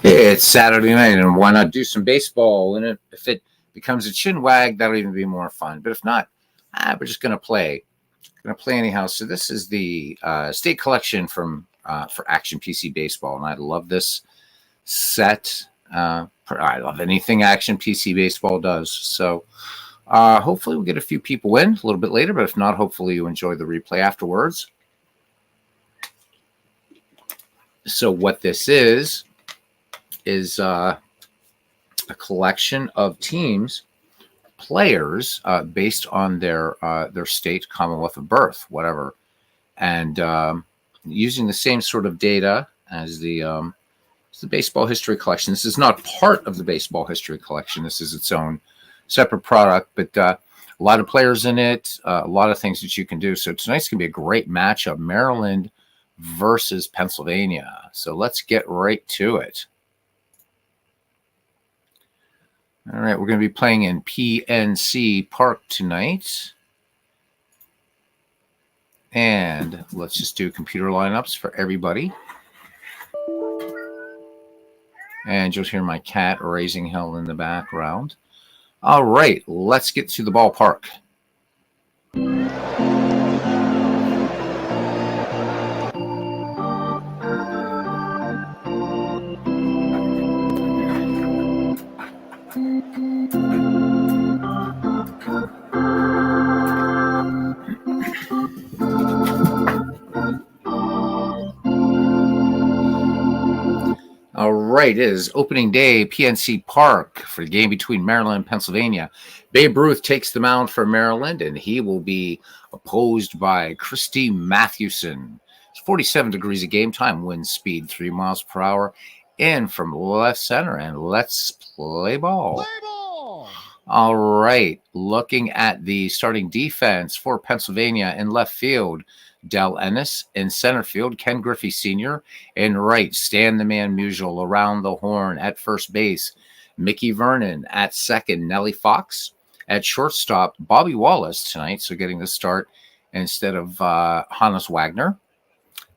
It's Saturday night, and why not do some baseball? And if it becomes a chin wag, that'll even be more fun. But if not, we're just gonna play. Gonna play anyhow. So this is the state collection from for Action PC Baseball, and I love this set. I love anything Action PC Baseball does. So hopefully we'll get a few people in a little bit later. But if not, hopefully you enjoy the replay afterwards. So what this is a collection of teams, players based on their state, commonwealth of birth, whatever, and using the same sort of data as the baseball history collection. This is not part of the baseball history collection. This is its own separate product, but a lot of players in it, a lot of things that you can do. So tonight's going to be a great matchup, Maryland versus Pennsylvania. So let's get right to it. All right, we're going to be playing in PNC Park tonight. And let's just do computer lineups for everybody. And you'll hear my cat raising hell in the background. All right, let's get to the ballpark. All right, it is opening day, PNC Park, for the game between Maryland and Pennsylvania. Babe Ruth takes the mound for Maryland, and he will be opposed by Christy Mathewson. It's 47 degrees of game time, wind speed 3 miles per hour, in from left center, and let's play ball. All right, looking at the starting defense for Pennsylvania in left field, Del Ennis. In center field, Ken Griffey Sr. In right, Stan the Man Musial around the horn. At first base, Mickey Vernon. At second, Nellie Fox. At shortstop, Bobby Wallace tonight, so getting the start instead of Hannes Wagner.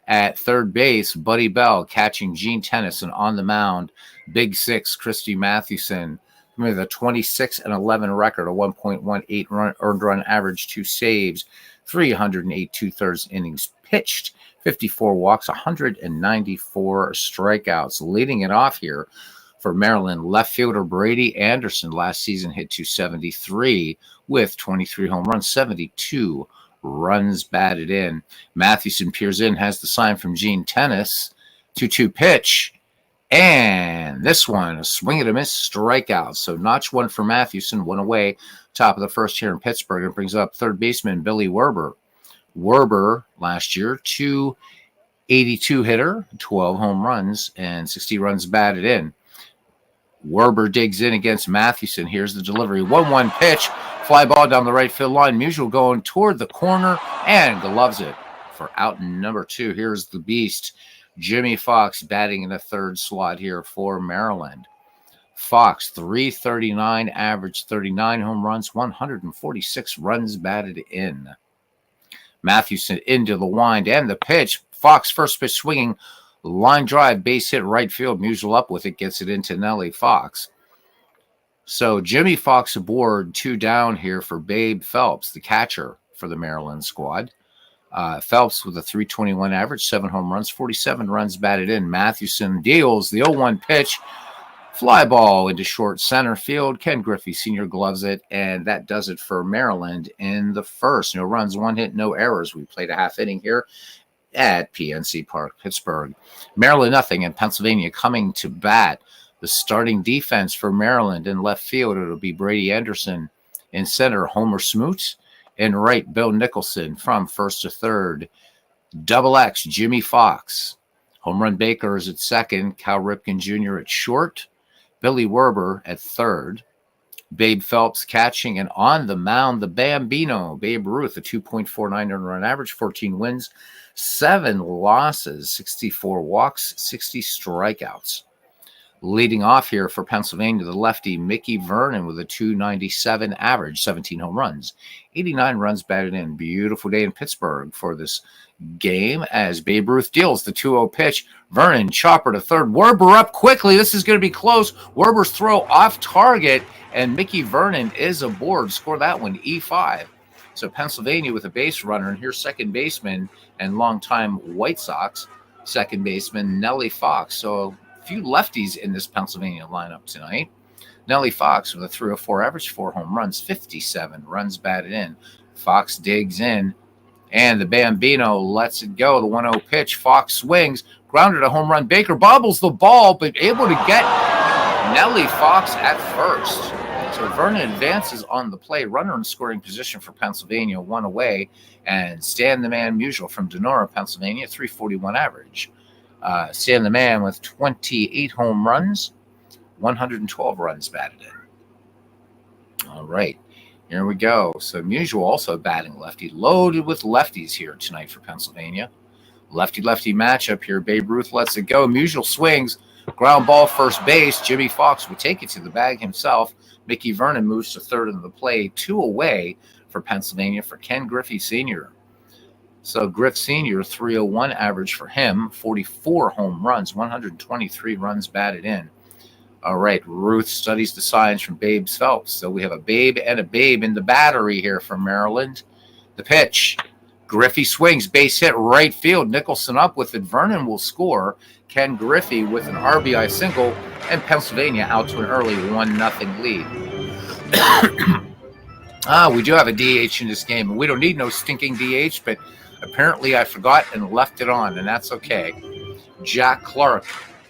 At third base, Buddy Bell catching Gene Tennyson. On the mound, Big Six, Christy Mathewson. With a 26-11 record, a 1.18 earned run average, 2 saves, 308 2/3 innings pitched, 54 walks, 194 strikeouts. Leading it off here for Maryland, left fielder Brady Anderson. Last season hit .273 with 23 home runs, 72 runs batted in. Mathewson peers in, has the sign from Gene Tennis. 2-2 pitch. And this one, a swing and a miss, strikeout. So notch one for Mathewson, one away, top of the first here in Pittsburgh. It brings up third baseman Billy Werber. Werber last year, .282 hitter, 12 home runs, and 60 runs batted in. Werber digs in against Mathewson. Here's the delivery. 1-1 pitch, fly ball down the right field line. Musial going toward the corner and gloves it for out number 2. Here's the beast, Jimmy Fox, batting in the third slot here for Maryland. Fox, .339 average, 39 home runs, 146 runs batted in. Mathewson into the wind and the pitch. Fox first pitch swinging, line drive, base hit, right field. Musial up with it, gets it into Nellie Fox. So Jimmy Fox aboard, 2 down here for Babe Phelps, the catcher for the Maryland squad. Phelps with a .321 average, 7 home runs, 47 runs batted in. Mathewson deals the 0-1 pitch, fly ball into short center field. Ken Griffey Sr. gloves it, and that does it for Maryland in the first. No runs, 1 hit, no errors. We played a half inning here at PNC Park, Pittsburgh. Maryland nothing, and Pennsylvania coming to bat. The starting defense for Maryland in left field, it'll be Brady Anderson. In center, Homer Smoot. In right, Bill Nicholson. From first to third, Double X, Jimmy Fox. Home Run Baker is at second. Cal Ripken Jr. at short. Billy Werber at third. Babe Phelps catching, and on the mound, the Bambino, Babe Ruth, a 2.49 earned run average, 14 wins, 7 losses, 64 walks, 60 strikeouts. Leading off here for Pennsylvania, the lefty Mickey Vernon with a 297 average, 17 home runs, 89 runs batted in. Beautiful day in Pittsburgh for this game as Babe Ruth deals the 2-0 pitch. Vernon, chopper to third. Werber up quickly. This is going to be close. Werber's throw off target, and Mickey Vernon is aboard. Score that one, E5. So Pennsylvania with a base runner, and here's second baseman and longtime White Sox second baseman Nellie Fox. So a few lefties in this Pennsylvania lineup tonight. Nellie Fox with a 304 average, 4 home runs, 57 runs batted in. Fox digs in, and the Bambino lets it go. The 1-0 pitch. Fox swings, grounded a home run. Baker bobbles the ball, but able to get Nellie Fox at first. So Vernon advances on the play. Runner in scoring position for Pennsylvania, 1 away. And Stan the Man Musial from Donora, Pennsylvania, 341 average. Stan the Man with 28 home runs, 112 runs batted in. All right, here we go. So Musial also batting lefty, loaded with lefties here tonight for Pennsylvania. Lefty-lefty matchup here. Babe Ruth lets it go. Musial swings, ground ball first base. Jimmy Fox would take it to the bag himself. Mickey Vernon moves to third in the play, 2 away for Pennsylvania for Ken Griffey Sr. So Griff Sr., 301 average for him, 44 home runs, 123 runs batted in. All right, Ruth studies the signs from Babe Phelps. So we have a Babe and a Babe in the battery here for Maryland. The pitch. Griffey swings, base hit, right field. Nicholson up with it. Vernon will score. Ken Griffey with an RBI single, and Pennsylvania out to an early 1-0 lead. We do have a DH in this game, and we don't need no stinking DH, but apparently I forgot and left it on, and that's okay. Jack Clark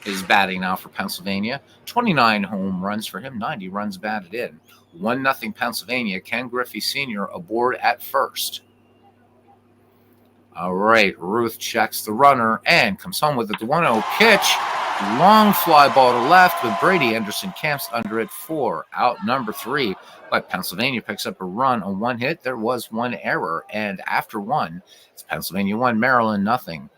is batting now for Pennsylvania. 29 home runs for him, 90 runs batted in. 1-0 Pennsylvania. Ken Griffey Sr. aboard at first. All right, Ruth checks the runner and comes home with it. The 1-0 pitch. Long fly ball to left with Brady Anderson camps under it for out number 3. But Pennsylvania picks up a run on 1 hit. There was 1 error. And after 1, it's Pennsylvania 1, Maryland 0.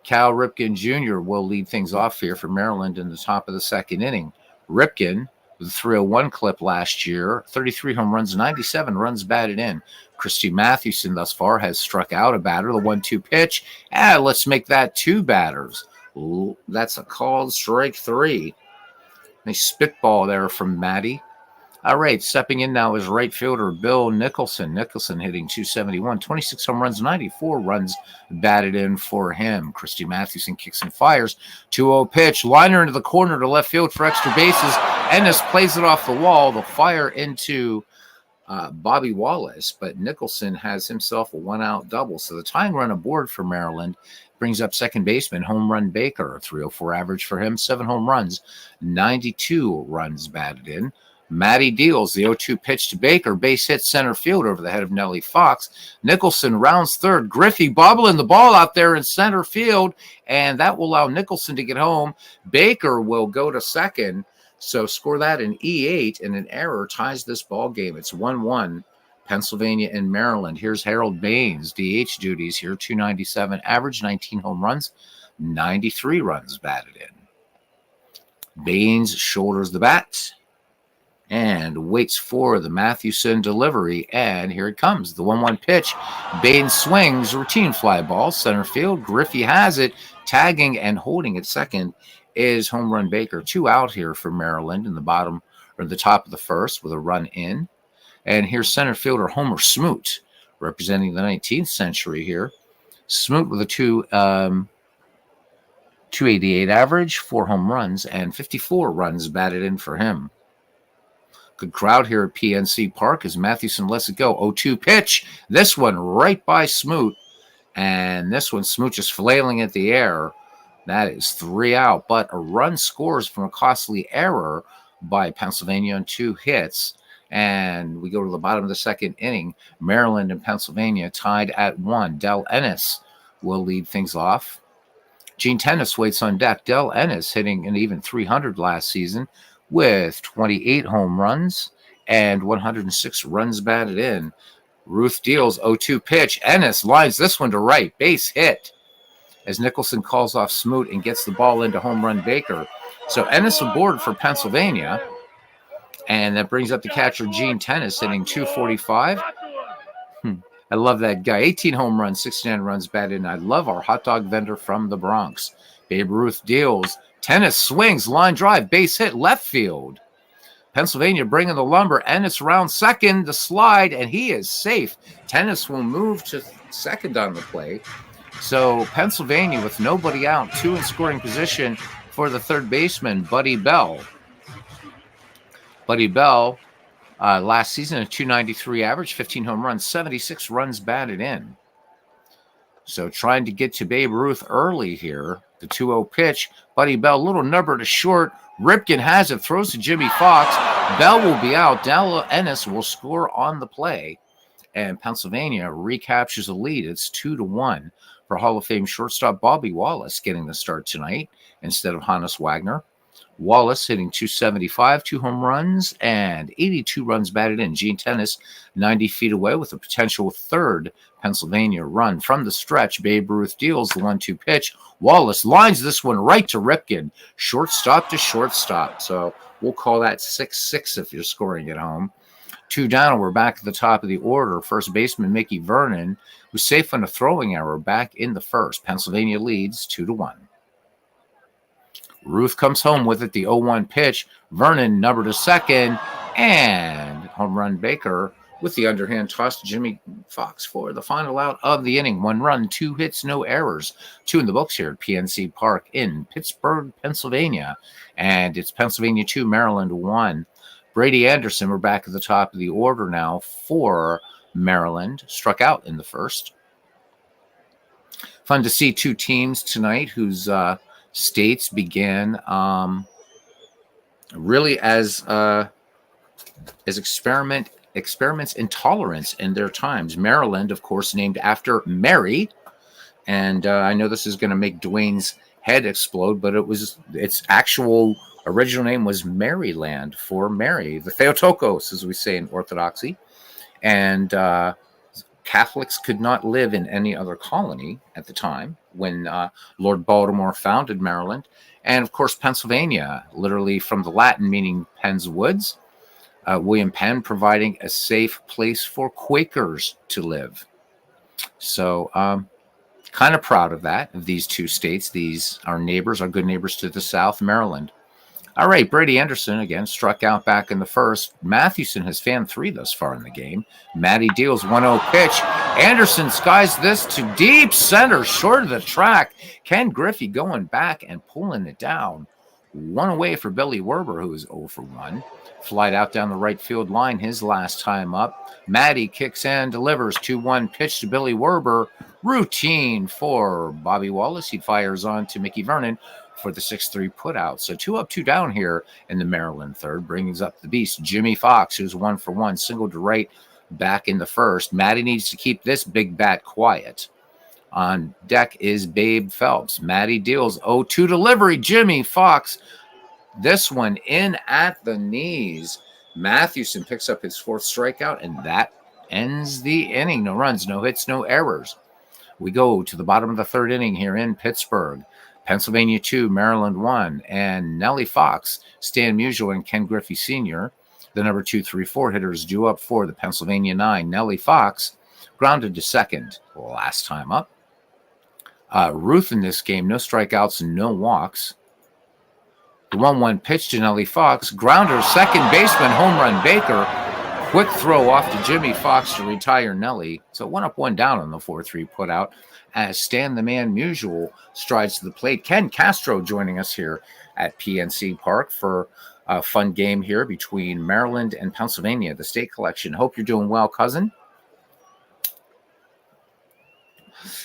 Cal Ripken Jr. will lead things off here for Maryland in the top of the second inning. Ripken with a 301 clip last year, 33 home runs, 97 runs batted in. Christy Mathewson thus far has struck out a batter. The 1-2 pitch. Let's make that 2 batters. Ooh, that's a called strike 3. Nice spitball there from Maddie. All right, stepping in now is right fielder Bill Nicholson. Nicholson hitting 271, 26 home runs, 94 runs batted in for him. Christy Mathewson kicks and fires. 2-0 pitch. Liner into the corner to left field for extra bases. Ennis plays it off the wall. The fire into Bobby Wallace, but Nicholson has himself a 1-out double. So the tying run aboard for Maryland brings up second baseman Home Run Baker, 304 average for him, 7 home runs, 92 runs batted in. Matty deals the 0-2 pitch to Baker, base hit center field over the head of Nellie Fox. Nicholson rounds third. Griffey bobbling the ball out there in center field, and that will allow Nicholson to get home. Baker will go to second. So score that in E8, and an error ties this ball game. It's 1-1, Pennsylvania and Maryland. Here's Harold Baines, DH duties here, 297 average, 19 home runs, 93 runs batted in. Baines shoulders the bat and waits for the Mathewson delivery, and here it comes. The 1-1 pitch. Baines swings, routine fly ball, center field. Griffey has it, tagging and holding at second is Home Run Baker. 2 out here for Maryland in the bottom or the top of the first with a run in. And here's center fielder Homer Smoot, representing the 19th century here. Smoot with a 288 average, 4 home runs, and 54 runs batted in for him. Good crowd here at PNC Park as Mathewson lets it go. 0-2 pitch. This one right by Smoot. And this one, Smoot just flailing at the air. That is 3 out, but a run scores from a costly error by Pennsylvania on 2 hits. And we go to the bottom of the second inning. Maryland and Pennsylvania tied at 1. Del Ennis will lead things off. Gene Tennis waits on deck. Del Ennis hitting an even 300 last season with 28 home runs and 106 runs batted in. Ruth deals 0-2 pitch. Ennis lines this one to right. Base hit as Nicholson calls off Smoot and gets the ball into Home Run Baker. So Ennis aboard for Pennsylvania. And that brings up the catcher, Gene Tennis, hitting 245. I love that guy. 18 home runs, 69 runs batted in. I love our hot dog vendor from the Bronx. Babe Ruth deals. Tennis swings, line drive, base hit, left field. Pennsylvania bringing the lumber. Ennis round second, the slide, and he is safe. Tennis will move to second on the play. So Pennsylvania with nobody out, 2 in scoring position for the third baseman, Buddy Bell. Buddy Bell, last season, a 293 average, 15 home runs, 76 runs batted in. So trying to get to Babe Ruth early here. The 2-0 pitch. Buddy Bell, little number to short. Ripken has it, throws to Jimmy Fox. Bell will be out. Dalla Ennis will score on the play. And Pennsylvania recaptures the lead. It's 2-1 for Hall of Fame shortstop Bobby Wallace getting the start tonight instead of Hannes Wagner. Wallace hitting 275, 2 home runs, and 82 runs batted in. Gene Tennis 90 feet away with a potential third Pennsylvania run. From the stretch, Babe Ruth deals the 1-2 pitch. Wallace lines this one right to Ripken. Shortstop to shortstop. So we'll call that 6-6 if you're scoring at home. 2 down, we're back at the top of the order. First baseman Mickey Vernon was safe on a throwing error back in the first. Pennsylvania leads 2-1. Ruth comes home with it, the 0-1 pitch. Vernon number to second, and home run Baker with the underhand toss to Jimmy Fox for the final out of the inning. 1 run, 2 hits, no errors. 2 in the books here at PNC Park in Pittsburgh, Pennsylvania. And it's Pennsylvania 2, Maryland 1. Brady Anderson, we're back at the top of the order now for Maryland. Struck out in the first. Fun to see 2 teams tonight whose states began really as experiments in tolerance in their times. Maryland, of course, named after Mary, and I know this is going to make Dwayne's head explode, but its actual original name was Maryland for Mary, the Theotokos, as we say in Orthodoxy, and Catholics could not live in any other colony at the time when Lord Baltimore founded Maryland. And, of course, Pennsylvania, literally from the Latin meaning Penn's Woods. William Penn providing a safe place for Quakers to live. So kind of proud of that, of these 2 states. These are neighbors, our good neighbors to the south, Maryland. All right, Brady Anderson, again, struck out back in the first. Mathewson has fanned 3 thus far in the game. Matty deals 1-0 pitch. Anderson skies this to deep center, short of the track. Ken Griffey going back and pulling it down. 1 away for Billy Werber, who is 0 for 1. Flied out down the right field line his last time up. Matty kicks and delivers 2-1 pitch to Billy Werber. Routine for Bobby Wallace. He fires on to Mickey Vernon for the 6-3 putout. So 2 up, 2 down here in the Maryland third, brings up the beast, Jimmy Fox, who's 1 for 1, single to right back in the first. Matty needs to keep this big bat quiet. On deck is Babe Phelps. Matty deals 0-2 delivery. Jimmy Fox, this one in at the knees. Mathewson picks up his 4th strikeout, and that ends the inning. No runs, no hits, no errors. We go to the bottom of the 3rd inning here in Pittsburgh. Pennsylvania 2, Maryland 1, and Nellie Fox, Stan Musial, and Ken Griffey Sr., the number 2, 3, 4 hitters due up for the Pennsylvania 9. Nellie Fox grounded to second last time up. Ruth in this game, no strikeouts and no walks. The 1-1 pitch to Nellie Fox, grounder, second baseman, home run Baker. Quick throw off to Jimmy Fox to retire Nellie. So 1 up, 1 down on the 4-3 putout as Stan the Man Musial strides to the plate. Ken Castro joining us here at PNC Park for a fun game here between Maryland and Pennsylvania, the state collection. Hope you're doing well, cousin.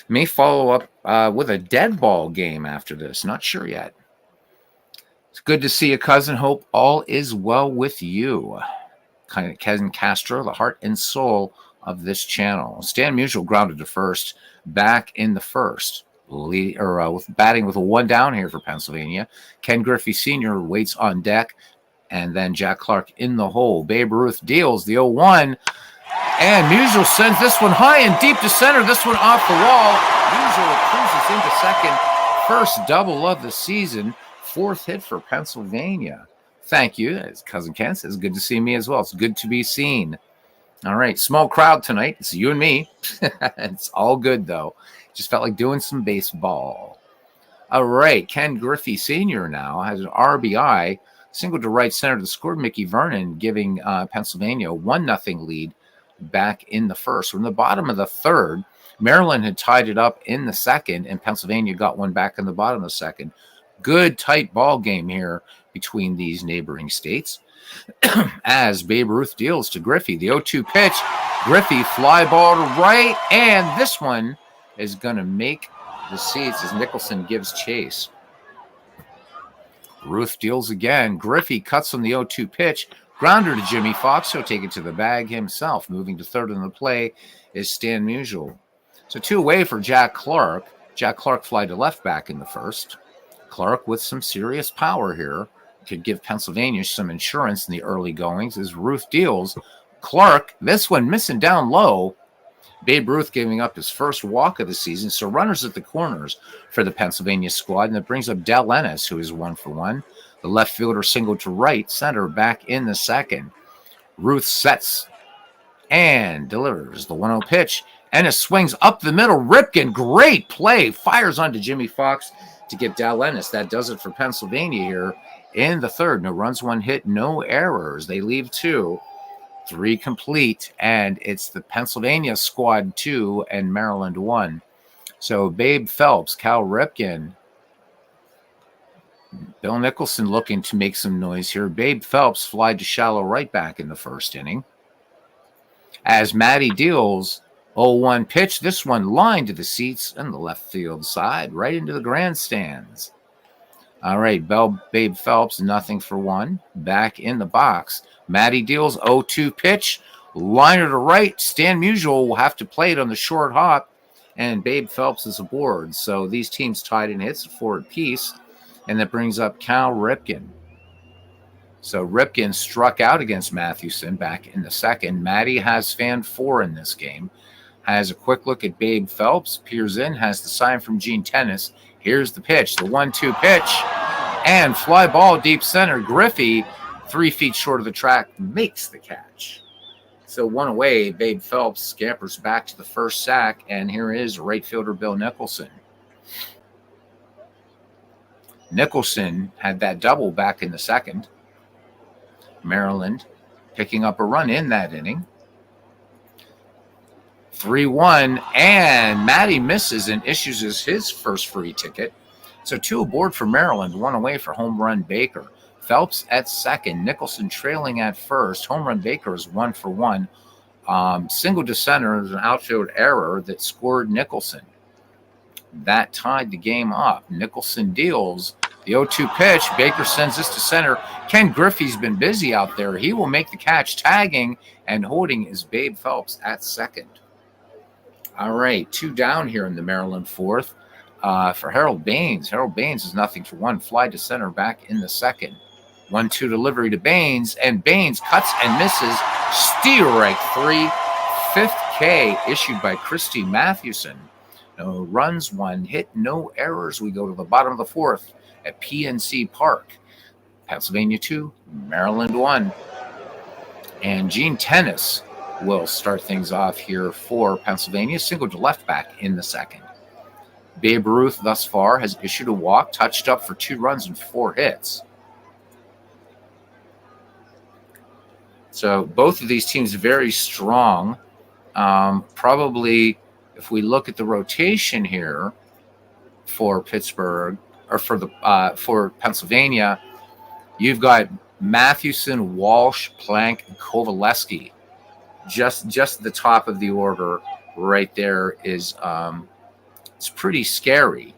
May follow up with a dead ball game after this. Not sure yet. It's good to see you, cousin. Hope all is well with you. Kind of Ken Castro, the heart and soul of this channel. Stan Musial grounded to first back in the first. With batting with a 1 down here for Pennsylvania. Ken Griffey Sr. waits on deck, and then Jack Clark in the hole. Babe Ruth deals the 0-1, and Musial sends this one high and deep to center. This one off the wall. Musial cruises into second. First double of the season. fourth hit for Pennsylvania. Thank you. As Cousin Ken says, good to see me as well. It's good to be seen. All right, small crowd tonight. It's you and me. It's all good, though. Just felt like doing some baseball. All right, Ken Griffey Sr. now has an RBI, single to right center to score Mickey Vernon, giving Pennsylvania a 1-0 lead back in the first. We're in the bottom of the third. Maryland had tied it up in the second, and Pennsylvania got one back in the bottom of the second. Good, tight ball game here between these neighboring states. As Babe Ruth deals to Griffey, the 0-2 pitch. Griffey fly ball to right, and this one is going to make the seats as Nicholson gives chase. Ruth deals again. Griffey cuts on the 0-2 pitch. Grounder to Jimmy Fox. He'll take it to the bag himself. Moving to third in the play is Stan Musial. So 2 away for Jack Clark. Jack Clark fly to left back in the first. Clark with some serious power here. Could give Pennsylvania some insurance in the early goings as Ruth deals. Clark, this one missing down low. Babe Ruth giving up his first walk of the season. So runners at the corners for the Pennsylvania squad. And that brings up Del Ennis, who is 1 for 1. The left fielder singled to right center back in the second. Ruth sets and delivers the 1-0 pitch. Ennis swings up the middle. Ripken, great play. Fires onto Jimmy Fox to get Del Ennis. That does it for Pennsylvania here in the third. No runs, 1 hit, no errors. They leave 2. 3 complete, and it's the Pennsylvania squad 2 and Maryland 1. So Babe Phelps, Cal Ripken, Bill Nicholson looking to make some noise here. Babe Phelps flied to shallow right back in the first inning. As Matty deals 0-1 pitch, this one lined to the seats on the left field side, right into the grandstands. All right, Babe Phelps, 0 for 1. Back in the box. Matty deals 0-2 pitch. Liner to right. Stan Musial will have to play it on the short hop. And Babe Phelps is aboard. So these teams tied in hits, 4 apiece. And that brings up Cal Ripken. So Ripken struck out against Mathewson back in the second. Matty has fan 4 in this game. Has a quick look at Babe Phelps. Peers in, has the sign from Gene Tennis. Here's the pitch, the 1-2 pitch. And fly ball deep center. Griffey, 3 feet short of the track, makes the catch. So 1 away, Babe Phelps scampers back to the first sack. And here is right fielder Bill Nicholson. Nicholson had that double back in the second. Maryland picking up a run in that inning. 3-1, and Matty misses and issues his first free ticket. So 2 aboard for Maryland, 1 away for home run Baker. Phelps at second, Nicholson trailing at first. Home run Baker is 1 for 1. Single to center is an outfield error that scored Nicholson. That tied the game up. Nicholson deals the 0-2 pitch. Baker sends this to center. Ken Griffey's been busy out there. He will make the catch. Tagging and holding is Babe Phelps at second. All right, 2 down here in the Maryland fourth for Harold Baines. Harold Baines is 0 for 1. Fly to center back in the second. 1-2 delivery to Baines, and Baines cuts and misses. Strike 3. 5th K issued by Christy Mathewson. No runs, 1 hit, no errors. We go to the bottom of the fourth at PNC Park. Pennsylvania 2, Maryland 1. And Gene Tennis will start things off here for Pennsylvania. Single to left back in the second. Babe Ruth thus far has issued a walk, touched up for 2 runs and 4 hits. So both of these teams very strong. Probably, if we look at the rotation here for Pittsburgh, or for Pennsylvania, you've got Mathewson, Walsh, Plank, and Kovaleski. Just the top of the order right there is it's pretty scary.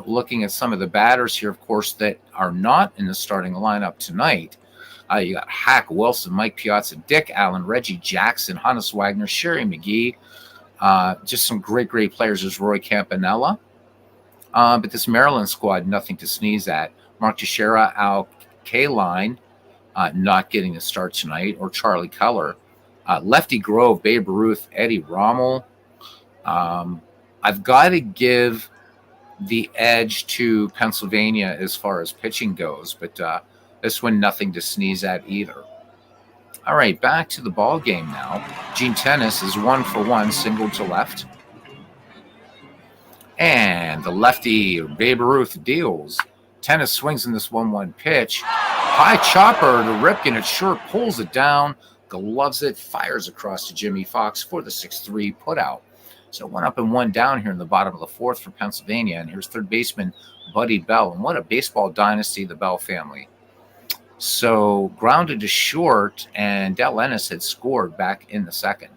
Looking at some of the batters here, of course, that are not in the starting lineup tonight. You got Hack, Wilson, Mike Piazza, Dick Allen, Reggie Jackson, Hannes Wagner, Sherry McGee. Just some great players. There's Roy Campanella. But this Maryland squad, nothing to sneeze at. Mark Teixeira, Al Kaline, not getting a start tonight, or Charlie Keller. Lefty Grove, Babe Ruth, Eddie Rommel. I've got to give the edge to Pennsylvania as far as pitching goes, but this one nothing to sneeze at either. All right, back to the ball game now. Gene Tenace is 1-for-1, single to left. And the lefty, Babe Ruth, deals. Tenace swings in this 1-1 pitch. High chopper to Ripken. It sure pulls it down, gloves it, fires across to Jimmy Fox for the 6-3 putout. So 1 up and 1 down here in the bottom of the 4th for Pennsylvania. And here's third baseman Buddy Bell. And what a baseball dynasty, the Bell family. So grounded to short, and Del Ennis had scored back in the 2nd.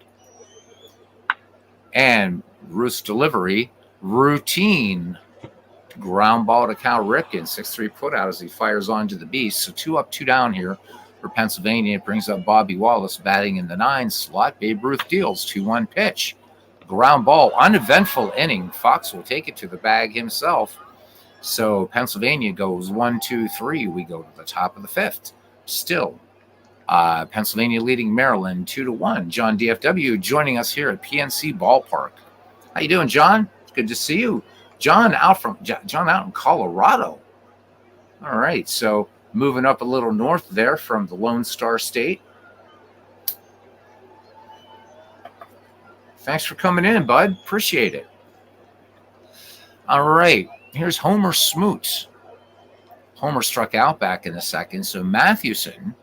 And Ruth's delivery, routine ground ball to Cal Ripken, 6-3 putout as he fires onto the beast. So 2 up, 2 down here for Pennsylvania. It brings up Bobby Wallace batting in the 9 slot. Babe Ruth deals, 2-1 pitch. Ground ball, uneventful inning. Fox will take it to the bag himself. So Pennsylvania goes 1-2-3. We go to the top of the 5th. Still, Pennsylvania leading Maryland 2-1. John DFW joining us here at PNC Ballpark. How you doing, John? It's good to see you. John out in Colorado. All right, so moving up a little north there from the Lone Star State. Thanks for coming in, bud. Appreciate it. All right, here's Homer Smoot. Homer struck out back in the 2nd, so Mathewson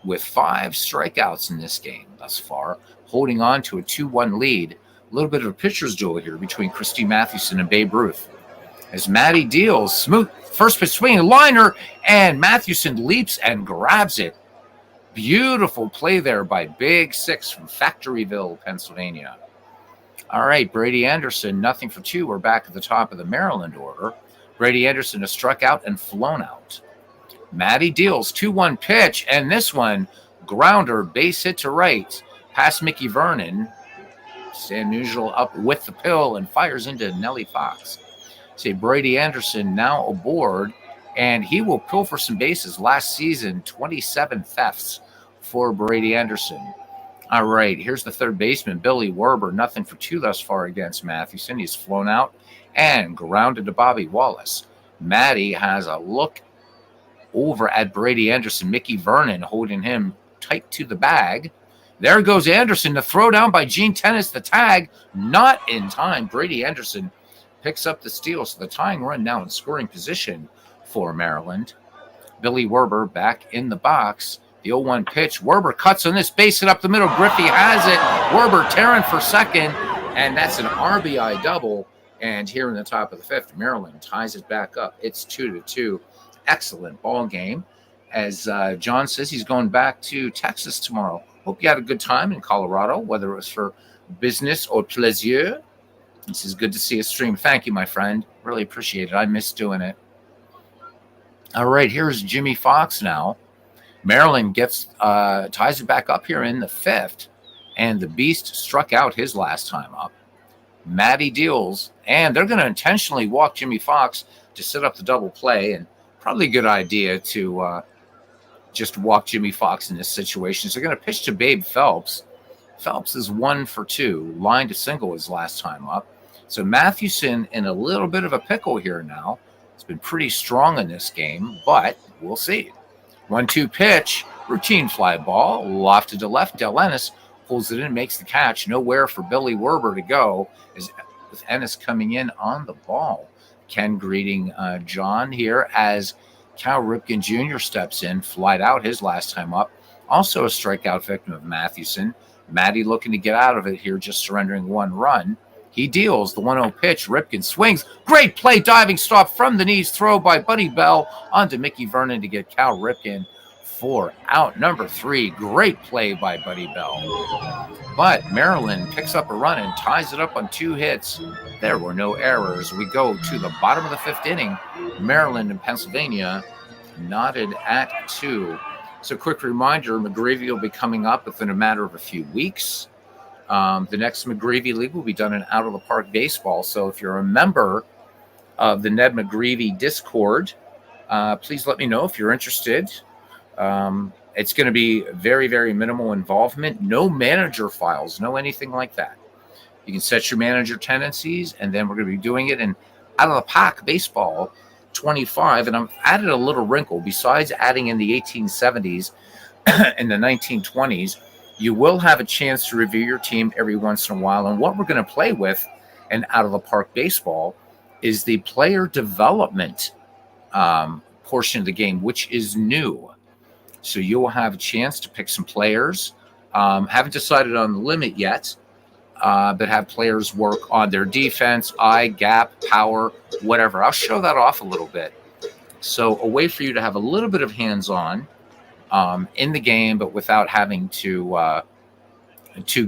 with 5 strikeouts in this game thus far, holding on to a 2-1 lead. A little bit of a pitcher's duel here between Christy Mathewson and Babe Ruth. As Matty deals, Smoot, first pitch swing, liner, and Mathewson leaps and grabs it. Beautiful play there by Big Six from Factoryville, Pennsylvania. All right, Brady Anderson, 0-for-2. We're back at the top of the Maryland order. Brady Anderson has struck out and flown out. Matty deals, 2-1 pitch, and this one, grounder, base hit to right, past Mickey Vernon. Stan Musial up with the pill and fires into Nellie Fox. See, Brady Anderson now aboard, and he will pill for some bases. Last season, 27 thefts for Brady Anderson. All right, here's the third baseman, Billy Werber, 0-for-2 thus far against Mathewson. He's flown out and grounded to Bobby Wallace. Matty has a look over at Brady Anderson. Mickey Vernon holding him tight to the bag. There goes Anderson. The throw down by Gene Tenace. The tag not in time. Brady Anderson picks up the steal. So the tying run now in scoring position for Maryland. Billy Werber back in the box. The 0-1 pitch. Werber cuts on this, base it up the middle. Griffey has it. Werber tearing for second. And that's an RBI double. And here in the top of the 5th, Maryland ties it back up. It's 2-2. Excellent ball game. As John says, he's going back to Texas tomorrow. Hope you had a good time in Colorado, whether it was for business or plaisir. This is good to see a stream. Thank you, my friend. Really appreciate it. I miss doing it. All right, here's Jimmy Fox now. Maryland ties it back up here in the 5th, and the Beast struck out his last time up. Matty deals, and they're going to intentionally walk Jimmy Fox to set up the double play, and probably a good idea to just walk Jimmy Fox in this situation. So they're going to pitch to Babe Phelps. Phelps is 1-for-2, line to single his last time up. So Mathewson in a little bit of a pickle here now. It's been pretty strong in this game, but we'll see. 1-2 pitch, routine fly ball, lofted to left. Del Ennis pulls it in, makes the catch. Nowhere for Billy Werber to go, as with Ennis coming in on the ball. Ken greeting John here as Cal Ripken Jr. steps in, flied out his last time up. Also a strikeout victim of Mathewson. Matty looking to get out of it here, just surrendering 1 run. He deals the 1-0 pitch. Ripken swings. Great play, diving stop from the knees. Throw by Buddy Bell onto Mickey Vernon to get Cal Ripken for out number 3. Great play by Buddy Bell. But Maryland picks up a run and ties it up on 2 hits. There were no errors. We go to the bottom of the 5th inning. Maryland and Pennsylvania knotted at 2. So quick reminder, McGreevy will be coming up within a matter of a few weeks. The next McGreevy League will be done in Out of the Park Baseball. So if you're a member of the Ned McGreevy Discord, please let me know if you're interested. It's going to be very, very minimal involvement. No manager files, no anything like that. You can set your manager tendencies, and then we're going to be doing it in out of the park baseball 25, and I've added a little wrinkle. Besides adding in the 1870s and the 1920s, you will have a chance to review your team every once in a while. And what we're going to play with in out of the park baseball is the player development portion of the game, which is new. So you will have a chance to pick some players. Haven't decided on the limit yet, but have players work on their defense, eye, gap, power, whatever. I'll show that off a little bit. So a way for you to have a little bit of hands-on in the game, but without having to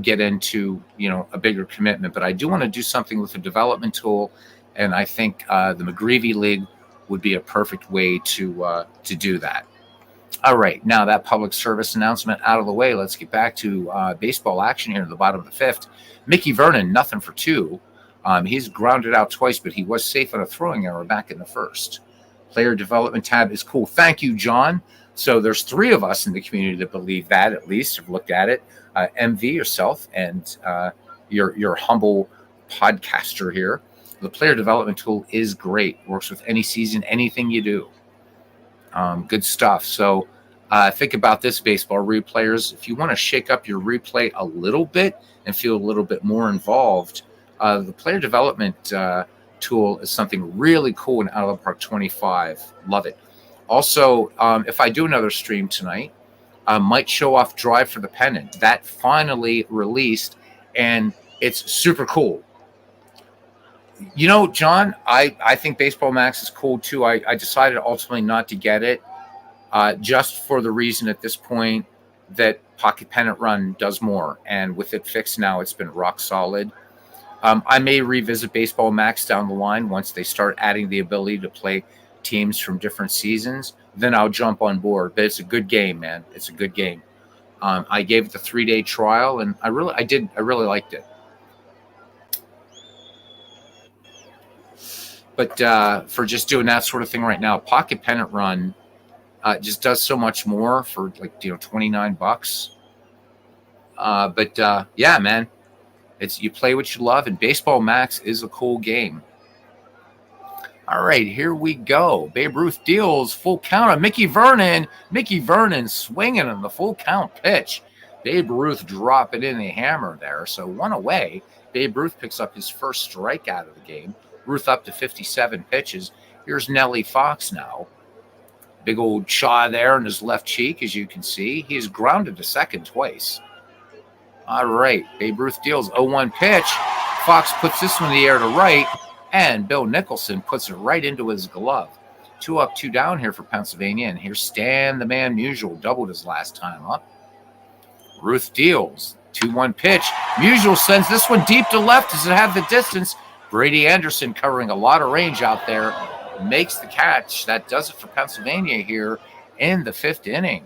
get into a bigger commitment. But I do want to do something with the development tool, and I think the McGreevy League would be a perfect way to do that. All right, now that public service announcement out of the way, let's get back to baseball action here at the bottom of the fifth. Mickey Vernon, nothing for two. He's grounded out twice, but he was safe on a throwing error back in the first. Player development tab is cool. Thank you, John. So there's three of us in the community that believe that, at least, have looked at it. MV, yourself, and your humble podcaster here. The player development tool is great. Works with any season, anything you do. Good stuff. So think about this, baseball replayers. If you want to shake up your replay a little bit and feel a little bit more involved, the player development tool is something really cool in Out of the Park 25. Love it. Also, if I do another stream tonight, I might show off Drive for the Pennant. That finally released, and it's super cool. John, I think Baseball Max is cool too. I decided ultimately not to get it just for the reason at this point that Pocket Pennant Run does more. And with it fixed now, it's been rock solid. I may revisit Baseball Max down the line once they start adding the ability to play teams from different seasons. Then I'll jump on board. But it's a good game, man. It's a good game. I gave it the 3-day trial, and I really liked it. But for just doing that sort of thing right now, Pocket Pennant Run just does so much more for $29. But yeah, man, you play what you love, and Baseball Max is a cool game. All right, here we go. Babe Ruth deals full count on Mickey Vernon. Mickey Vernon swinging on the full count pitch. Babe Ruth dropping in the hammer there. So one away. Babe Ruth picks up his first strikeout of the game. Ruth up to 57 pitches. Here's Nellie Fox now. Big old chaw there in his left cheek, as you can see. He is grounded to second twice. All right, Babe Ruth deals 0-1 pitch. Fox puts this one in the air to right, and Bill Nicholson puts it right into his glove. 2 up, 2 down here for Pennsylvania, and here's Stan the Man Musial, doubled his last time up. Ruth deals 2-1 pitch. Musial sends this one deep to left. Does it have the distance? Brady Anderson, covering a lot of range out there, makes the catch. That does it for Pennsylvania here in the 5th inning.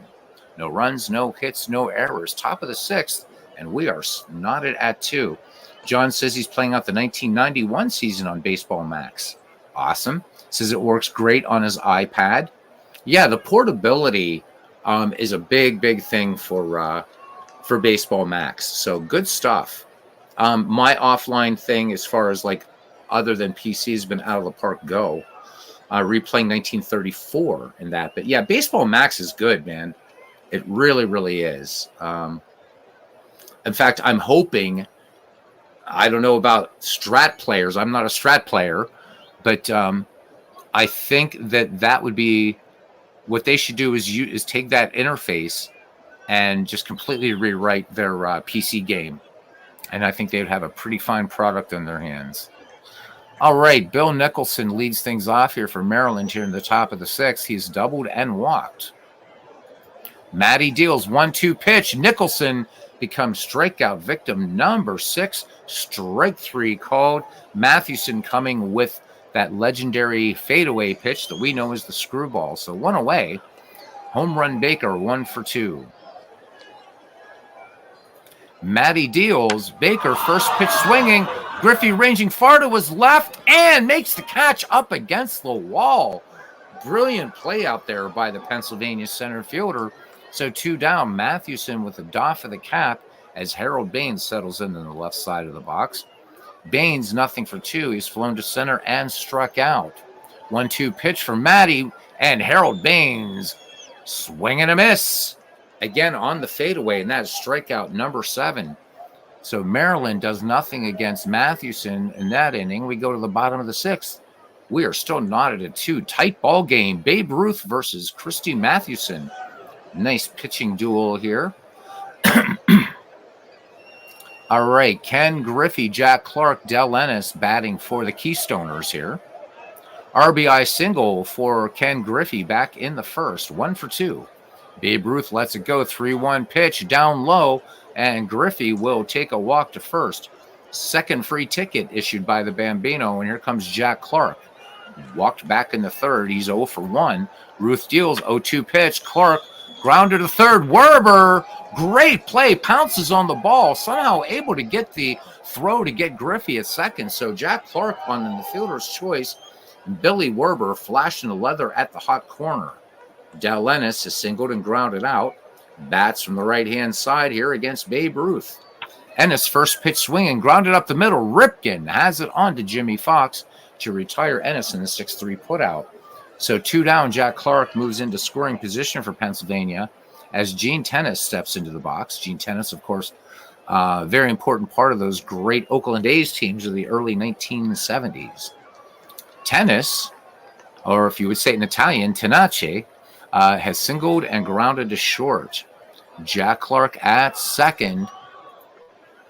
No runs, no hits, no errors. Top of the 6th, and we are knotted at 2. John says he's playing out the 1991 season on Baseball Max. Awesome. Says it works great on his iPad. Yeah, the portability is a big thing for Baseball Max. So good stuff. My offline thing, as far as other than PC, has been Out of the Park Go. Replaying 1934 in that. But yeah, Baseball Max is good, man. It really is. In fact, I'm hoping, I don't know about Strat players. I'm not a Strat player, but I think that would be what they should do is take that interface and just completely rewrite their PC game. And I think they would have a pretty fine product in their hands. All right, Bill Nicholson leads things off here for Maryland here in the top of the 6th. He's doubled and walked. Matty deals 1-2 pitch. Nicholson becomes strikeout victim number 6. Strike 3 called. Mathewson coming with that legendary fadeaway pitch that we know as the screwball. So 1 away. Home run Baker, 1 for 2. Matty deals. Baker, first pitch swinging. Griffey ranging far to his left and makes the catch up against the wall. Brilliant play out there by the Pennsylvania center fielder. So 2 down. Mathewson with a doff of the cap as Harold Baines settles in on the left side of the box. Baines, nothing for two. He's flown to center and struck out. 1-2 pitch for Matty, and Harold Baines swing and a miss. Again on the fadeaway, and that is strikeout number 7. So Maryland does nothing against Mathewson in that inning. We go to the bottom of the 6th. We are still knotted at 2. Tight ball game. Babe Ruth versus Christy Mathewson. Nice pitching duel here. All right, Ken Griffey, Jack Clark, Del Ennis batting for the Keystoners here. RBI single for Ken Griffey back in the first, 1 for 2. Babe Ruth lets it go, 3-1 pitch down low, and Griffey will take a walk to first. Second free ticket issued by the Bambino, and here comes Jack Clark. Walked back in the third, he's 0 for 1. Ruth deals, 0-2 pitch, Clark grounded to third. Werber, great play, pounces on the ball, somehow able to get the throw to get Griffey at second. So Jack Clark on the fielder's choice. Billy Werber flashing the leather at the hot corner. Del Ennis is singled and grounded out. Bats from the right-hand side here against Babe Ruth. Ennis first pitch swinging, grounded up the middle. Ripken has it on to Jimmy Fox to retire Ennis in the 6-3 putout. So 2 down, Jack Clark moves into scoring position for Pennsylvania as Gene Tennis steps into the box. Gene Tennis, of course, very important part of those great Oakland A's teams of the early 1970s. Tennis, or if you would say it in Italian, Tenace, has singled and grounded to short. Jack Clark at second.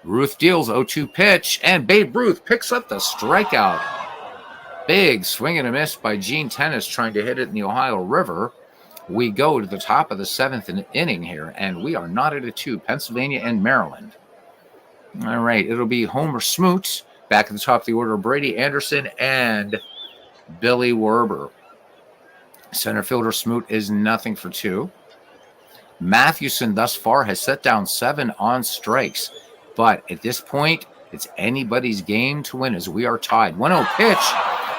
Ruth deals 0-2 pitch, and Babe Ruth picks up the strikeout. Big swing and a miss by Gene Tennis trying to hit it in the Ohio River. We go to the top of the 7th inning here, and we are knotted at 2, Pennsylvania and Maryland. All right, it'll be Homer Smoot back at the top of the order, Brady Anderson and Billy Werber. Center fielder Smoot is nothing for 2. Mathewson thus far has set down 7 on strikes, but at this point, it's anybody's game to win as we are tied. 1-0 pitch.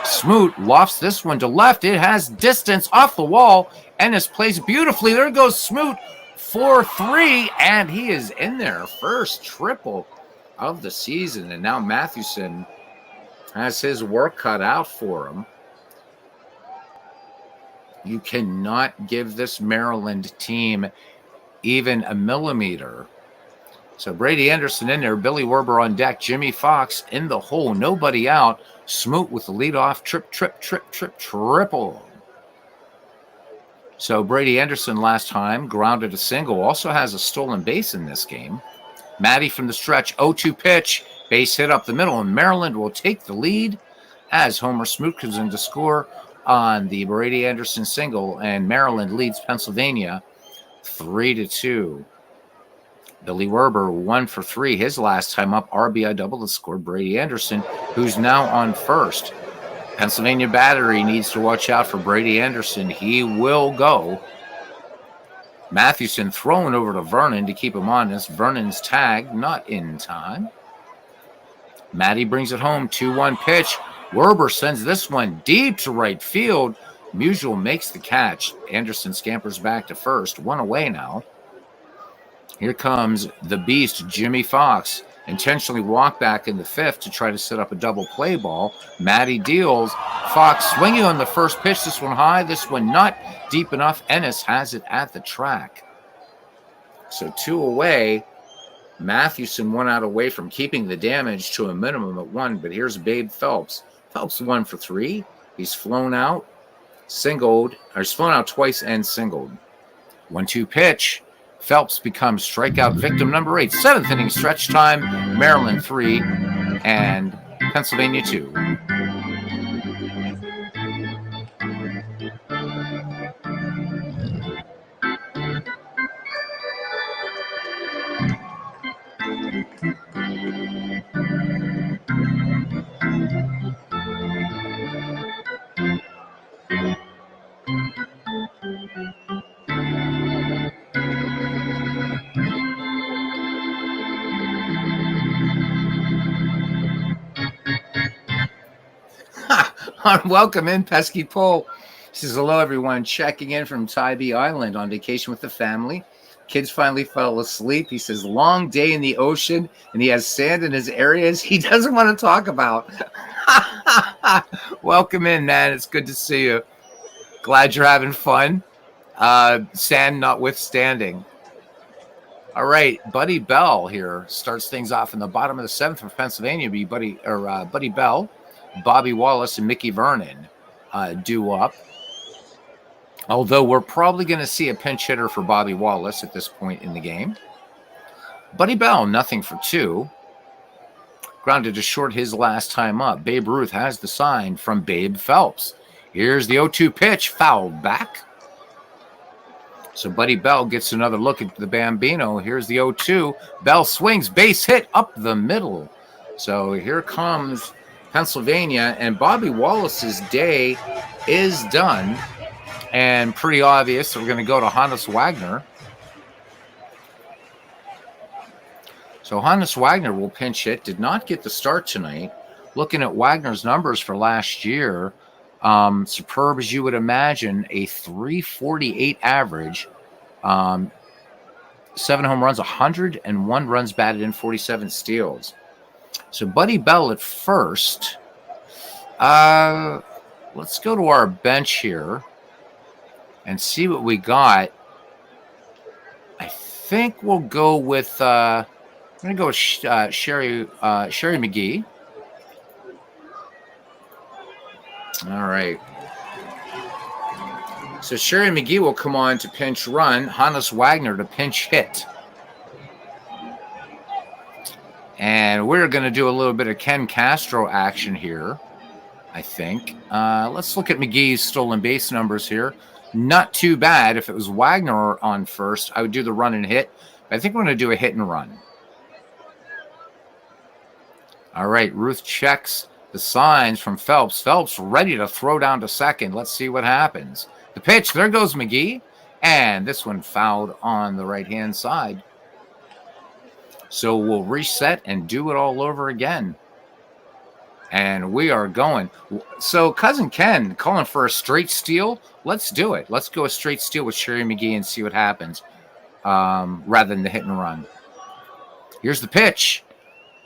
Smoot lofts this one to left. It has distance off the wall. Ennis plays beautifully. There goes Smoot for 3, and he is in there. First triple of the season, and now Mathewson has his work cut out for him. You cannot give this Maryland team even a millimeter. So Brady Anderson in there, Billy Werber on deck, Jimmy Fox in the hole, nobody out. Smoot with the leadoff triple. So Brady Anderson last time grounded a single, also has a stolen base in this game. Matty from the stretch, 0-2 pitch, base hit up the middle, and Maryland will take the lead as Homer Smoot comes in to score on the Brady Anderson single, and Maryland leads Pennsylvania 3-2. Billy Werber 1 for 3, his last time up, RBI double that scored Brady Anderson, who's now on first. Pennsylvania battery needs to watch out for Brady Anderson. He will go. Mathewson throwing over to Vernon to keep him honest. Vernon's tag not in time. Matty brings it home, 2-1 pitch. Werber sends this one deep to right field. Musial makes the catch. Anderson scampers back to first. 1 away now. Here comes the beast, Jimmy Fox. Intentionally walked back in the 5th to try to set up a double play ball. Matty deals. Fox swinging on the first pitch. This one high. This one not deep enough. Ennis has it at the track. So 2 away. Mathewson 1 out away from keeping the damage to a minimum at 1. But here's Babe Phelps. Phelps 1 for 3. He's flown out, singled, or he's flown out twice and singled. 1-2 pitch. Phelps becomes strikeout victim number 8. 7th inning stretch time. Maryland 3 and Pennsylvania 2. Welcome in, Pesky Pole. He says, hello, everyone. Checking in from Tybee Island on vacation with the family. Kids finally fell asleep. He says, long day in the ocean, and he has sand in his areas he doesn't want to talk about. Welcome in, man. It's good to see you. Glad you're having fun. Sand notwithstanding. All right, Buddy Bell here starts things off in the bottom of the 7th for Pennsylvania. Be Buddy Bell, Bobby Wallace, and Mickey Vernon due up. Although we're probably going to see a pinch hitter for Bobby Wallace at this point in the game. Buddy Bell, nothing for 2. Grounded to short his last time up. Babe Ruth has the sign from Babe Phelps. Here's the 0-2 pitch, fouled back. So Buddy Bell gets another look at the Bambino. Here's the 0-2. Bell swings, base hit up the middle. So here comes Pennsylvania, and Bobby Wallace's day is done. And pretty obvious, so we're going to go to Hannes Wagner. So Hannes Wagner will pinch hit. Did not get the start tonight. Looking at Wagner's numbers for last year, superb as you would imagine, a 348 average, 7 home runs, 101 runs batted in, 47 steals. So Buddy Bell at first. Let's go to our bench here and see what we got. I think we'll go with I'm going to go with Sherry McGee. All right. So Sherry McGee will come on to pinch run, Hannes Wagner to pinch hit. And we're going to do a little bit of Ken Castro action here, I think. Let's look at McGee's stolen base numbers here. Not too bad. If it was Wagner on first, I would do the run and hit. I think we're going to do a hit and run. All right, Ruth checks the signs from Phelps. Phelps ready to throw down to second. Let's see what happens. The pitch, there goes McGee. And this one fouled on the right-hand side. So we'll reset and do it all over again. And we are going. So Cousin Ken calling for a straight steal. Let's do it. Let's go a straight steal with Sherry McGee and see what happens rather than the hit and run. Here's the pitch.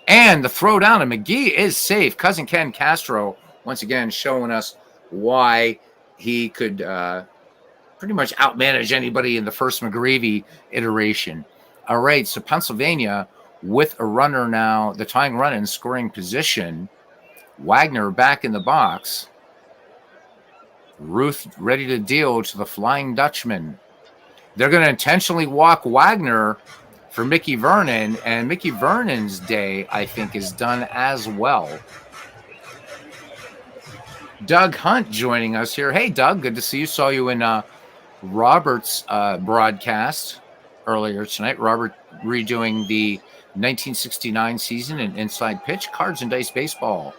And the throw down to McGee is safe. Cousin Ken Castro, once again, showing us why he could pretty much outmanage anybody in the first McGreevy iteration. All right, so Pennsylvania with a runner now, the tying run in scoring position. Wagner back in the box. Ruth ready to deal to the Flying Dutchman. They're going to intentionally walk Wagner for Mickey Vernon, and Mickey Vernon's day, I think, is done as well. Doug Hunt joining us here. Hey, Doug, good to see you. Saw you in Robert's broadcast earlier tonight. Robert redoing the 1969 season in Inside Pitch, Cards and Dice Baseball.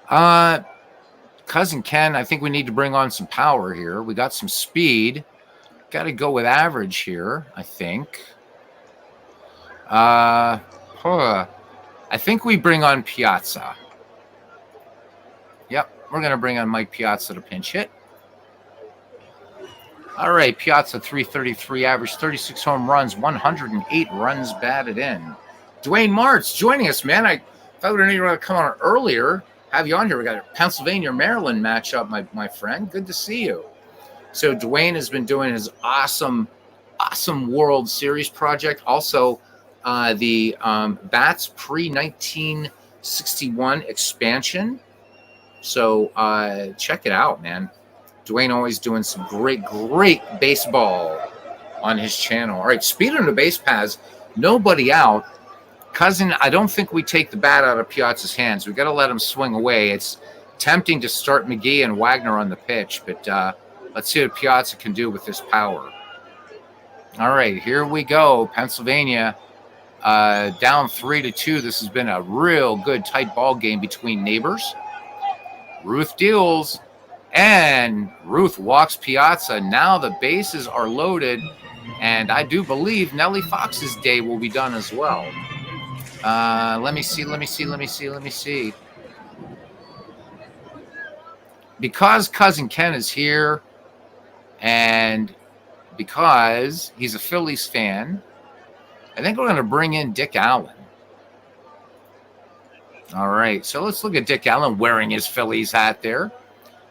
Cousin Ken, I think we need to bring on some power here. We got some speed. Got to go with average here, I think. I think we bring on Piazza. Yep, we're going to bring on Mike Piazza to pinch hit. All right, Piazza, 333 average, 36 home runs, 108 runs batted in. Dwayne Martz joining us, man. I thought we were going to come on earlier. Have you on here. We got a Pennsylvania-Maryland matchup, my friend. Good to see you. So Dwayne has been doing his awesome World Series project. Also, the Bats pre-1961 expansion. So check it out, man. Dwayne always doing some great baseball on his channel. All right, speed on the base paths. Nobody out. Cousin, I don't think we take the bat out of Piazza's hands. We got to let him swing away. It's tempting to start McGee and Wagner on the pitch, but let's see what Piazza can do with this power. All right, here we go. Pennsylvania down 3-2. This has been a real good tight ball game between neighbors. Ruth deals, and Ruth walks Piazza. Now the bases are loaded, and I do believe Nellie Fox's day will be done as well. Let me see. Because Cousin Ken is here and because he's a Phillies fan, I think we're going to bring in Dick Allen. All right, so let's look at Dick Allen wearing his Phillies hat there.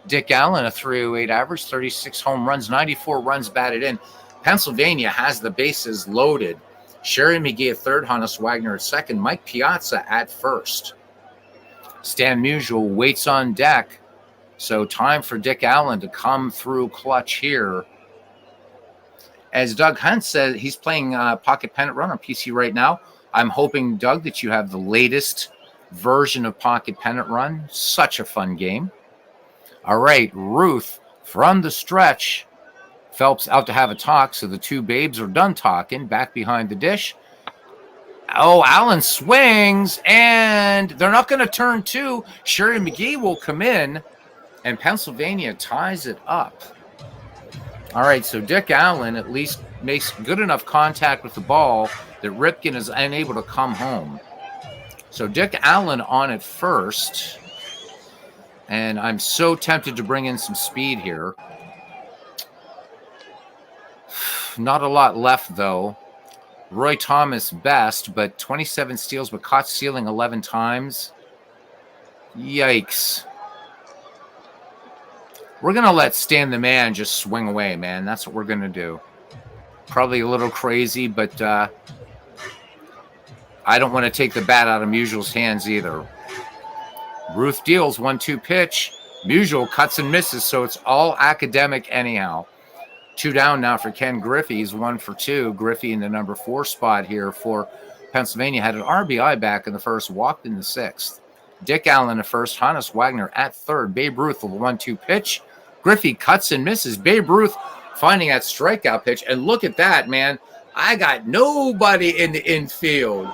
Dick Allen, a 308 average, 36 home runs, 94 runs batted in. Pennsylvania has the bases loaded. Sherry McGee at third, Honus Wagner at second, Mike Piazza at first. Stan Musial waits on deck. So time for Dick Allen to come through clutch here. As Doug Hunt said, he's playing Pocket Pennant Run on PC right now. I'm hoping, Doug, that you have the latest version of Pocket Pennant Run. Such a fun game. All right, Ruth from the stretch. Phelps out to have a talk, so the two babes are done talking. Back behind the dish. Oh, Allen swings, and they're not going to turn two. Sherry McGee will come in, and Pennsylvania ties it up. All right, so Dick Allen at least makes good enough contact with the ball that Ripken is unable to come home. So Dick Allen on at first, and I'm so tempted to bring in some speed here. Not a lot left, though. Roy Thomas best, but 27 steals, but caught stealing 11 times. Yikes. We're going to let Stan the Man just swing away, man. That's what we're going to do. Probably a little crazy, but I don't want to take the bat out of Musial's hands either. Ruth deals 1-2 pitch. Musial cuts and misses, so it's all academic anyhow. 2 down now for Ken Griffey. He's 1 for 2. Griffey in the number 4 spot here for Pennsylvania. Had an RBI back in the first, walked in the 6th. Dick Allen at first, Honus Wagner at third. Babe Ruth with a 1-2 pitch. Griffey cuts and misses. Babe Ruth finding that strikeout pitch. And look at that, man. I got nobody in the infield.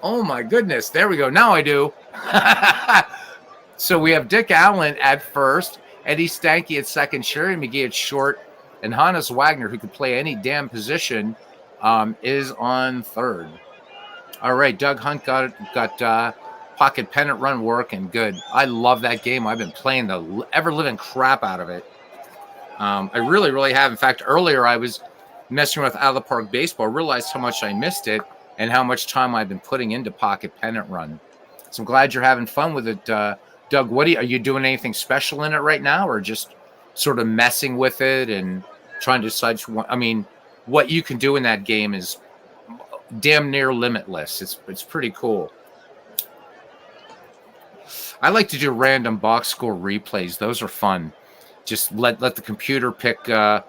Oh, my goodness. There we go. Now I do. So we have Dick Allen at first. Eddie Stanky at second, Sherry McGee at short, and Honus Wagner, who could play any damn position, is on third. All right, Doug Hunt got Pocket Pennant Run working good. I love that game. I've been playing the ever-living crap out of it. I really, really have. In fact, earlier I was messing with Out of the Park Baseball, realized how much I missed it and how much time I've been putting into Pocket Pennant Run. So I'm glad you're having fun with it, Doug. Are you doing anything special in it right now, or just sort of messing with it and trying to decide? I mean, what you can do in that game is damn near limitless. It's pretty cool. I like to do random box score replays. Those are fun. Just let the computer pick a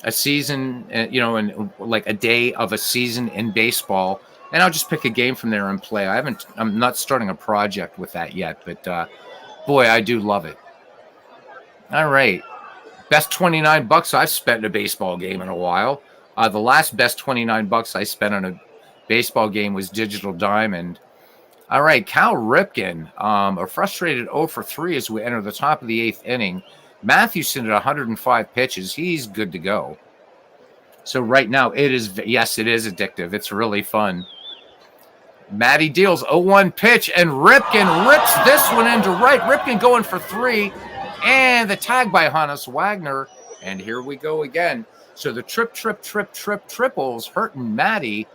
season, and like a day of a season in baseball, and I'll just pick a game from there and play. I'm not starting a project with that yet, but boy, I do love it. All right. Best $29 I've spent in a baseball game in a while. The last best $29 I spent on a baseball game was Digital Diamond. All right, Cal Ripken, a frustrated 0 for 3 as we enter the top of the 8th inning. Mathewson at 105 pitches. He's good to go. So right now, it is addictive. It's really fun. Matty deals 0-1 pitch, and Ripken rips this one into right. Ripken going for 3, and the tag by Honus Wagner. And here we go again. So the triples hurting Matty,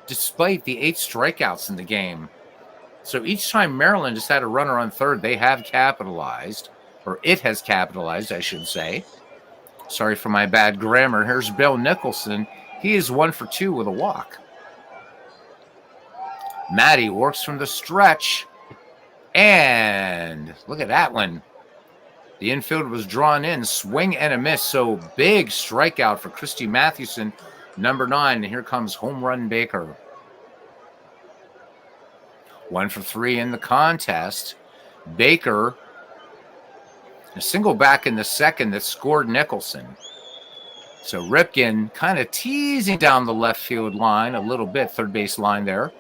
despite the 8 strikeouts in the game. So each time Maryland just had a runner on third, they have capitalized, or it has capitalized, I should say. Sorry for my bad grammar. Here's Bill Nicholson. He is 1 for 2 with a walk. Matty works from the stretch, and look at that one. The infield was drawn in, swing and a miss. So big strikeout for Christy Mathewson, number 9. And here comes home run Baker. 1 for 3 in the contest. Baker, a single back in the second that scored Nicholson. So Ripken kind of teasing down the left field line a little bit, third base line there.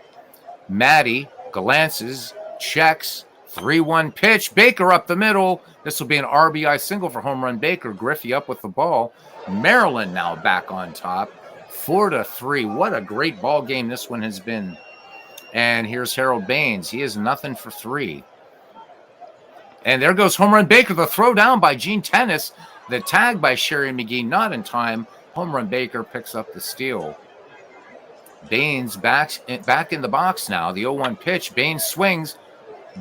Matty glances, checks, 3-1 pitch. Baker up the middle. This will be an RBI single for home run Baker. Griffey up with the ball. Maryland now back on top, 4-3. What a great ball game this one has been. And here's Harold Baines. He is nothing for 3. And there goes home run Baker. The throw down by Gene Tennis. The tag by Sherry McGee, not in time. Home run Baker picks up the steal. Baines back in the box now. The 0-1 pitch. Baines swings.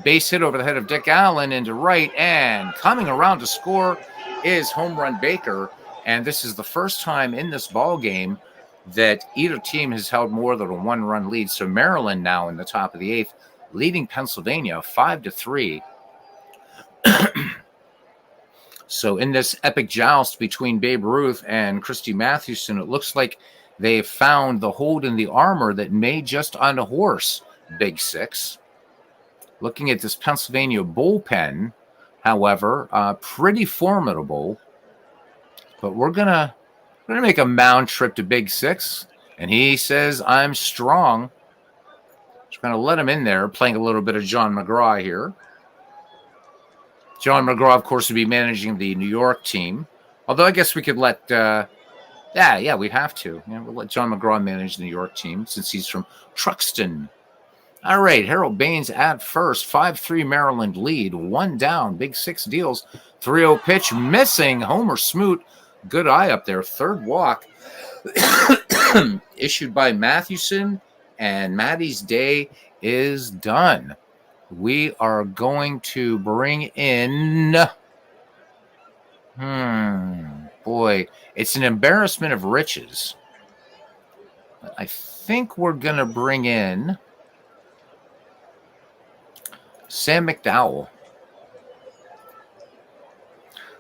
Base hit over the head of Dick Allen into right. And coming around to score is home run Baker. And this is the first time in this ball game that either team has held more than a one-run lead. So Maryland now in the top of the eighth, leading Pennsylvania 5-3. So in this epic joust between Babe Ruth and Christy Mathewson, it looks like they have found the hold in the armor that may just on a horse, Big Six. Looking at this Pennsylvania bullpen, however, pretty formidable. But we're gonna make a mound trip to Big Six, and he says, I'm strong. Just going to let him in there, playing a little bit of John McGraw here. John McGraw, of course, would be managing the New York team. Although I guess we could let, we'd have to. We'll let John McGraw manage the New York team since he's from Truxton. All right, Harold Baines at first. 5-3 Maryland lead. One down. Big Six deals. 3-0 pitch missing. Homer Smoot. Good eye up there. Third walk issued by Mathewson, and Maddie's day is done. We are going to bring in, boy, it's an embarrassment of riches. I think we're going to bring in Sam McDowell.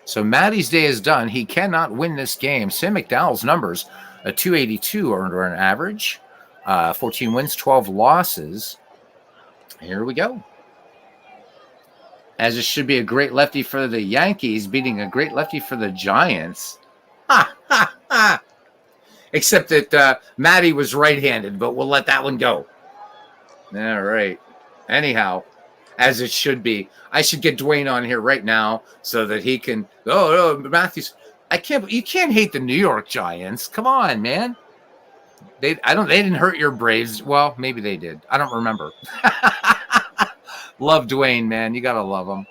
So Maddie's day is done. He cannot win this game. Sam McDowell's numbers, a 282 earned run average, 14 wins, 12 losses. Here we go. As it should be a great lefty for the Yankees, beating a great lefty for the Giants. Ha, ha, ha. Except that Maddie was right-handed, but we'll let that one go. All right. Anyhow, as it should be. I should get Dwayne on here right now so that he can. Oh, Matthews. You can't hate the New York Giants. Come on, man. They didn't hurt your Braves. Well, maybe they did. I don't remember. Love Dwayne, man. You gotta love him.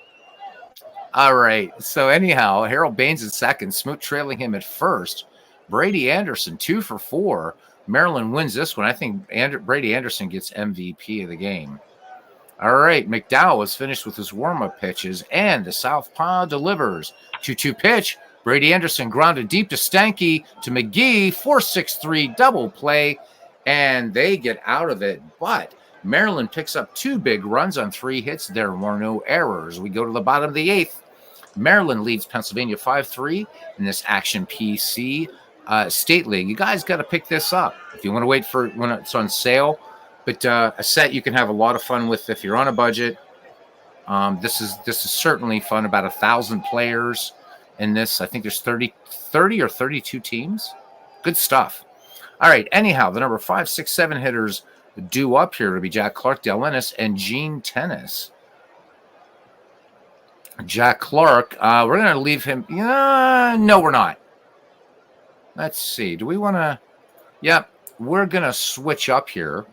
All right. So anyhow, Harold Baines at second, Smoot trailing him at first. Brady Anderson 2 for 4. Maryland wins this one. I think Brady Anderson gets MVP of the game. All right, McDowell is finished with his warm-up pitches, and the southpaw delivers. 2-2 pitch. Brady Anderson grounded deep to Stanky to McGee. 4-6-3 double play, and they get out of it. But Maryland picks up 2 big runs on 3 hits. There were no errors. We go to the bottom of the 8th. Maryland leads Pennsylvania 5-3 in this Action PC State League. You guys got to pick this up if you want to wait for when it's on sale. But a set you can have a lot of fun with if you're on a budget. This is certainly fun. About 1,000 players in this. I think there's 30 or 32 teams. Good stuff. All right. Anyhow, the number 5, 6, 7 hitters due up here to be Jack Clark, Dale Ennis, and Gene Tennis. Jack Clark, we're going to leave him. No, we're not. Let's see. Do we want to? Yep. We're going to switch up here.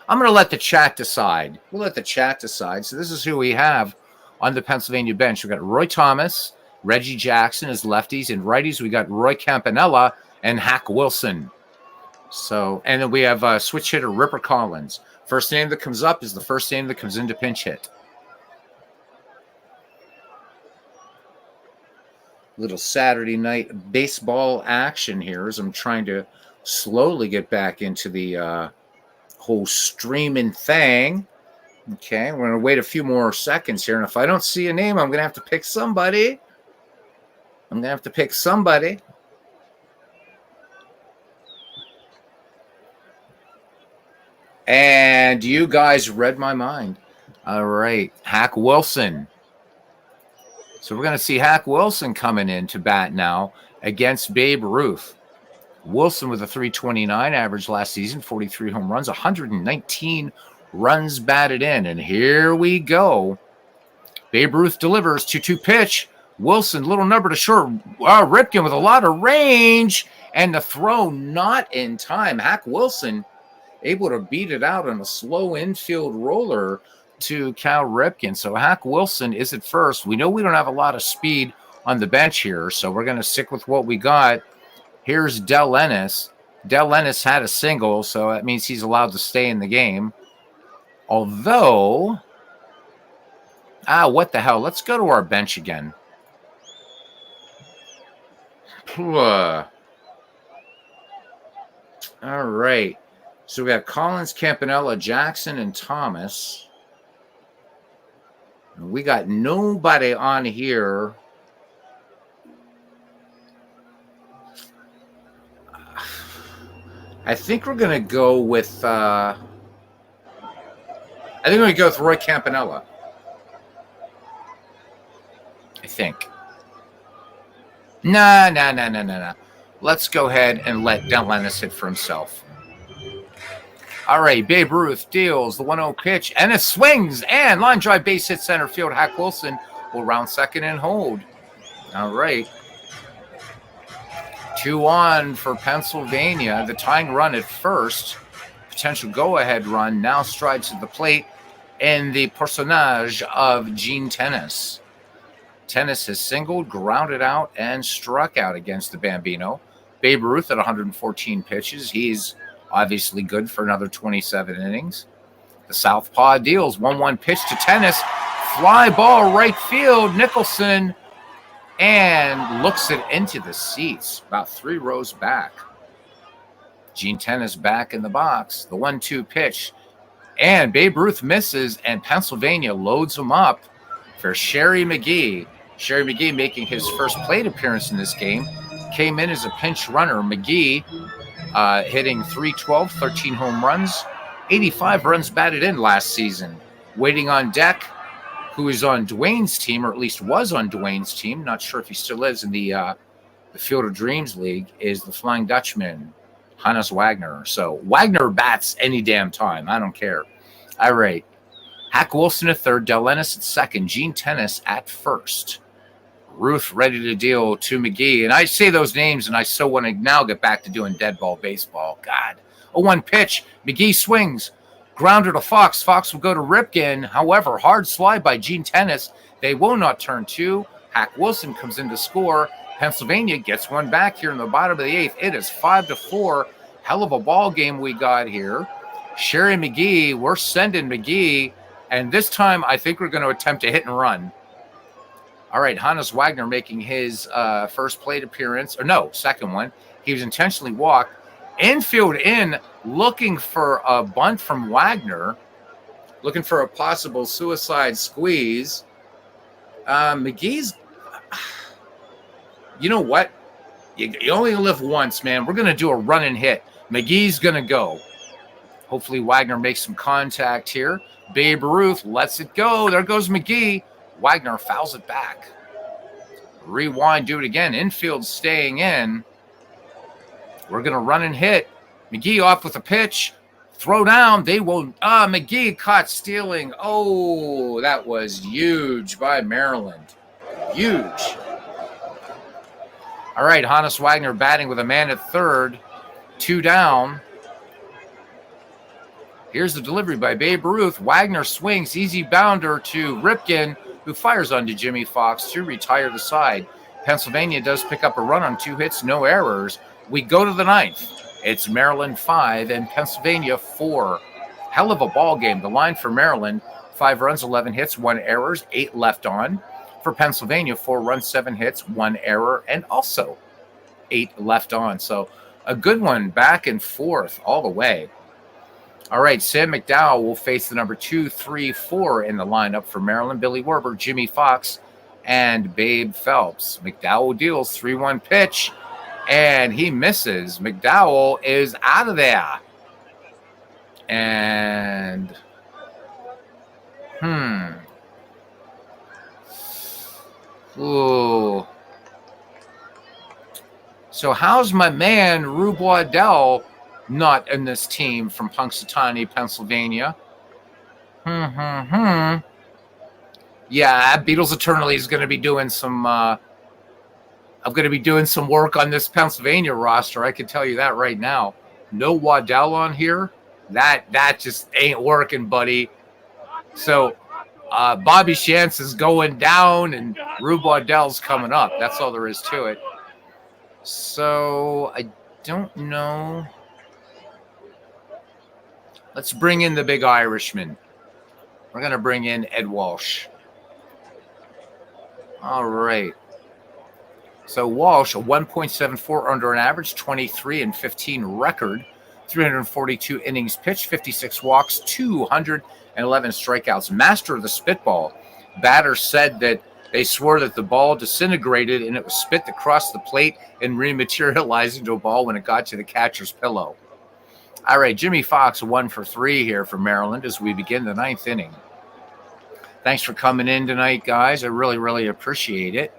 I'm going to let the chat decide. We'll let the chat decide. So this is who we have on the Pennsylvania bench. We've got Roy Thomas, Reggie Jackson as lefties, and righties we got Roy Campanella and Hack Wilson. So, and then we have switch hitter Ripper Collins. First name that comes up is the first name that comes into pinch hit. Little Saturday night baseball action here as I'm trying to slowly get back into the whole streaming thing. Okay, we're going to wait a few more seconds here, and if I don't see a name, I'm going to have to pick somebody. And you guys read my mind. All right, Hack Wilson. So we're going to see Hack Wilson coming in to bat now against Babe Ruth. Wilson with a 329 average last season, 43 home runs, 119 runs batted in. And here we go. Babe Ruth delivers 2-2 pitch. Wilson, little number to short. Ripken with a lot of range. And the throw not in time. Hack Wilson able to beat it out on a slow infield roller to Cal Ripken. So Hack Wilson is at first. We know we don't have a lot of speed on the bench here, so we're going to stick with what we got. Here's Del Ennis. Del Ennis had a single, so that means he's allowed to stay in the game. Although, what the hell? Let's go to our bench again. All right. So we got Collins, Campanella, Jackson, and Thomas. We got nobody on here. I think we're going to go with I think we're going to go with Roy Campanella. I think. Nah. Let's go ahead and let Del Ennis hit for himself. All right, Babe Ruth deals the 1-0 pitch, and it swings, and line drive base hit center field. Hack Wilson will round second and hold. All right. 2-on for Pennsylvania. The tying run at first. Potential go-ahead run now strides to the plate in the personage of Gene Tennis. Tennis has singled, grounded out, and struck out against the Bambino. Babe Ruth at 114 pitches. He's obviously good for another 27 innings. The Southpaw deals 1-1 pitch to Tennis. Fly ball right field. Nicholson and looks it into the seats about 3 rows back. Gene Tennis back in the box. The 1-2 pitch. And Babe Ruth misses, and Pennsylvania loads him up for Sherry McGee. Sherry McGee making his first plate appearance in this game. Came in as a pinch runner. McGee hitting .312, 13 home runs, 85 runs batted in last season. Waiting on deck, who is on Dwayne's team, or at least was on Dwayne's team, not sure if he still is in the Field of Dreams League, is the Flying Dutchman, Hannes Wagner. So Wagner bats any damn time. I don't care. All right. Hack Wilson at third, Del Ennis at second, Gene Tennis at first. Ruth ready to deal to McGee. And I say those names, and I so want to now get back to doing dead ball baseball. God. 0-1 pitch. McGee swings. Grounder to Fox. Fox will go to Ripken. However, hard slide by Gene Tennis. They will not turn 2. Hack Wilson comes in to score. Pennsylvania gets one back here in the bottom of the 8th. It is 5-4. Hell of a ball game we got here. Sherry McGee, we're sending McGee. And this time, I think we're going to attempt a hit and run. All right, Hannes Wagner making his first plate appearance. Or no, second one. He was intentionally walked. Infield in, looking for a bunt from Wagner. Looking for a possible suicide squeeze. McGee's... You know what? You only live once, man. We're going to do a run and hit. McGee's going to go. Hopefully Wagner makes some contact here. Babe Ruth lets it go. There goes McGee. Wagner fouls it back. Rewind, do it again. Infield staying in. We're going to run and hit. McGee off with a pitch. Throw down. They will. McGee caught stealing. Oh, that was huge by Maryland. Huge. All right, Hannes Wagner batting with a man at third. 2 down. Here's the delivery by Babe Ruth. Wagner swings. Easy bounder to Ripken, who fires onto Jimmy Fox to retire the side. Pennsylvania does pick up a run on 2 hits, no errors. We go to the 9th. It's Maryland 5 and Pennsylvania 4. Hell of a ball game. The line for Maryland, 5 runs, 11 hits, 1 errors, 8 left on. For Pennsylvania, 4 runs, 7 hits, 1 error, and also 8 left on. So a good one back and forth all the way. All right, Sam McDowell will face the number 2, 3, 4 in the lineup for Maryland. Billy Werber, Jimmy Fox, and Babe Phelps. McDowell deals 3-1 pitch, and he misses. McDowell is out of there. And, Ooh. So how's my man, Rube Waddell, not in this team from Punxsutawney, Pennsylvania? Yeah, Beatles Eternally is going to be doing some I'm going to be doing some work on this Pennsylvania roster. I can tell you that right now. No Waddell on here. That just ain't working, buddy. So Bobby Shantz is going down, and Rube Waddell's coming up. That's all there is to it. So I don't know. Let's bring in the big Irishman. We're going to bring in Ed Walsh. All right. So Walsh, a 1.74 under an average, 23 and 15 record, 342 innings pitched, 56 walks, 211 strikeouts. Master of the spitball. Batter said that they swore that the ball disintegrated and it was spit across the plate and rematerialized into a ball when it got to the catcher's pillow. All right, Jimmy Fox, 1 for 3 here for Maryland as we begin the 9th inning. Thanks for coming in tonight, guys. I really, really appreciate it.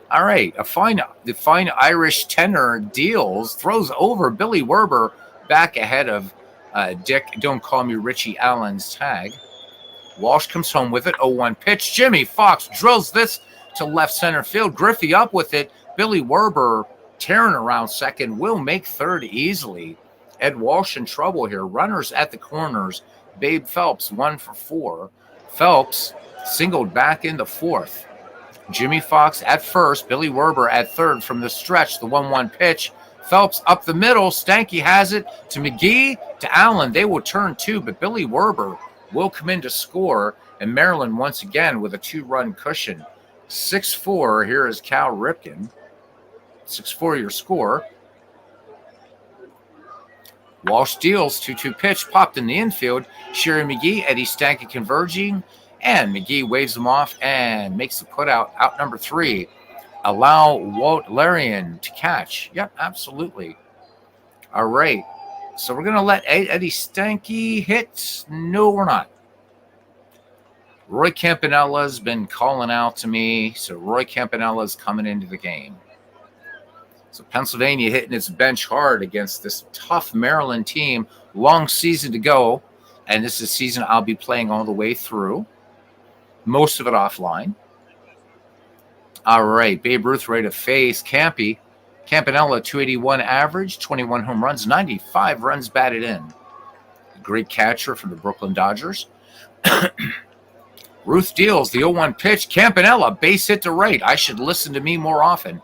All right, the fine Irish tenor deals, throws over Billy Werber back ahead of Dick, don't call me Richie Allen's tag. Walsh comes home with it, 0-1 pitch. Jimmy Fox drills this to left center field. Griffey up with it. Billy Werber tearing around second, will make third easily. Ed Walsh in trouble here. Runners at the corners. Babe Phelps, 1 for 4. Phelps singled back in the 4th. Jimmy Fox at first. Billy Werber at third from the stretch. The 1-1 pitch. Phelps up the middle. Stanky has it to McGee, to Allen. They will turn 2, but Billy Werber will come in to score. And Maryland once again with a 2-run cushion. 6-4. Here is Cal Ripken. 6-4 your score. Walsh deals, 2-2 pitch, popped in the infield. Sherry McGee, Eddie Stanky converging, and McGee waves him off and makes the putout out number 3. Allow Walt Larian to catch. Yep, absolutely. All right. So we're going to let Eddie Stanky hit. No, we're not. Roy Campanella's been calling out to me, so Roy Campanella's coming into the game. So Pennsylvania hitting its bench hard against this tough Maryland team. Long season to go, and this is a season I'll be playing all the way through. Most of it offline. All right, Babe Ruth ready to face Campy. Campanella, 281 average, 21 home runs, 95 runs batted in. A great catcher from the Brooklyn Dodgers. Ruth deals the 0-1 pitch. Campanella, base hit to right. I should listen to me more often.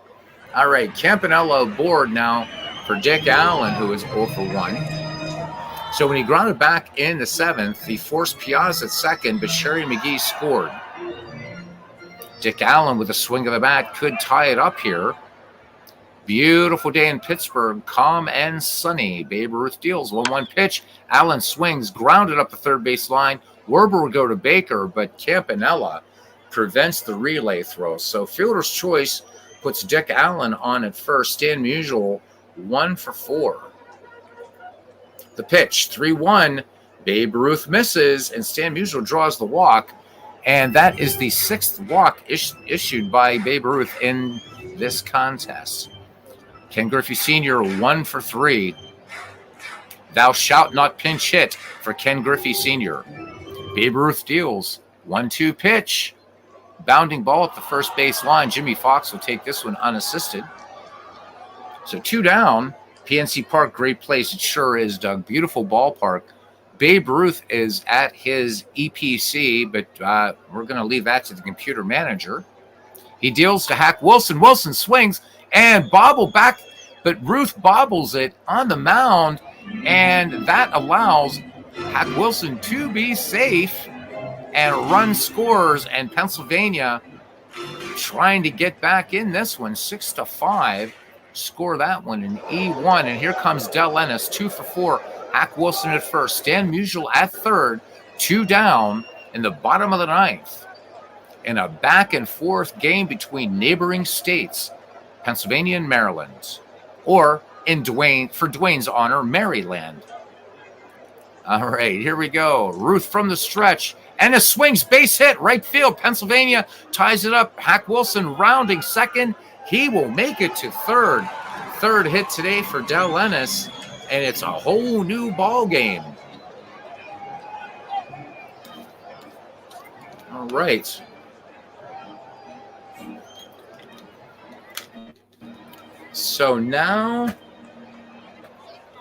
All right, Campanella aboard now for Dick Allen, who is 0 for 1. So when he grounded back in the 7th, he forced Piazza at second, but Sherry McGee scored. Dick Allen with a swing of the bat could tie it up here. Beautiful day in Pittsburgh, calm and sunny. Babe Ruth deals 1-1 pitch. Allen swings, grounded up the third base line. Werber would go to Baker, but Campanella prevents the relay throw. So fielder's choice puts Dick Allen on at first. Stan Musial, 1 for 4. The pitch, 3-1. Babe Ruth misses, and Stan Musial draws the walk. And that is the 6th walk issued by Babe Ruth in this contest. Ken Griffey Sr., 1 for 3. Thou shalt not pinch hit for Ken Griffey Sr. Babe Ruth deals 1-2 pitch. Bounding ball at the first base line. Jimmy Fox will take this one unassisted. So 2 down. PNC Park, great place. It sure is, Doug. Beautiful ballpark. Babe Ruth is at his EPC, but we're going to leave that to the computer manager. He deals to Hack Wilson. Wilson swings and bobble back, but Ruth bobbles it on the mound, and that allows Hack Wilson to be safe. And run scores, and Pennsylvania trying to get back in this one, 6-5. Score that one in E1. And here comes Del Ennis, 2 for 4. Hack Wilson at first. Stan Musial at third. 2 down in the bottom of the 9th. In a back and forth game between neighboring states, Pennsylvania and Maryland. Or in for Dwayne's honor, Maryland. All right, here we go. Ruth from the stretch. Ennis swings, base hit, right field. Pennsylvania ties it up. Hack Wilson rounding second. He will make it to third. Third hit today for Del Ennis, and it's a whole new ball game. All right. So now,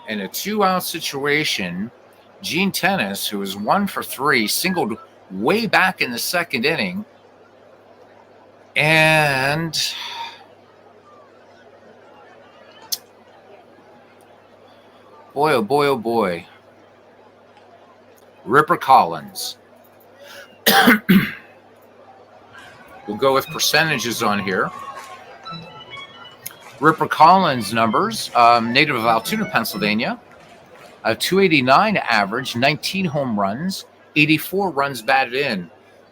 in a 2-out situation, Gene Tennis, who is 1 for 3, singled way back in the second inning. And boy, oh boy, oh boy. Ripper Collins. We'll go with percentages on here. Ripper Collins numbers, native of Altoona, Pennsylvania. A 289 average, 19 home runs, 84 runs batted in.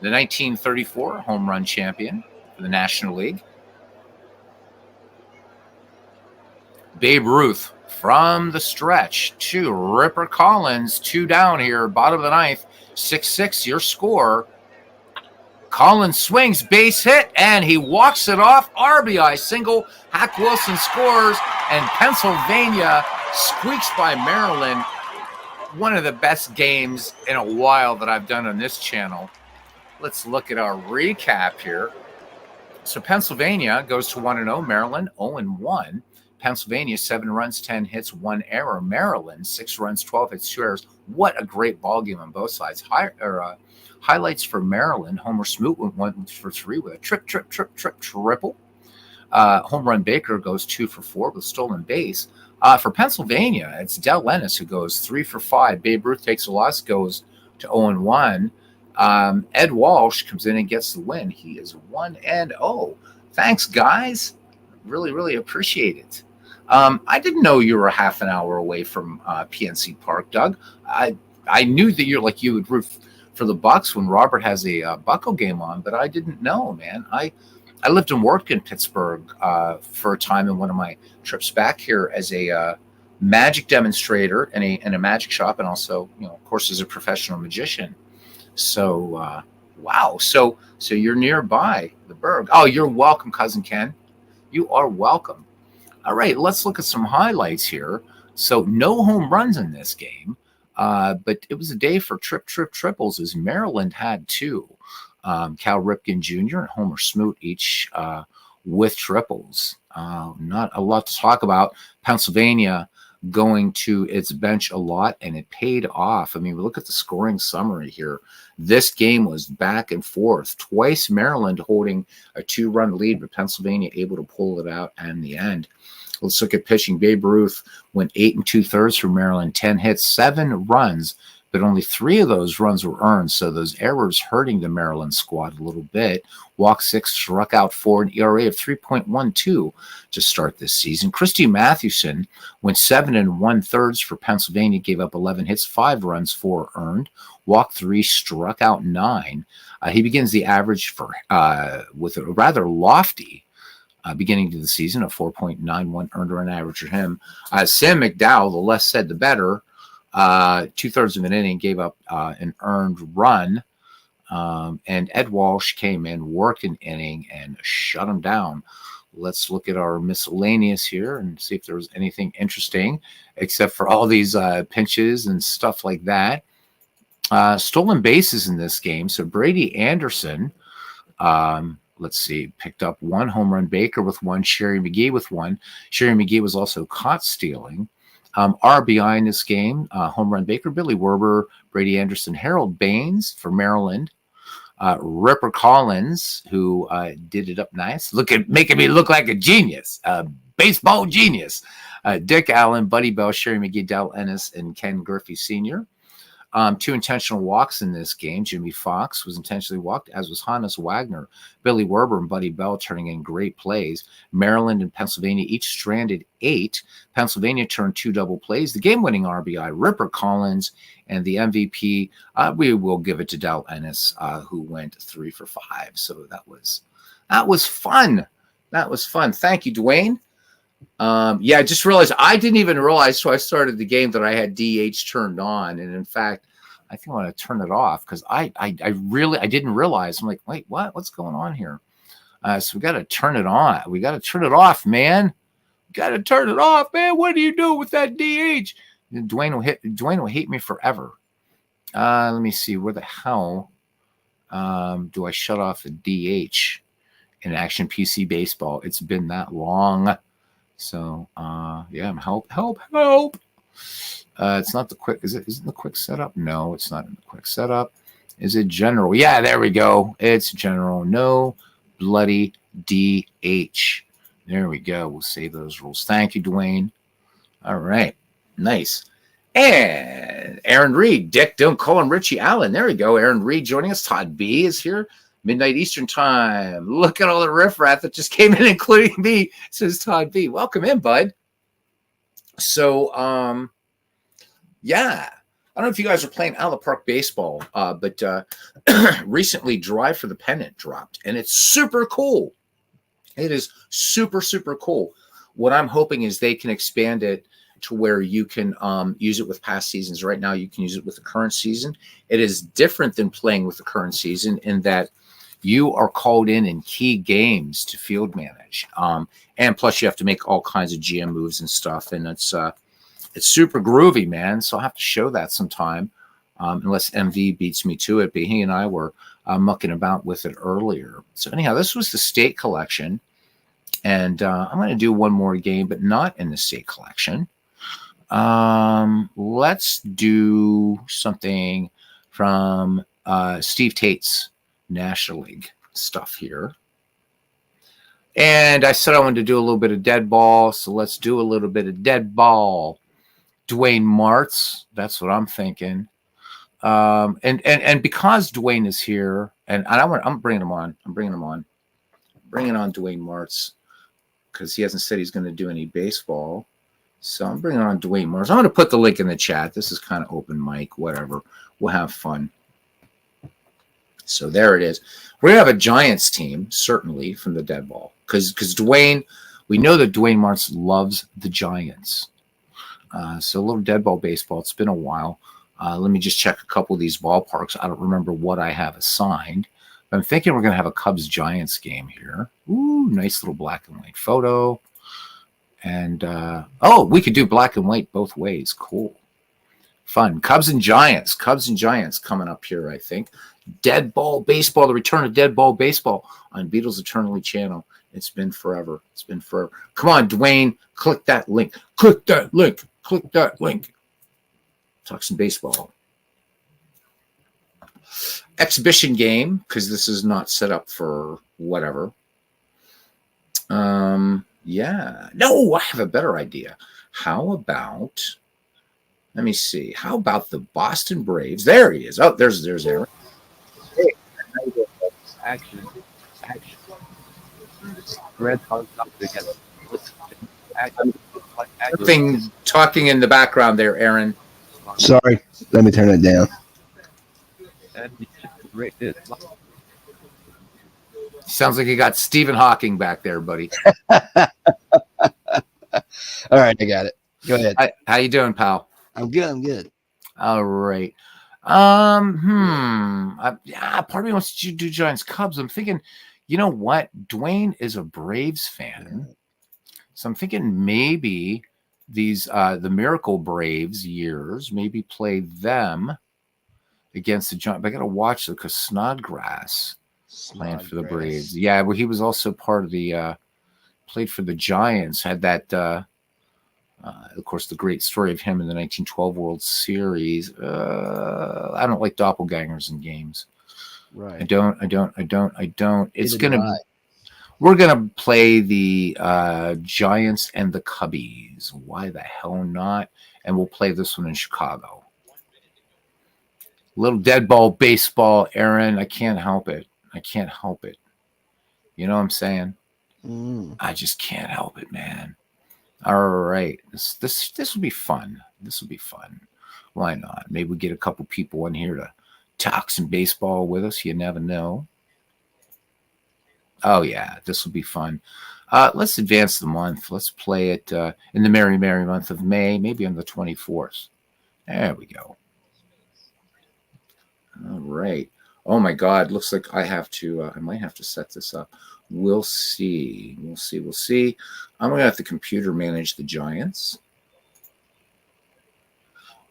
The 1934 home run champion for the National League. Babe Ruth from the stretch to Ripper Collins, 2 down here, bottom of the ninth, 6-6 your score. Collins swings, base hit, and he walks it off. RBI single. Hack Wilson scores, and Pennsylvania squeaks by Maryland. One of the best games in a while that I've done on this channel. Let's look at our recap here. So Pennsylvania goes to 1-0. Maryland 0-1. Pennsylvania 7 runs, 10 hits, 1 error. Maryland 6 runs, 12 hits, 2 errors. What a great ball game on both sides. Highlights for Maryland. Homer Smoot went 1 for 3 with a triple. Home run Baker goes 2 for 4 with stolen base. For Pennsylvania, it's Del Ennis who goes 3 for 5. Babe Ruth takes a loss, goes to 0-1. Ed Walsh comes in and gets the win. He is 1-0. Thanks, guys. Really, really appreciate it. I didn't know you were half an hour away from PNC Park, Doug. I knew that you would root for the Bucks when Robert has a Bucco game on, but I didn't know, man. I lived and worked in Pittsburgh for a time in one of my trips back here as a magic demonstrator in a magic shop, and also, of course, as a professional magician. So, wow. So you're nearby the Berg. Oh, you're welcome, Cousin Ken. You are welcome. All right, let's look at some highlights here. So no home runs in this game. But it was a day for triples as Maryland had 2. Cal Ripken Jr. and Homer Smoot each with triples. Not a lot to talk about. Pennsylvania going to its bench a lot, and it paid off. I mean, we look at the scoring summary here. This game was back and forth. Twice Maryland holding a 2-run lead, but Pennsylvania able to pull it out in the end. Let's look at pitching. Babe Ruth went 8 2/3 for Maryland, 10 hits, 7 runs, but only 3 of those runs were earned. So those errors hurting the Maryland squad a little bit. Walked 6, struck out 4, an ERA of 3.12 to start this season. Christy Mathewson went 7 1/3 for Pennsylvania, gave up 11 hits, 5 runs, 4 earned. Walked 3, struck out 9. He begins the average for with a rather lofty beginning to the season, a 4.91 earned run average for him. Sam McDowell, the less said, the better. 2/3 of an inning, gave up an earned run. And Ed Walsh came in, worked an inning, and shut him down. Let's look at our miscellaneous here and see if there's anything interesting, except for all these pinches and stuff like that. Stolen bases in this game. So Brady Anderson, let's see, picked up 1 home run. Baker with 1, Sherry McGee with 1. Sherry McGee was also caught stealing. RBI in this game, home run Baker, Billy Werber, Brady Anderson, Harold Baines for Maryland, Ripper Collins, who did it up nice, making me look like a genius, baseball genius. Dick Allen, Buddy Bell, Sherry McGee, Del Ennis, and Ken Griffey Sr. 2 intentional walks in this game. Jimmy Fox was intentionally walked, as was Hannes Wagner. Billy Werber and Buddy Bell turning in great plays. Maryland and Pennsylvania each stranded 8. Pennsylvania turned 2 double plays. The game-winning RBI, Ripper Collins, and the MVP, we will give it to Del Ennis, who went 3 for 5. So that was fun. That was fun. Thank you, Dwayne. I just realized I didn't even realize so I started the game that I had DH turned on, and in fact, I think I want to turn it off because I didn't realize. I'm like, wait, what's going on here? So we got to turn it on. We got to turn it off, man. Got to turn it off, man. What do you do with that DH? And Dwayne will hate me forever. Let me see. Where the hell do I shut off the DH in Action PC Baseball? It's been that long. So, help. It's not the quick. Isn't the quick setup? No, it's not in the quick setup. Is it general? Yeah, there we go. It's general. No bloody DH. There we go. We'll save those rules. Thank you, Dwayne. All right. Nice. And Aaron Reed, Dick, don't call him Richie Allen. There we go. Aaron Reed joining us. Todd B is here. Midnight Eastern time. Look at all the riffraff that just came in, including me, says Todd B. Welcome in, bud. So, yeah. I don't know if you guys are playing out of the park baseball, but recently Drive for the Pennant dropped, and it's super cool. It is super, super cool. What I'm hoping is they can expand it to where you can use it with past seasons. Right now, you can use it with the current season. It is different than playing with the current season in that you are called in key games to field manage. And plus, you have to make all kinds of GM moves and stuff, and it's super groovy, man. So I'll have to show that sometime, unless MV beats me to it. But he and I were mucking about with it earlier. So anyhow, this was the state collection. And I'm going to do one more game, but not in the state collection. Let's do something from Steve Tate's National League stuff here. And I said I wanted to do a little bit of dead ball. So let's do a little bit of dead ball. Dwayne Martz, that's what I'm thinking. And because Dwayne is here, and I'm bringing him on. Bringing on Dwayne Martz because he hasn't said he's going to do any baseball. So I'm bringing on Dwayne Martz. I'm going to put the link in the chat. This is kind of open mic, whatever. We'll have fun. So there it is. We're going to have a Giants team, certainly, from the dead ball. Because Dwayne, we know that Dwayne Martz loves the Giants. So a little dead ball baseball. It's been a while. Let me just check a couple of these ballparks. I don't remember what I have assigned. I'm thinking we're going to have a Cubs-Giants game here. Ooh, nice little black and white photo. And, we could do black and white both ways. Cool. Fun. Cubs and Giants coming up here, I think. Dead ball baseball, the return of dead ball baseball on Beatles Eternally channel. It's been forever. Come on, Dwayne, click that link. Talk some baseball. Exhibition game, because this is not set up for whatever. Yeah. No, I have a better idea. How about, let me see. How about the Boston Braves? There he is. Oh, there's Aaron. Hey, action. Red Sox up together. Something talking in the background there, Aaron. Sorry, let me turn it down. Sounds like you got Stephen Hawking back there, buddy. All right, I got it. Go ahead. How you doing, pal? I'm good. All right. Part of me wants to do Giants Cubs. I'm thinking, you know what? Dwayne is a Braves fan. So I'm thinking maybe these the Miracle Braves years, maybe play them against the Giants. I got to watch it because Snodgrass playing for the Braves. Yeah, well, he was also part of the played for the Giants. Had that, of course, the great story of him in the 1912 World Series. I don't like doppelgangers in games. Right. I don't. It's gonna. We're gonna play the Giants and the Cubbies. Why the hell not? And we'll play this one in Chicago. Little dead ball baseball, Aaron. I can't help it. You know what I'm saying? I just can't help it, man. All right. This will be fun. Why not? Maybe we get a couple people in here to talk some baseball with us. You never know. Oh, yeah. This will be fun. Let's advance the month. Let's play it in the merry, merry month of May, maybe on the 24th. There we go. All right. Oh, my God. Looks like I might have to set this up. We'll see. I'm going to have the computer manage the Giants.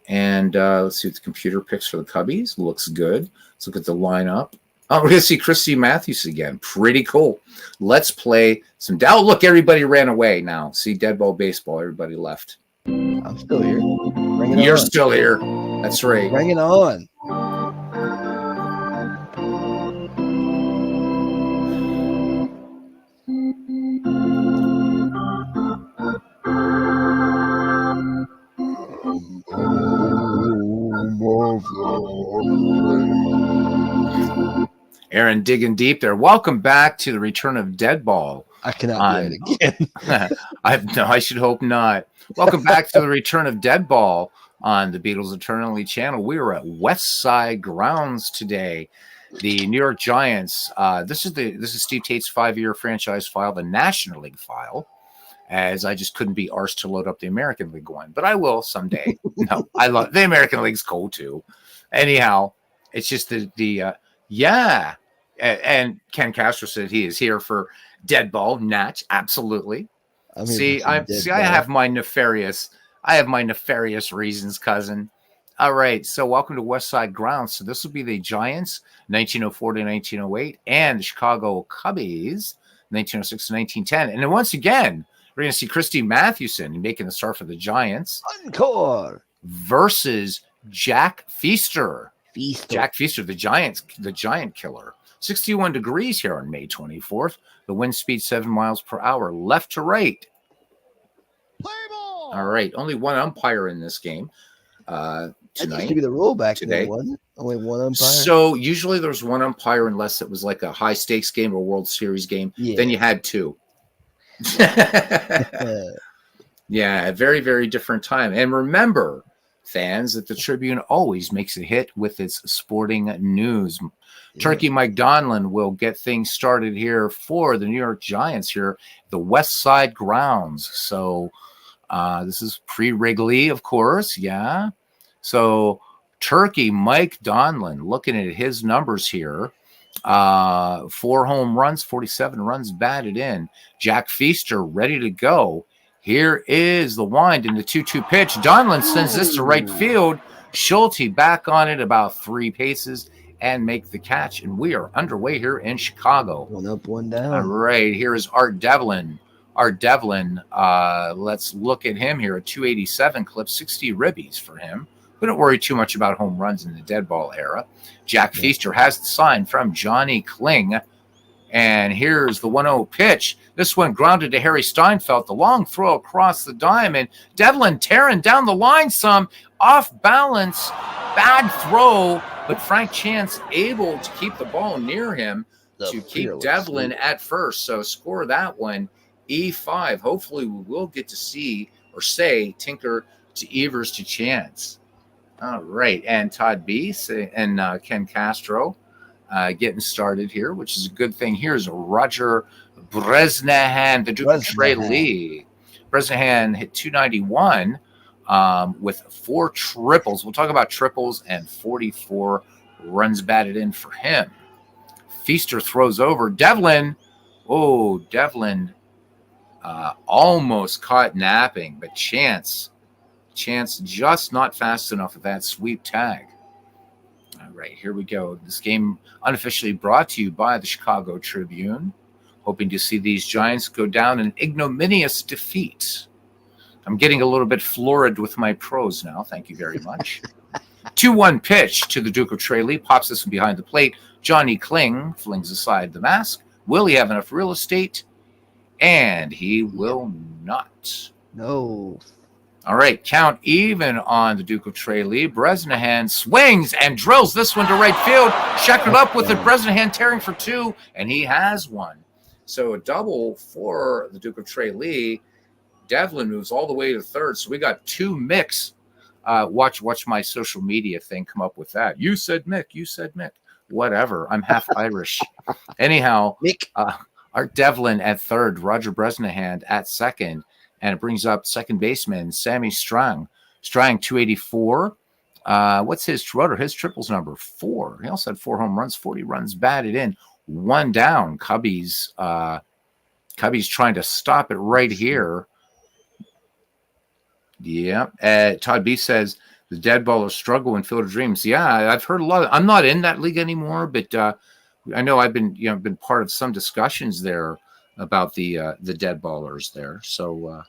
And let's see what the computer picks for the Cubbies. Looks good. Let's look at the lineup. Oh, we're going to see Christy Matthews again. Pretty cool. Let's play some. Oh, look, everybody ran away now. See, dead ball baseball. Everybody left. I'm still here. You're still here. That's right. Bring it on. Aaron digging deep there. Welcome back to the return of Deadball. I cannot do it again. I should hope not. Welcome back to the return of Deadball on the Beatles Eternally channel. We are at West Side Grounds today. The New York Giants. This is Steve Tate's 5-year franchise file, the National League file. As I just couldn't be arsed to load up the American League one, but I will someday. No, I love the American League's cool too. Anyhow, it's just yeah. And Ken Castro said he is here for Deadball Natch. Absolutely. I have my nefarious reasons, cousin. All right. So welcome to West Side Grounds. So this will be the Giants, 1904 to 1908, and the Chicago Cubbies, 1906 to 1910. And then once again, we're going to see Christy Mathewson making the start for the Giants. Encore versus Jack Feaster. Jack Feaster, the giant killer. 61 degrees here on May 24th. The wind speed 7 miles per hour, left to right. Play ball. All right. Only one umpire in this game tonight. That used to be the rule back today. then, wasn't it? Only one umpire. So usually there's one umpire unless it was like a high stakes game or World Series game. Yeah. Then you had two. Yeah, a very, very different time. And remember, fans, that the Tribune always makes a hit with its sporting news. Yeah. Turkey Mike Donlin will get things started here for the New York Giants here, the West Side Grounds. So this is pre-Wrigley, of course. Yeah. So Turkey Mike Donlin, looking at his numbers here. 4 home runs, 47 runs batted in. Jack Feaster ready to go. Here is the wind in the 2-2 pitch. Donlin sends this to right field. Schulte back on it about 3 paces and make the catch. And we are underway here in Chicago. One up, one down. All right, here is Art Devlin. Art Devlin, let's look at him here. A 287 clip, 60 ribbies for him. We don't worry too much about home runs in the dead ball era. Jack Feaster has the sign from Johnny Kling. And here's the 1-0 pitch. This one grounded to Harry Steinfeld. The long throw across the diamond. Devlin tearing down the line some. Off balance. Bad throw. But Frank Chance able to keep the ball near him to keep Devlin at first. So score that one. E5. Hopefully we will get to see or say Tinker to Evers to Chance. All right. And Todd Beese and Ken Castro getting started here, which is a good thing. Here's Roger Bresnahan, the Duke of Tralee. Bresnahan hit 291 with 4 triples. We'll talk about triples and 44 runs batted in for him. Feaster throws over. Devlin. Oh, Devlin almost caught napping, but Chance just not fast enough with that sweep tag. All right, here we go. This game unofficially brought to you by the Chicago Tribune. Hoping to see these Giants go down in ignominious defeat. I'm getting a little bit florid with my prose now. Thank you very much. 2-1 pitch to the Duke of Tralee. Pops this from behind the plate. Johnny Kling flings aside the mask. Will he have enough real estate? And he will not. No. All right, count even on the Duke of Tralee. Bresnahan swings and drills this one to right field. Shackled up with it. Bresnahan tearing for 2, and he has one. So a double for the Duke of Tralee. Devlin moves all the way to third. So we got 2 Micks. Watch my social media thing come up with that. You said Mick. You said Mick. Whatever. I'm half Irish. Anyhow, Mick. Art Devlin at third. Roger Bresnahan at second. And it brings up second baseman Sammy Strang. Strang, 284. What's his triples number? 4. He also had 4 home runs, 40 runs batted in, 1 down. Cubbies trying to stop it right here. Yeah. Todd B says the dead ballers struggle in Field of Dreams. Yeah, I've heard a lot. I'm not in that league anymore, but I know I've been part of some discussions there about the dead ballers there. So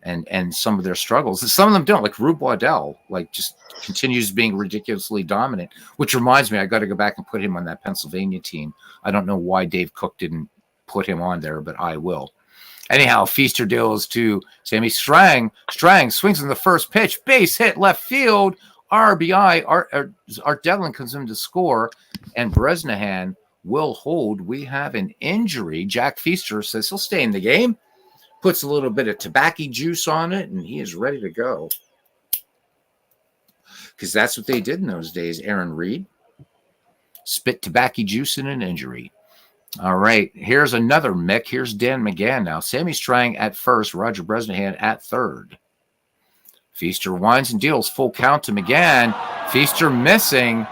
and some of their struggles. Some of them don't, like Rube Waddell, like just continues being ridiculously dominant, which reminds me, I got to go back and put him on that Pennsylvania team. I don't know why Dave Cook didn't put him on there, but I will. Anyhow, Feaster deals to Sammy Strang. Strang swings in the first pitch, base hit left field, RBI. Art Devlin comes in to score, and Bresnahan will hold. We have an injury. Jack Feaster says he'll stay in the game, puts a little bit of tobacco juice on it, and he is ready to go. Because that's what they did in those days, Aaron Reed. Spit tobacco juice in an injury. All right, here's another Mick. Here's Dan McGann now. Sammy Strang at first, Roger Bresnahan at third. Feaster winds and deals, full count to McGann. Feaster missing,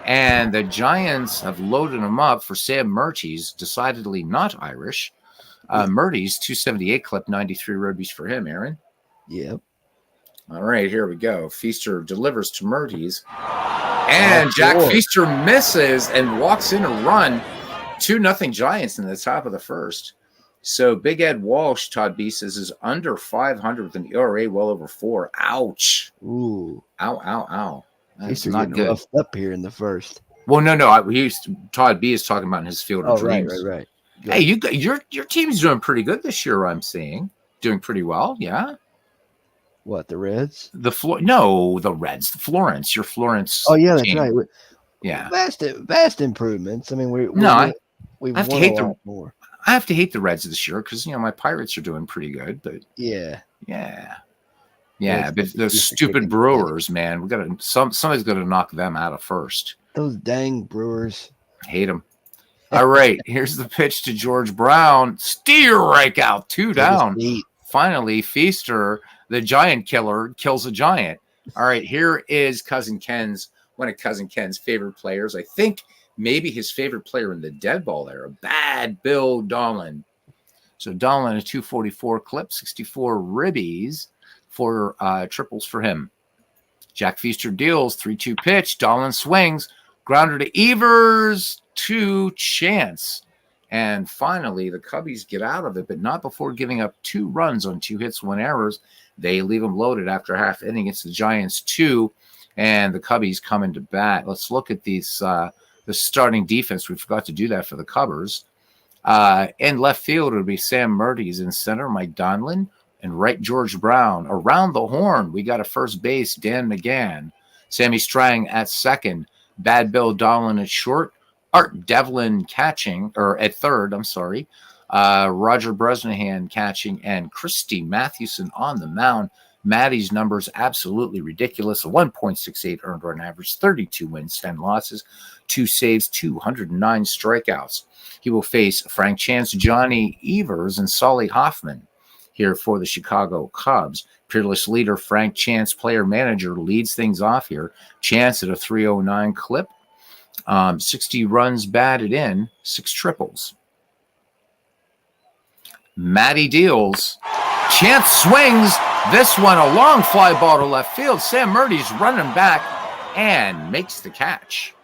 and the Giants have loaded him up for Sam Murty's, decidedly not Irish. Murty's 278 clip, 93 ribbies for him, Aaron. Yep. All right, here we go. Feaster delivers to Murty's, and Jack Feaster misses and walks in a run. 2-0 Giants in the top of the first. So Big Ed Walsh, Todd B says, is under 500 with an ERA well over 4. Ouch. Ooh. Ow. That's Feaster's not getting good. roughed up here in the first. Well, no. Todd B is talking about in his field of dreams. Right. Good. Hey, your team's doing pretty good this year, I'm seeing. Doing pretty well, yeah. What, the Reds? The Reds. The Florence. Your Florence. Oh, yeah, that's team. right. Yeah. Vast improvements. I mean, we've I won have to a hate lot more. I have to hate the Reds this year because my Pirates are doing pretty good, but Yeah. But those stupid Brewers, man, somebody's got to knock them out of first. Those dang Brewers. Hate them. All right, here's the pitch to George Brown. Strike out, 2 down. Finally, Feaster, the Giant killer, kills a Giant. All right, here is one of Cousin Ken's favorite players. I think maybe his favorite player in the dead ball era, Bad Bill Dolan. So Dolan, a 244 clip, 64 ribbies, 4 triples for him. Jack Feaster deals, 3-2 pitch. Dolan swings, grounder to Evers, to Chance. And finally, the Cubbies get out of it, but not before giving up 2 runs on 2 hits, 1 errors. They leave them loaded after half inning. It's the Giants 2, and the Cubbies come into bat. Let's look at these the starting defense. We forgot to do that for the Cubbers. In left field, it would be Sam Murty's. In center, Mike Donlin. And right, George Brown. Around the horn, we got a first base, Dan McGann. Sammy Strang at second. Bad Bill Donlin at short. Art Devlin catching, or at third, I'm sorry. Roger Bresnahan catching, and Christy Mathewson on the mound. Maddie's numbers absolutely ridiculous. A 1.68 earned run average, 32 wins, 10 losses, 2 saves, 209 strikeouts. He will face Frank Chance, Johnny Evers, and Solly Hoffman here for the Chicago Cubs. Peerless leader Frank Chance, player manager, leads things off here. Chance at a 309 clip. 60 runs batted in, 6 triples. Matty deals. Chance swings. This one, a long fly ball to left field. Sam Murty's running back and makes the catch.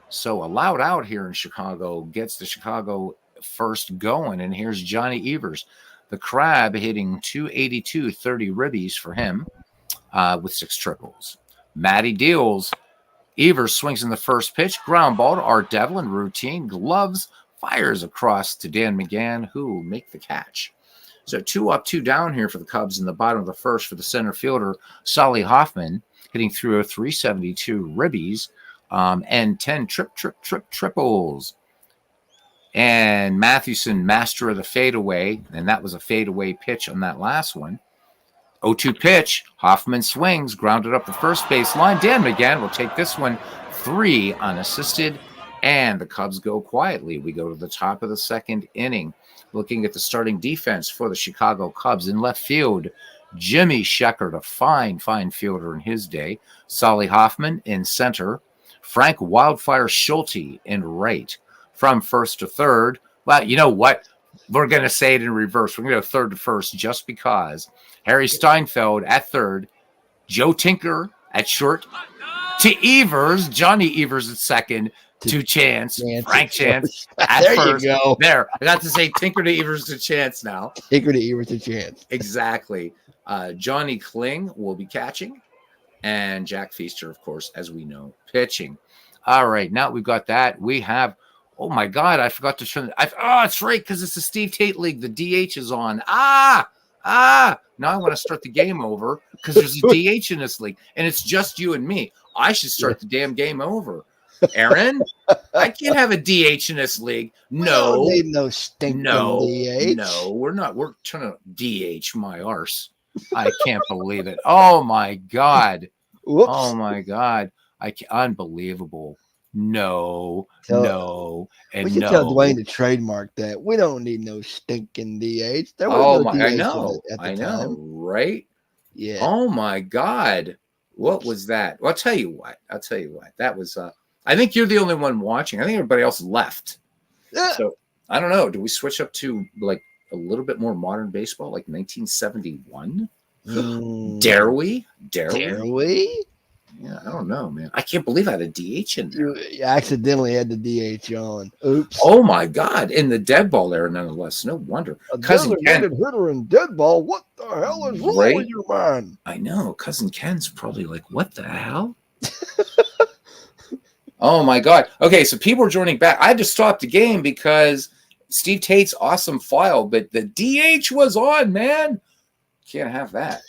So a loud out here in Chicago gets the Chicago first going. And here's Johnny Evers. The Crab hitting 282, 30 ribbies for him with 6 triples. Matty deals. Evers swings in the first pitch. Ground ball to Art Devlin. Routine. Gloves. Fires across to Dan McGann, who make the catch. So 2 up, 2 down here for the Cubs in the bottom of the first for the center fielder, Solly Hoffman, hitting through a 372 ribbies and 10 triples. And Mathewson, master of the fadeaway, and that was a fadeaway pitch on that last one. 0-2 pitch. Hoffman swings, grounded up the first base line. Dan McGann will take this one 3 unassisted, and the Cubs go quietly. We go to the top of the second inning. Looking at the starting defense for the Chicago Cubs in left field, Jimmy Sheckard, a fine fielder in his day. Solly Hoffman in center. Frank Wildfire Schulte in right. From first to third. Well, you know what? We're going to say it in reverse. We're going to go third to first just because. Harry Steinfeld at third. Joe Tinker at short. To Evers. Johnny Evers at second. To Chance. Frank Chance at there first. You go. There. I got to say Tinker to Evers to Chance now. Tinker to Evers to Chance. Exactly. Johnny Kling will be catching. And Jack Feaster, of course, as we know, pitching. All right. Now we've got that. We have... Oh, my God, I forgot to turn it. It's right, because it's the Steve Tate League. The DH is on. Now I want to start the game over because there's a DH in this league, and it's just you and me. I should start the damn game over. Aaron, I can't have a DH in this league. We don't No, need no stinking DH. no, we're not. We're trying to DH my arse. I can't believe it. Oh my god. Whoops. Oh my god. Unbelievable. No, Tell- no, and We should no. tell Dwayne to trademark that. We don't need no stinking DH. There was Oh no my, DH I know, at the I time. know, right? Yeah. Oh my god. What was that? Well, I'll tell you what. That was I think you're the only one watching. I think everybody else left. Yeah. So I don't know. Do we switch up to like a little bit more modern baseball, like 1971? Dare we? Dare we? Yeah, I don't know, man. I can't believe I had a DH in there. You accidentally had the DH on. Oops. Oh my god! In the dead ball era, nonetheless. No wonder. A Cousin Ken. designated hitter in dead ball. What the hell is wrong Right? with your mind? I know. Cousin Ken's probably like, what the hell? Oh my god. Okay, so people are joining back. I had to stop the game because Steve Tate's awesome file, but the DH was on, man. Can't have that.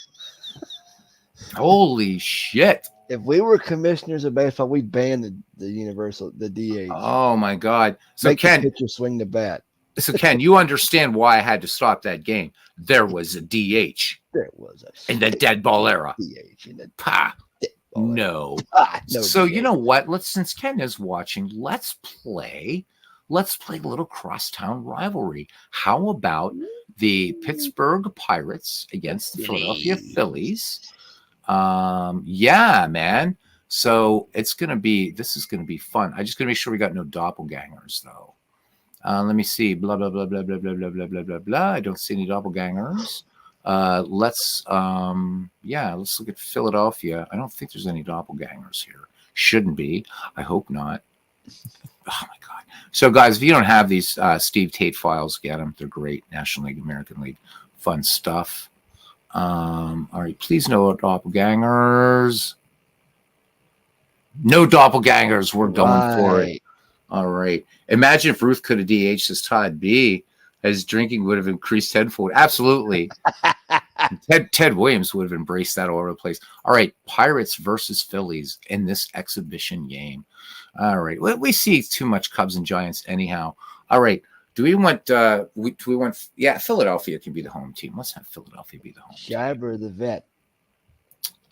Holy shit. If we were commissioners of baseball, we'd ban the DH. Oh my god. So Make the Ken, pitcher swing the bat. you understand why I had to stop that game. There was a DH There was a in the dead ball era. DH in the Pa. dead ball. No. No So DH. you know what? Since Ken is watching, let's play a little crosstown rivalry. How about the Pittsburgh Pirates against the Philadelphia Phillies? Yeah, man. So this is gonna be fun. I just gotta make sure we got no doppelgangers though. Let me see. Blah blah blah blah blah blah blah blah blah blah blah. I don't see any doppelgangers. Let's look at Philadelphia. I don't think there's any doppelgangers here. Shouldn't be. I hope not. Oh my god. So guys, if you don't have these Steve Tate files, get them. They're great. National League, American League, fun stuff. All right, please no doppelgangers. No doppelgangers. We're going for it. Right. All right. Imagine if Ruth could have DH'd as Todd B. His drinking would have increased tenfold. Absolutely. Ted Williams would have embraced that all over the place. All right, Pirates versus Phillies in this exhibition game. All right, we see too much Cubs and Giants anyhow. All right, do we want? Yeah, Philadelphia can be the home team. Let's have Philadelphia be the home team. Shiver the vet.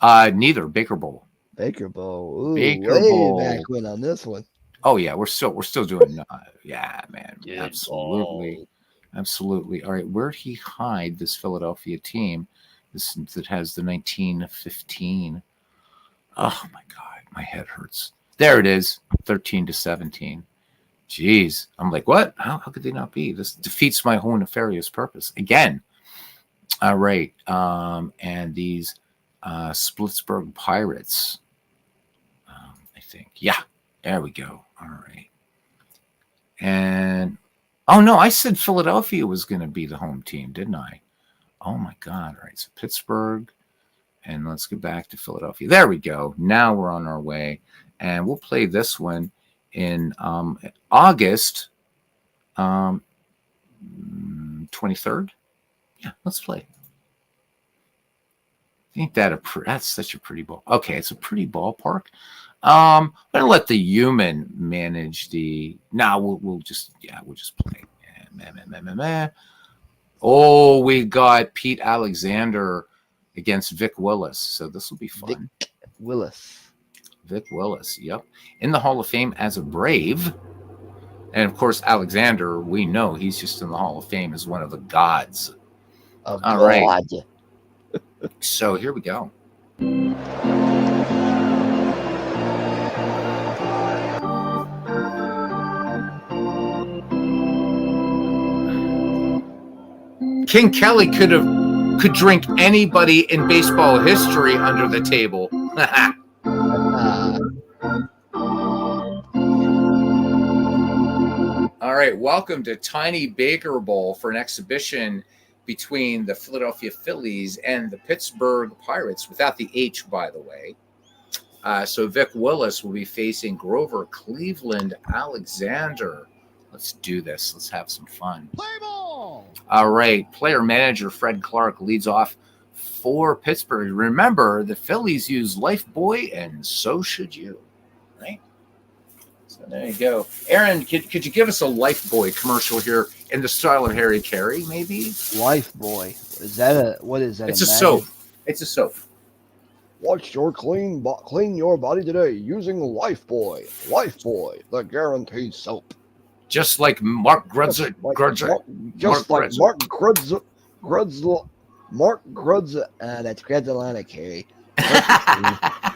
Neither. Baker Bowl. Baker Bowl. Ooh, Baker way Bowl. back when on this one. Oh yeah, we're still doing. Yeah, man, Good absolutely. ball. Absolutely. All right, where'd he hide this Philadelphia team? That has the 1915. Oh my god, my head hurts. There it is, 13-17. Jeez, I'm like, what? How could they not be? This defeats my whole nefarious purpose again. All right, and these Splitsburg Pirates. I think, yeah, there we go. All right, and. Oh, no, I said Philadelphia was going to be the home team, didn't I? Oh, my God. All right, so Pittsburgh, and let's get back to Philadelphia. There we go. Now we're on our way, and we'll play this one in August 23rd. Yeah, let's play. Ain't that that's such a pretty ball. Okay, it's a pretty ballpark. I'm gonna let the human manage the. We'll just play. Oh, we got Pete Alexander against Vic Willis, so this will be fun. Vic Willis, yep, in the Hall of Fame as a Brave, and of course Alexander. We know he's just in the Hall of Fame as one of the gods. All right. So here we go. King Kelly could drink anybody in baseball history under the table. All right, welcome to Tiny Baker Bowl for an exhibition between the Philadelphia Phillies and the Pittsburgh Pirates, without the H, by the way. So Vic Willis will be facing Grover Cleveland Alexander. Let's do this. Let's have some fun. Play ball. All right, player manager Fred Clark leads off for Pittsburgh. Remember, the Phillies use Lifebuoy, and so should you, right? So there you go. Aaron, could you give us a Lifebuoy commercial here in the style of Harry Carey, maybe? Life Boy. Is that what is that? It's a soap. It's a soap. Watch your clean your body today using Life Boy. Life Boy, the guaranteed soap. Just like Mark Grudzer. Mark Grudzer. That's Grudzelana, Carey.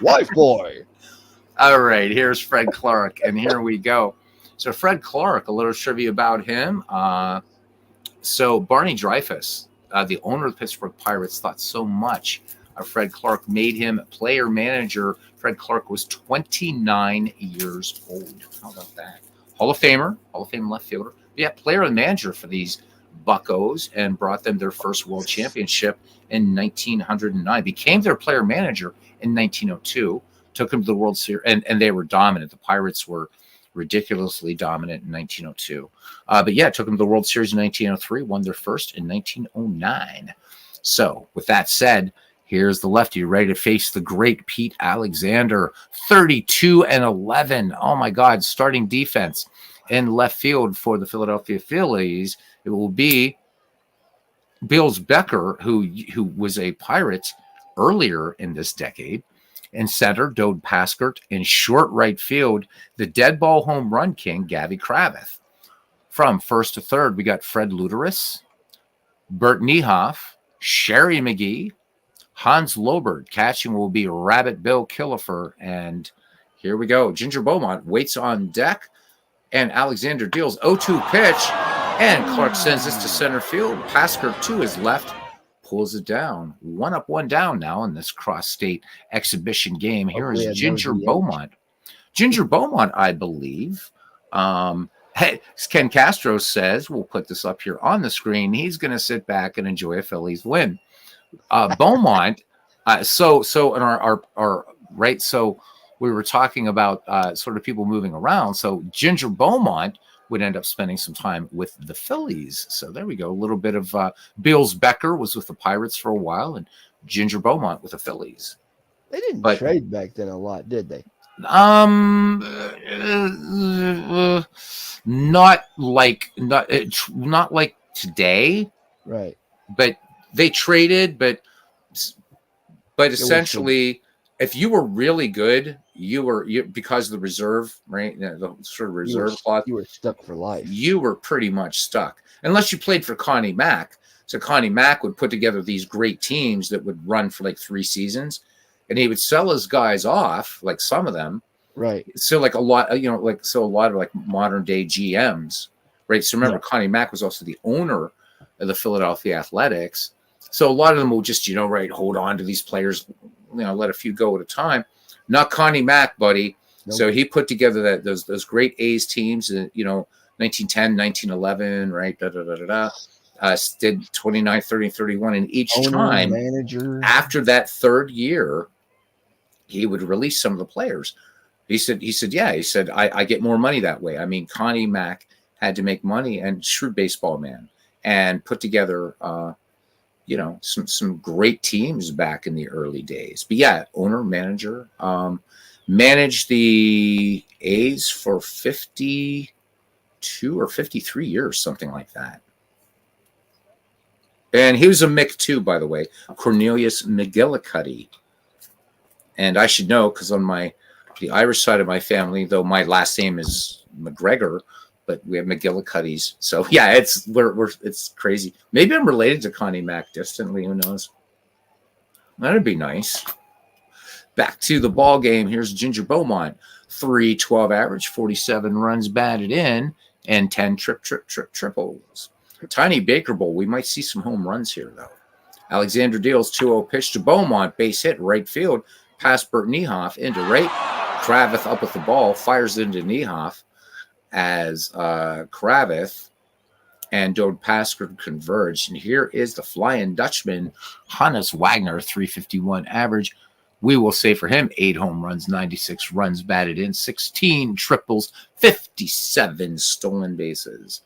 Life Boy. All right, here's Fred Clark, and here we go. So Fred Clark, a little trivia about him. So Barney Dreyfuss, the owner of the Pittsburgh Pirates, thought so much of Fred Clark, made him player manager. Fred Clark was 29 years old. How about that? Hall of Famer, Hall of Fame left fielder. Yeah, player and manager for these Buccos, and brought them their first world championship in 1909. Became their player manager in 1902. Took them to the World Series, and they were dominant. The Pirates were ridiculously dominant in 1902. But yeah, took them to the World Series in 1903, won their first in 1909. So with that said, here's the lefty ready to face the great Pete Alexander, 32-11. Oh my God, starting defense in left field for the Philadelphia Phillies. It will be Bills Becker, who was a Pirate earlier in this decade. In center, Dode Paskert. In short right field, the dead ball home run king, Gavy Kravitz. From first to third, we got Fred Luderis, Bert Niehoff, Sherry McGee, Hans Lobert. Catching will be Rabbit Bill Killefer. And here we go. Ginger Beaumont waits on deck, and Alexander deals 0-2 pitch, and Clark sends this to center field. Paskert to his left, pulls it down. 1 up, 1 down now in this cross-state exhibition game. Here is Ginger Beaumont. Ginger Beaumont, I believe. Hey, Ken Castro says, we'll put this up here on the screen, he's going to sit back and enjoy a Phillies win. Beaumont, so in our right, so we were talking about sort of people moving around. So Ginger Beaumont would end up spending some time with the Phillies. So there we go. A little bit of Bills Becker was with the Pirates for a while, and Ginger Beaumont with the Phillies. They didn't trade back then a lot, did they? Not like today, Right. But they traded, but essentially, if you were really good, you because of the reserve, right? The sort of reserve clause, You were stuck for life. you were pretty much stuck unless you played for Connie Mack. So Connie Mack would put together these great teams that would run for like 3 seasons, and he would sell his guys off, like some of them. Right. So like a lot of like modern day GMs, right? So remember, Connie Mack was also the owner of the Philadelphia Athletics. So a lot of them will just, hold on to these players, let a few go at a time. Not Connie Mack, buddy. Nope. So he put together those great A's teams, 1910, 1911, right? Did 29, 30, 31, and each time manager after that third year, he would release some of the players. He said, I get more money that way. I mean, Connie Mack had to make money, and shrewd baseball man, and put together, some great teams back in the early days. But yeah, owner, manager, managed the A's for 52 or 53 years, something like that. And he was a Mick too, by the way, Cornelius McGillicuddy. And I should know because on the Irish side of my family, though my last name is McGregor, but we have McGillicuddies. So yeah, it's crazy. Maybe I'm related to Connie Mack distantly. Who knows? That'd be nice. Back to the ball game. Here's Ginger Beaumont, 312 average, 47 runs batted in, and 10 triples. Tiny Baker Bowl. We might see some home runs here, though. Alexander deals 2-0 pitch to Beaumont. Base hit, right field. Past Bert Niehoff into right. Kravitz up with the ball. Fires it into Niehoff as Kravitz and Dode Paskert converge. And here is the Flying Dutchman, Hannes Wagner, 351 average. We will say for him, 8 home runs, 96 runs batted in, 16 triples, 57 stolen bases.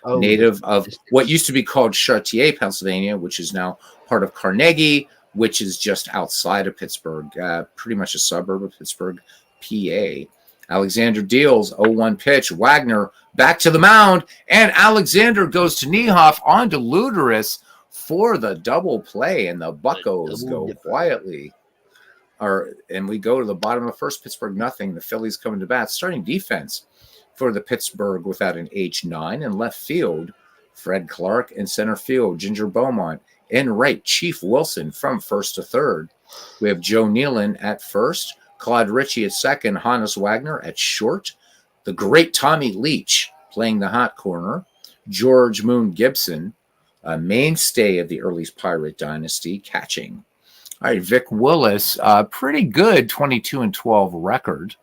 native of this- what used to be called Chartier, Pennsylvania, which is now part of Carnegie, which is just outside of Pittsburgh, pretty much a suburb of Pittsburgh, PA. Alexander deals 0-1 pitch. Wagner back to the mound, and Alexander goes to Niehoff on to Luderus for the double play, and the Buccos go quietly. And we go to the bottom of the first. Pittsburgh nothing. The Phillies coming to bat. Starting defense for the Pittsburgh without an H9. In left field, Fred Clark. In center field, Ginger Beaumont. In right, Chief Wilson from first to third. We have Joe Nealon at first, Claude Ritchie at second, Hannes Wagner at short, the great Tommy Leach playing the hot corner, George Moon Gibson, a mainstay of the early Pirate dynasty, catching. All right, Vic Willis, pretty good 22-12 record.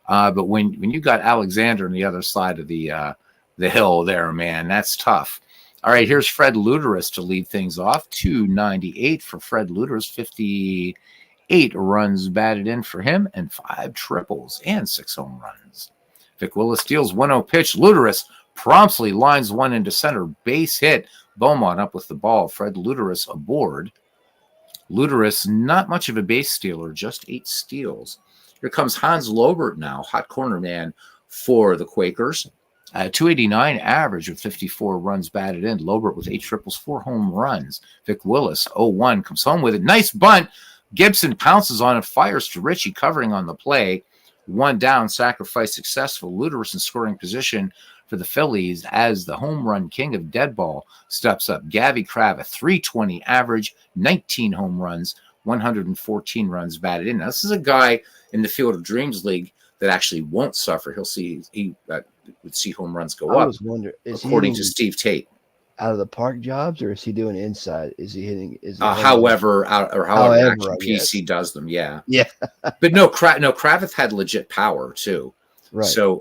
But when you got Alexander on the other side of the hill there, man, that's tough. All right, here's Fred Luderus to lead things off. 298 for Fred Luderus, 58 runs batted in for him, and 5 triples and 6 home runs. Vic Willis deals 1-0 pitch. Luderus promptly lines one into center. Base hit. Beaumont up with the ball. Fred Luderus aboard. Luderus, not much of a base stealer, just 8 steals. Here comes Hans Lobert now, hot corner man for the Quakers. 289 average with 54 runs batted in. Lobert with 8 triples, 4 home runs. Vic Willis, 0-1, comes home with it. Nice bunt. Gibson pounces on it, fires to Ritchie, covering on the play. 1 down, sacrifice successful. Luderus in scoring position for the Phillies as the home run king of dead ball steps up. Gavy Cravath, 320 average, 19 home runs, 114 runs batted in. Now, this is a guy in the Field of Dreams League that actually won't suffer. He would see home runs go I up, was wondering, is according he to Steve Tate. out of the park jobs, or is he doing inside? Is he hitting? However However, Action I guess. PC does them, yeah. Yeah. But no, Cravath had legit power too. Right. So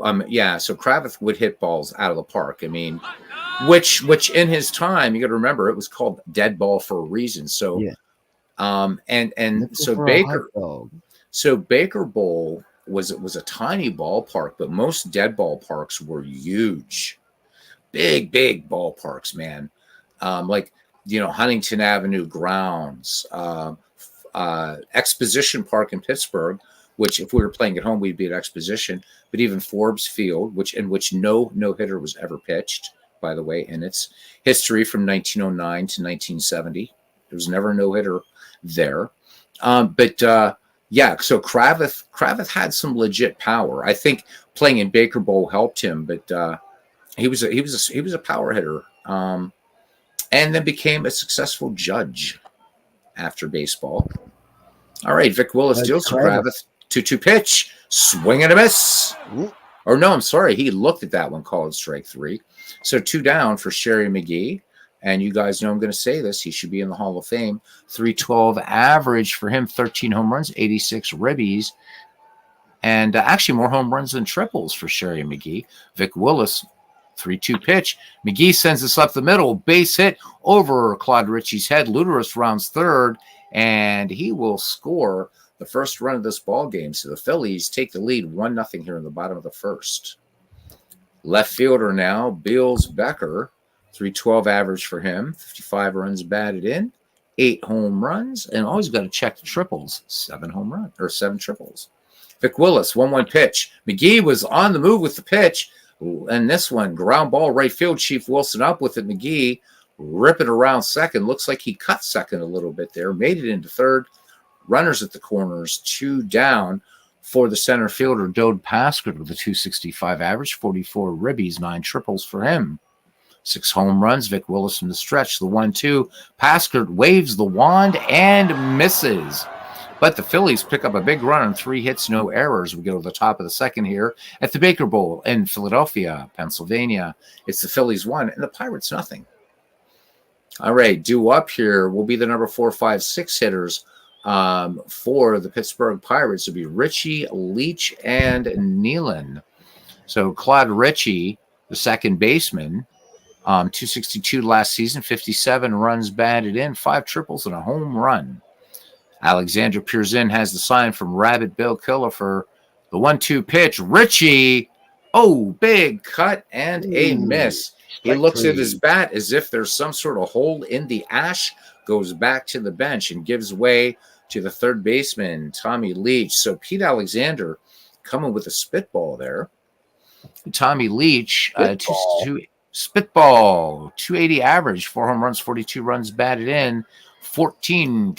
so Cravath would hit balls out of the park. I mean, which in his time, you got to remember, it was called dead ball for a reason. So Yeah. And Nickel so for a Baker hot dog. So Baker Bowl was a tiny ballpark, but most dead ballparks were huge, big ballparks, man. Like Huntington Avenue grounds, Exposition Park in Pittsburgh, which if we were playing at home, we'd be at Exposition. But even Forbes Field, in which no hitter was ever pitched, by the way, in its history from 1909 to 1970, there was never a no hitter there. Yeah, so Cravath had some legit power. I think playing in Baker Bowl helped him, but he was a power hitter, and then became a successful judge after baseball. All right, Vic Willis deals to Cravath. 2-2 pitch, swing and a miss. Or no, I'm sorry, he looked at that one, called strike 3. So 2 down for Sherry McGee. And you guys know I'm going to say this. He should be in the Hall of Fame. 312 average for him, 13 home runs, 86 ribbies. And actually more home runs than triples for Sherry McGee. Vic Willis, 3-2 pitch. McGee sends this up the middle. Base hit over Claude Ritchie's head. Luderus rounds third, and he will score the first run of this ball game. So the Phillies take the lead 1-0 here in the bottom of the first. Left fielder now, Beals Becker. 312 average for him, 55 runs batted in, 8 home runs, and always got to check the triples, 7 triples. Vic Willis, 1-1 pitch. McGee was on the move with the pitch, and this one, ground ball right field, Chief Wilson up with it. McGee rip it around second. Looks like he cut second a little bit there, made it into third. Runners at the corners, 2 down for the center fielder, Dode Paskert with a 265 average, 44 ribbies, 9 triples for him. 6 home runs. Vic Willis from the stretch. The 1-2. Paskert waves the wand and misses. But the Phillies pick up a big run on 3 hits, no errors. We go to the top of the second here at the Baker Bowl in Philadelphia, Pennsylvania. It's the Phillies 1 and the Pirates nothing. All right, due up here will be the number 4, 5, 6 hitters for the Pittsburgh Pirates. It'll be Ritchie, Leach, and Nealon. So Claude Ritchie, the second baseman, 262 last season, 57 runs batted in, 5 triples and a home run. Alexander Pierzin has the sign from Rabbit Bill Killer for the 1-2 pitch. Ritchie, big cut and a miss. He Strike looks at 3. his bat as if there's some sort of hole in the ash, goes back to the bench and gives way to the third baseman, Tommy Leach. So Pete Alexander coming with a spitball there. Tommy Leach, spitball, 280 average, 4 home runs, 42 runs batted in, 14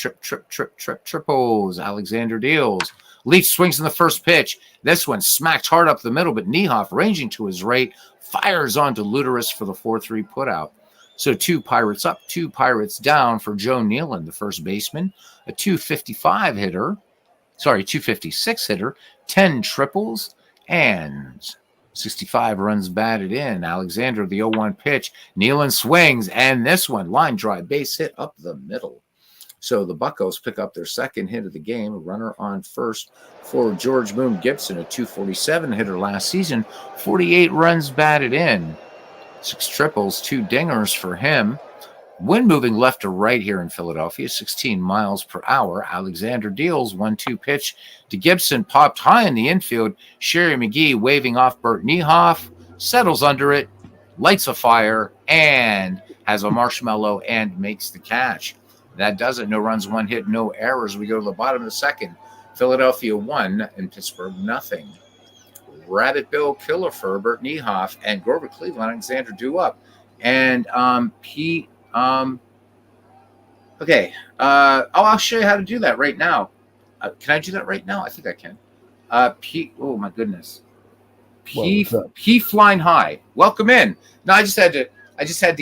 triples. Alexander deals. Leach swings in the first pitch. This one smacked hard up the middle, but Niehoff, ranging to his right, fires onto Luteris for the 4-3 putout. So 2 Pirates up, 2 Pirates down for Joe Nealon, the first baseman, a 256 hitter, 10 triples, and 65 runs batted in. Alexander, the 0-1 pitch. Nealon swings, and this one, line drive, base hit up the middle. So the Buccos pick up their second hit of the game, a runner on first for George Moon Gibson, a 247 hitter last season, 48 runs batted in, 6 triples, 2 dingers for him. Wind moving left to right here in Philadelphia, 16 miles per hour. Alexander deals, 1-2 pitch to Gibson, popped high in the infield. Sherry McGee waving off Bert Niehoff, settles under it, lights a fire, and has a marshmallow and makes the catch. That does it. No runs, 1 hit, no errors. We go to the bottom of the second. Philadelphia 1 and Pittsburgh 0. Rabbit Bill Killefer, Bert Niehoff, and Grover Cleveland, Alexander due up. And Pete. Okay. I'll show you how to do that right now. Can I do that right now? I think I can. Pete. Oh my goodness. P Flying High. Welcome in. No, I just had to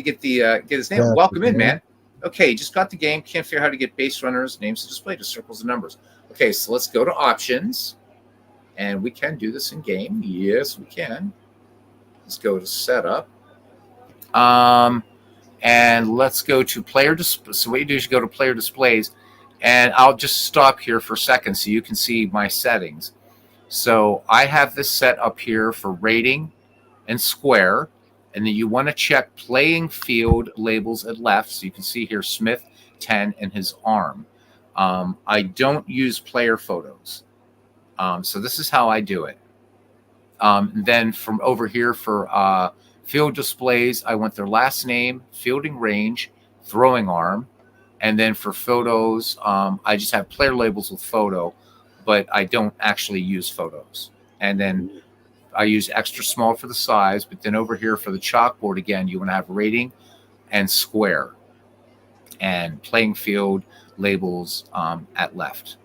get get his name. Welcome in, man. Okay, just got the game. Can't figure out how to get base runners, names to display, just circles and numbers. Okay, so let's go to options. And we can do this in game. Yes, we can. Let's go to setup. And let's go to player display. So what you do is you go to player displays, and I'll just stop here for a second so you can see my settings. So I have this set up here for rating and square, and then you want to check playing field labels at left. So you can see here Smith 10 and his arm. I don't use player photos. So this is how I do it. Then from over here for field displays, I want their last name, fielding range, throwing arm. And then for photos, I just have player labels with photo, but I don't actually use photos. And then I use extra small for the size, but then over here for the chalkboard, again, you want to have rating and square and playing field labels at left.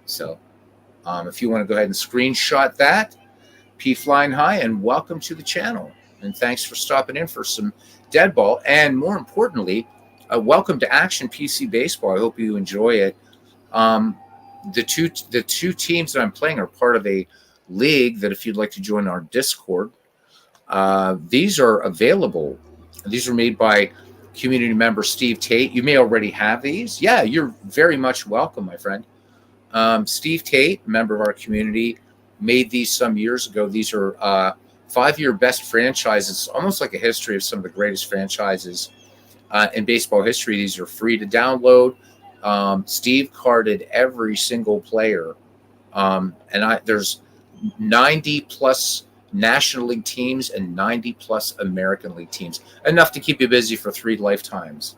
So if you want to go ahead and screenshot that, P Flying High, and welcome to the channel. And thanks for stopping in for some dead ball. And more importantly, welcome to Action PC Baseball. I hope you enjoy it. The two teams that I'm playing are part of a league that if you'd like to join our Discord, these are available. These are made by community member Steve Tate. You may already have these. Yeah, you're very much welcome, my friend. Steve Tate, member of our community, made these some years ago. These are 5-year best franchises, almost like a history of some of the greatest franchises in baseball history. These are free to download. Steve carded every single player. There's 90 plus National League teams and 90 plus American League teams. Enough to keep you busy for 3 lifetimes.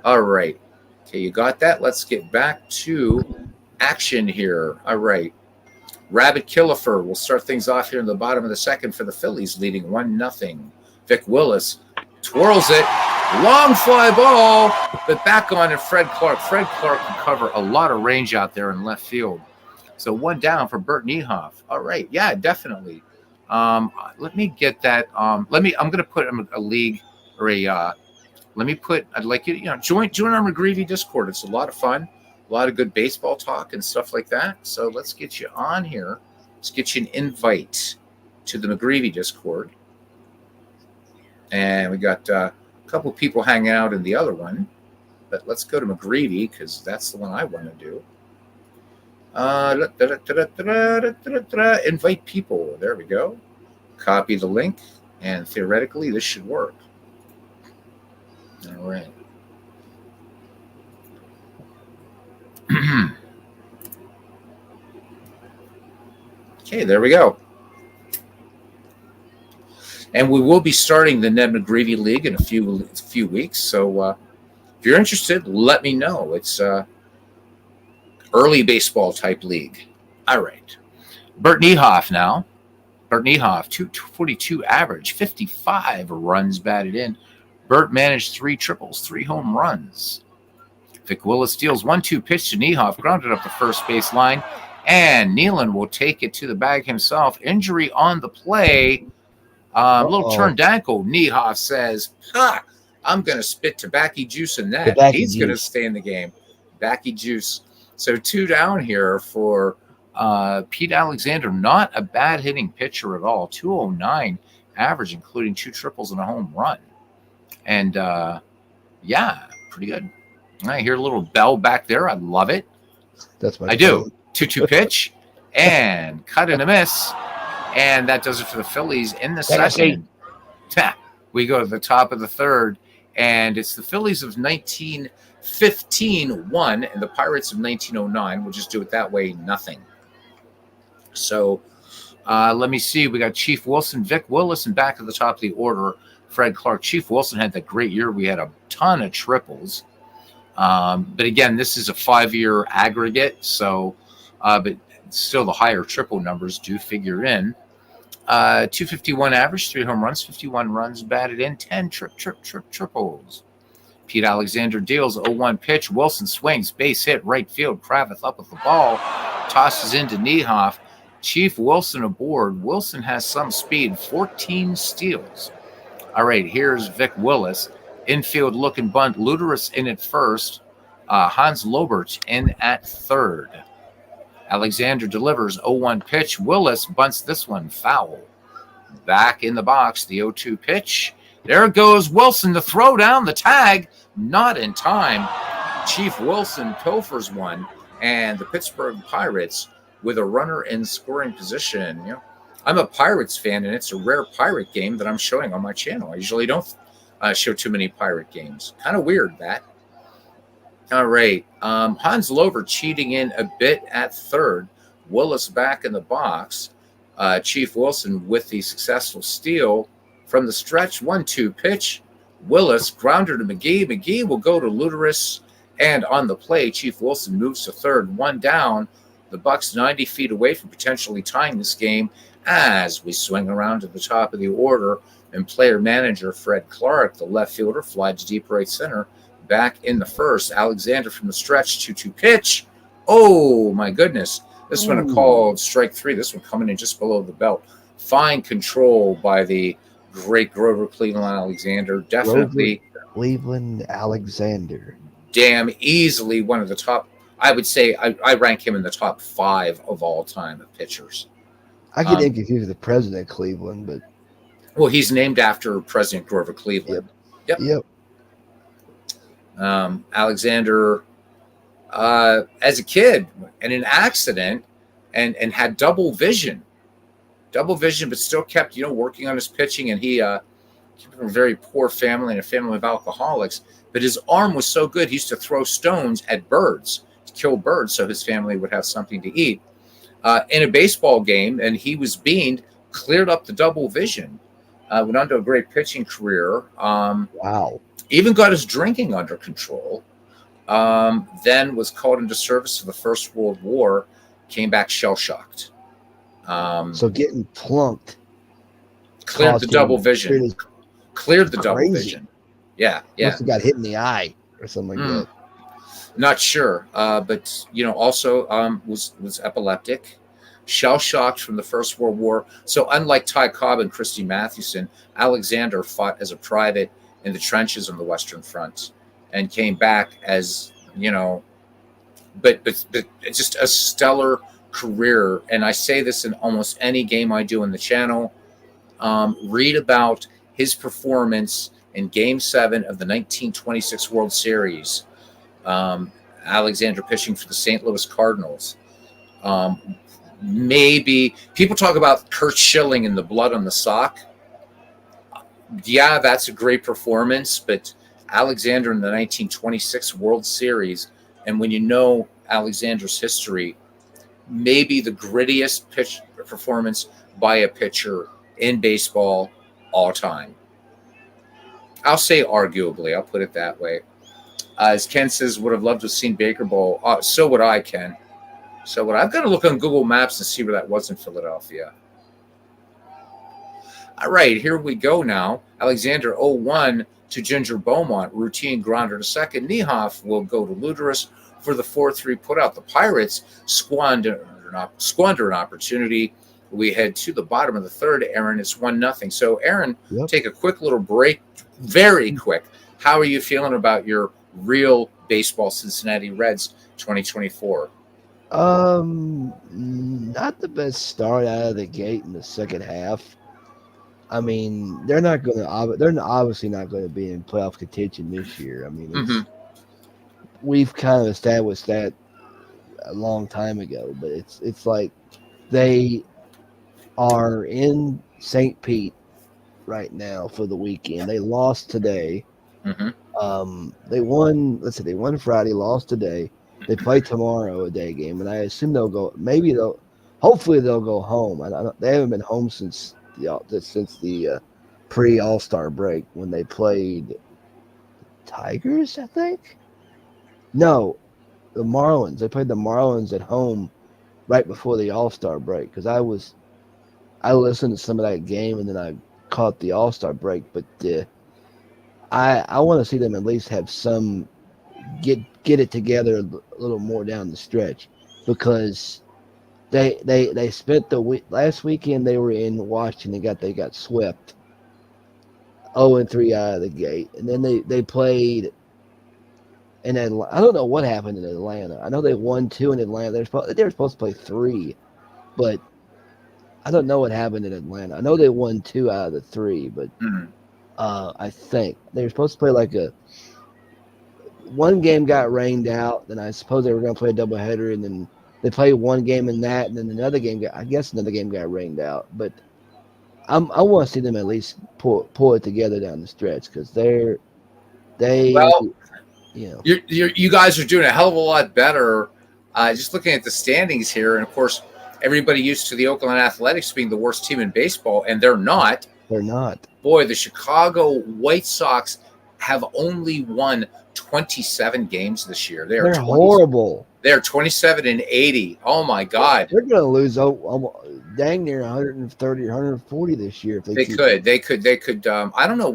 All right. Okay, you got that? Let's get back to action here. All right. Rabbit Killefer will start things off here in the bottom of the second for the Phillies, leading 1-0. Vic Willis twirls it. Long fly ball, but back on to Fred Clark. Fred Clark can cover a lot of range out there in left field. So 1 down for Bert Niehoff. All right. Yeah, definitely. Let me get that. I'm going to put a league or I'd like you to, join our McGreevy Discord. It's a lot of fun. A lot of good baseball talk and stuff like that. So let's get you on here. Let's get you an invite to the McGreevy Discord. And we got a couple people hanging out in the other one. But let's go to McGreevy because that's the one I want to do. Invite people. There we go. Copy the link. And theoretically, this should work. All right. Okay, there we go. And we will be starting the Ned McGreevy League in a few weeks. So if you're interested, let me know. It's early baseball type league. All right. Bert Niehoff now. Bert Niehoff, 242 average, 55 runs batted in. Bert managed 3 triples, 3 home runs. Vic Willis deals 1-2 pitch to Niehoff, grounded up the first base line, and Nealon will take it to the bag himself. Injury on the play. Little turned ankle. Niehoff says, I'm going to spit tobacco juice in that. He's going to stay in the game. Tobacco juice. So 2 down here for Pete Alexander. Not a bad hitting pitcher at all. 209 average, including 2 triples and a home run. And, yeah, pretty good. I hear a little bell back there. I love it. That's my I do. 2-2 pitch and cut and a miss. And that does it for the Phillies in the second. We go to the top of the third, and it's the Phillies of 1915 1 and the Pirates of 1909. We'll just do it that way, nothing. So let me see. We got Chief Wilson, Vic Willis, and back at the top of the order, Fred Clark. Chief Wilson had that great year. We had a ton of triples. But again, this is a 5-year aggregate, so but still the higher triple numbers do figure in. 251 average, 3 home runs, 51 runs batted in, 10 triples. Pete Alexander deals 0-1 pitch. Wilson swings, base hit, right field. Kravitz up with the ball, tosses into Niehoff. Chief Wilson aboard. Wilson has some speed, 14 steals. All right, here's Vic Willis. Infield looking bunt. Luderus in at first. Hans Lobert in at third. Alexander delivers 0-1 pitch. Willis bunts this one foul. Back in the box, the 0-2 pitch. There goes Wilson to throw down the tag. Not in time. Chief Wilson pilfers one, and the Pittsburgh Pirates with a runner in scoring position. You know, I'm a Pirates fan, and it's a rare Pirate game that I'm showing on my channel. I usually don't show too many Pirate games. Kind of weird, that. All right. Hans Lover cheating in a bit at third. Willis back in the box. Chief Wilson with the successful steal from the stretch. 1-2 pitch. Willis grounder to McGee. McGee will go to Luderus. And on the play, Chief Wilson moves to third. 1 down. The Bucks 90 feet away from potentially tying this game as we swing around to the top of the order. And player manager Fred Clark, the left fielder, flies to deep right center. Back in the first, Alexander from the stretch, 2-2 pitch. Oh, my goodness. This one called strike 3. This one coming in just below the belt. Fine control by the great Grover Cleveland Alexander. Definitely. Cleveland Alexander. Damn easily one of the top. I would say I rank him in the top 5 of all time of pitchers. I get him confused with the president of Cleveland, but. Well, he's named after President Grover Cleveland. Yep. Alexander, as a kid, in an accident, and had double vision, but still kept, working on his pitching. And he came from a very poor family and a family of alcoholics. But his arm was so good, he used to throw stones at birds to kill birds, so his family would have something to eat. In a baseball game, and he was beamed, cleared up the double vision. Went on to a great pitching career. Wow. Even got his drinking under control. Then was called into service for the First World War. Came back shell-shocked. So getting plunked. Cleared the double vision. Cleared the double vision. Yeah. Must have got hit in the eye or something like that. Not sure. But, also was epileptic. Shell-shocked from the First World War. So unlike Ty Cobb and Christy Mathewson, Alexander fought as a private in the trenches on the Western Front and came back as, but it's just a stellar career. And I say this in almost any game I do on the channel. Read about his performance in Game 7 of the 1926 World Series. Alexander pitching for the St. Louis Cardinals. Maybe people talk about Curt Schilling and the blood on the sock. Yeah, that's a great performance, but Alexander in the 1926 World Series, and when you know Alexander's history, maybe the grittiest pitch performance by a pitcher in baseball. all time. I'll say arguably. I'll put it that way. As Ken says, would have loved to have seen Baker Bowl. So would I, Ken. So would I. I've got to look on Google Maps and see where that was in Philadelphia. All right, here we go now. Alexander 0-1 to Ginger Beaumont. Routine grounder to second. Niehoff will go to Luderus for the 4-3 putout. The Pirates squander an opportunity. We head to the bottom of the third. Aaron, it's 1-0. So, Aaron, take a quick little break. Very quick. How are you feeling about your real baseball Cincinnati Reds 2024? Not the best start out of the gate in the second half. I mean, they're obviously not going to be in playoff contention this year. I mean, we've kind of established that a long time ago, but it's like they are in St. Pete right now for the weekend. They lost today. They won. Let's see, they won Friday, lost today. They play tomorrow, a day game, and I assume they'll go. Hopefully they'll go home. They haven't been home since the pre-All-Star break when they played Tigers, I think. No, the Marlins. They played the Marlins at home right before the All-Star break because I listened to some of that game and then I caught the All-Star break. But I want to see them at least have some get it together a little more down the stretch because they spent last weekend they were in Washington. They got swept 0-3 out of the gate, and then they played. And then I don't know what happened in Atlanta. I know they won 2 in Atlanta. They were supposed to play 3, but I don't know what happened in Atlanta. I know they won 2 out of the 3, but I think they were supposed to play one game got rained out. Then I suppose they were going to play a doubleheader, and then they played one game in that, and then another game got rained out. But I want to see them at least pull it together down the stretch because you guys are doing a hell of a lot better. Just looking at the standings here, and of course, everybody used to the Oakland Athletics being the worst team in baseball, and they're not. They're not. Boy, the Chicago White Sox have only won 27 games this year. They're horrible. They're 27-80. Oh my God! They're going to lose dang near 130 or 140 this year if they could. They could. I don't know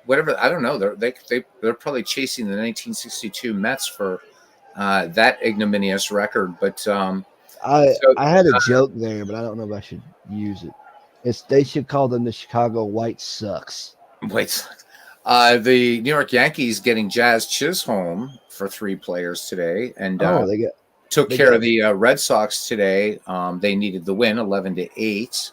whatever. I don't know. They're probably chasing the 1962 Mets for that ignominious record. But I had a joke there, but I don't know if I should use it. They should call them the Chicago White Sox. White Sox. The New York Yankees getting Jazz Chisholm for 3 players today, and took care of the Red Sox today. They needed the win, 11-8.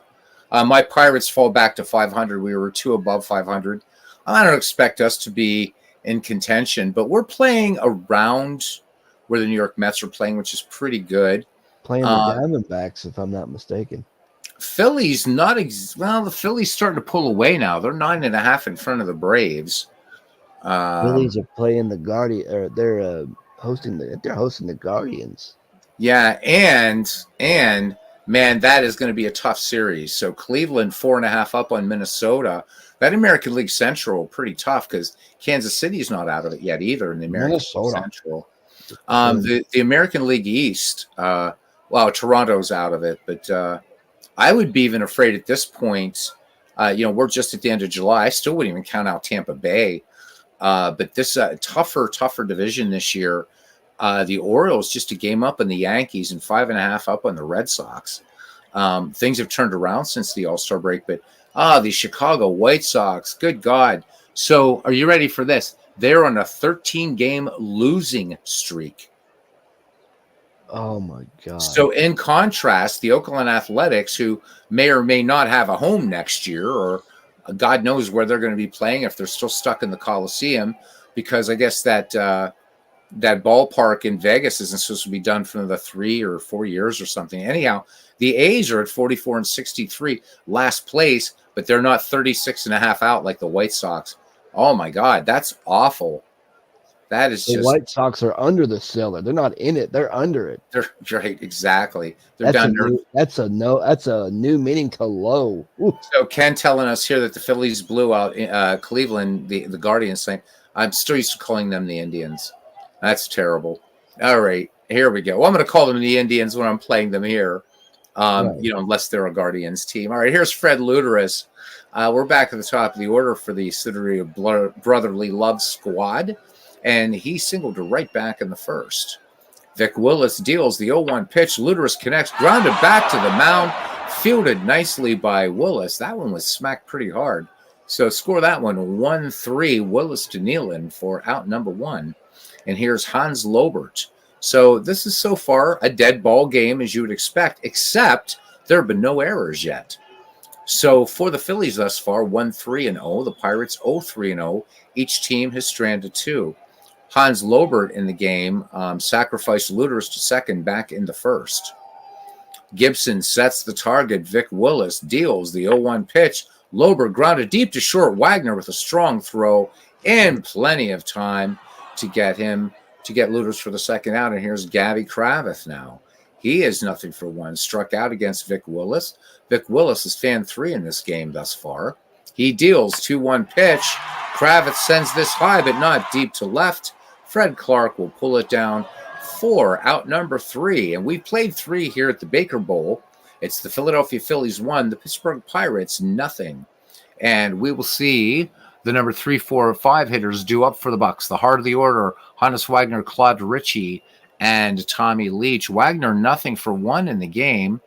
My Pirates fall back to 500. We were 2 above 500. I don't expect us to be in contention, but we're playing around where the New York Mets are playing, which is pretty good. Playing the Diamondbacks, if I'm not mistaken. Philly's not the Phillies starting to pull away now. They're 9.5 in front of the Braves. Phillies are playing the Guardians, or they're hosting the Guardians. Yeah, and man, that is going to be a tough series. So Cleveland 4.5 up on Minnesota. That American League Central pretty tough because Kansas City is not out of it yet either in the American League Central. The American League East, Toronto's out of it, but I would be even afraid at this point. We're just at the end of July. I still wouldn't even count out Tampa Bay. But this tougher division this year. The Orioles just a game up on the Yankees and 5.5 up on the Red Sox. Things have turned around since the All-Star break, but the Chicago White Sox, good God. So are you ready for this? They're on a 13-game losing streak. Oh, my God. So in contrast, the Oakland Athletics, who may or may not have a home next year, or God knows where they're going to be playing if they're still stuck in the Coliseum, because I guess that ballpark in Vegas isn't supposed to be done for another 3 or 4 years or something. Anyhow, the A's are at 44-63, last place, but they're not 36.5 out like the White Sox. Oh, my God, that's awful. That is The just White Sox are under the cellar. They're not in it. They're under it. they're right, exactly. They're down there. That's a new meaning to low. Ooh. So Ken telling us here that the Phillies blew out Cleveland, the Guardians. Saying I'm still used to calling them the Indians. That's terrible. All right, here we go. Well, I'm going to call them the Indians when I'm playing them here. Right. Unless they're a Guardians team. All right, here's Fred Luteris. We're back at the top of the order for the City of Brotherly Love squad, and he singled her right back in the first. Vic Willis deals the 0-1 pitch. Luteris connects, grounded back to the mound, fielded nicely by Willis. That one was smacked pretty hard. So score that one 1-3, Willis to Nealon for out number 1. And here's Hans Lobert. So this is so far a dead ball game, as you would expect, except there have been no errors yet. So for the Phillies thus far, 1-3-0. The Pirates 0-3-0. Each team has stranded 2. Hans Lobert in the game sacrificed Luteris to second back in the first. Gibson sets the target. Vic Willis deals the 0-1 pitch. Lobert grounded deep to short. Wagner with a strong throw and plenty of time to get Luteris for the second out. And here's Gabby Kravitz now. He is 0-for-1, struck out against Vic Willis. Vic Willis is fan 3 in this game thus far. He deals 2-1 pitch. Kravitz sends this high, but not deep to left. Fred Clark will pull it down for out number 3. And we played 3 here at the Baker Bowl. It's the Philadelphia Phillies 1, the Pittsburgh Pirates 0. And we will see the number 3, 4, 5 hitters due up for the Bucks. The heart of the order, Honus Wagner, Claude Ritchie, and Tommy Leach. Wagner 0-for-1 in the game.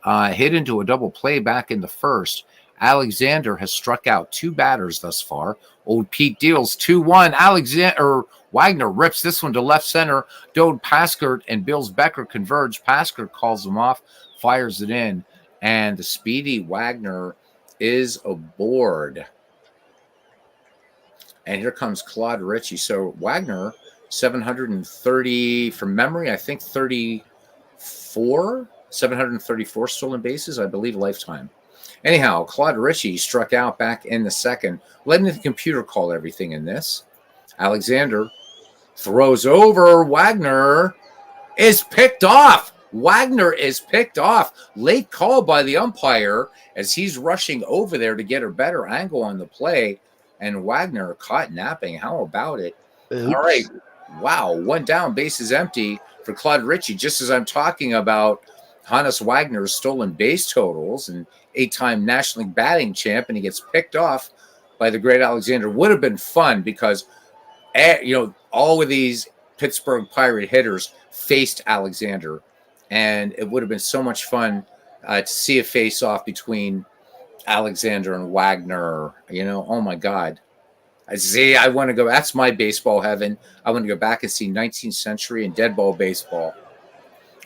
Hit into a double play back in the first. Alexander has struck out 2 batters thus far. Old Pete deals 2-1. Wagner rips this one to left center. Dode Paskert and Bills Becker converge. Paskert calls him off, fires it in, and the speedy Wagner is aboard. And here comes Claude Ritchie. So Wagner, 730 from memory, I think 734 stolen bases, I believe, lifetime. Anyhow, Claude Ritchie struck out back in the second, letting the computer call everything in this. Alexander throws over. Wagner is picked off. Late call by the umpire as he's rushing over there to get a better angle on the play. And Wagner caught napping. How about it? Oops. All right. Wow. 1 down, bases empty for Claude Ritchie. Just as I'm talking about Honus Wagner's stolen base totals and 8-time National League batting champ, and he gets picked off by the great Alexander. Would have been fun because, all of these Pittsburgh Pirate hitters faced Alexander, and it would have been so much fun to see a face-off between Alexander and Wagner. Oh my God. I want to go. That's my baseball heaven. I want to go back and see 19th century and dead ball baseball.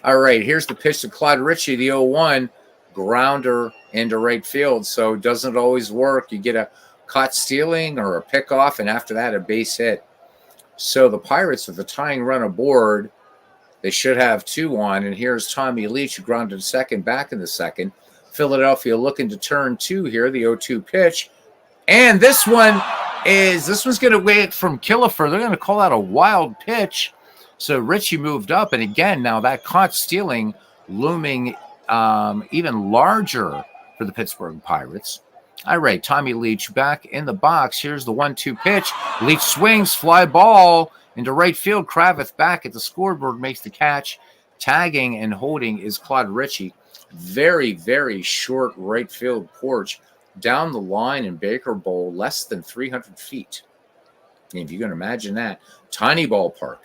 All right, here's the pitch to Claude Ritchie, the 0-1 grounder into right field. So it doesn't always work. You get a caught stealing or a pickoff, and after that, a base hit. So the Pirates with the tying run aboard, they should have 2 on. And here's Tommy Leach, who grounded second back in the second. Philadelphia looking to turn 2 here, the 0-2 pitch. And this one's going to wait from Killefer. They're going to call out a wild pitch. So Ritchie moved up. And again, now that caught stealing looming even larger for the Pittsburgh Pirates. All right, Tommy Leach back in the box. Here's the 1-2 pitch. Leach swings, fly ball into right field. Kravitz back at the scoreboard makes the catch. Tagging and holding is Claude Ritchie. Very, very short right field porch down the line in Baker Bowl, less than 300 feet. And if you can imagine that, tiny ballpark.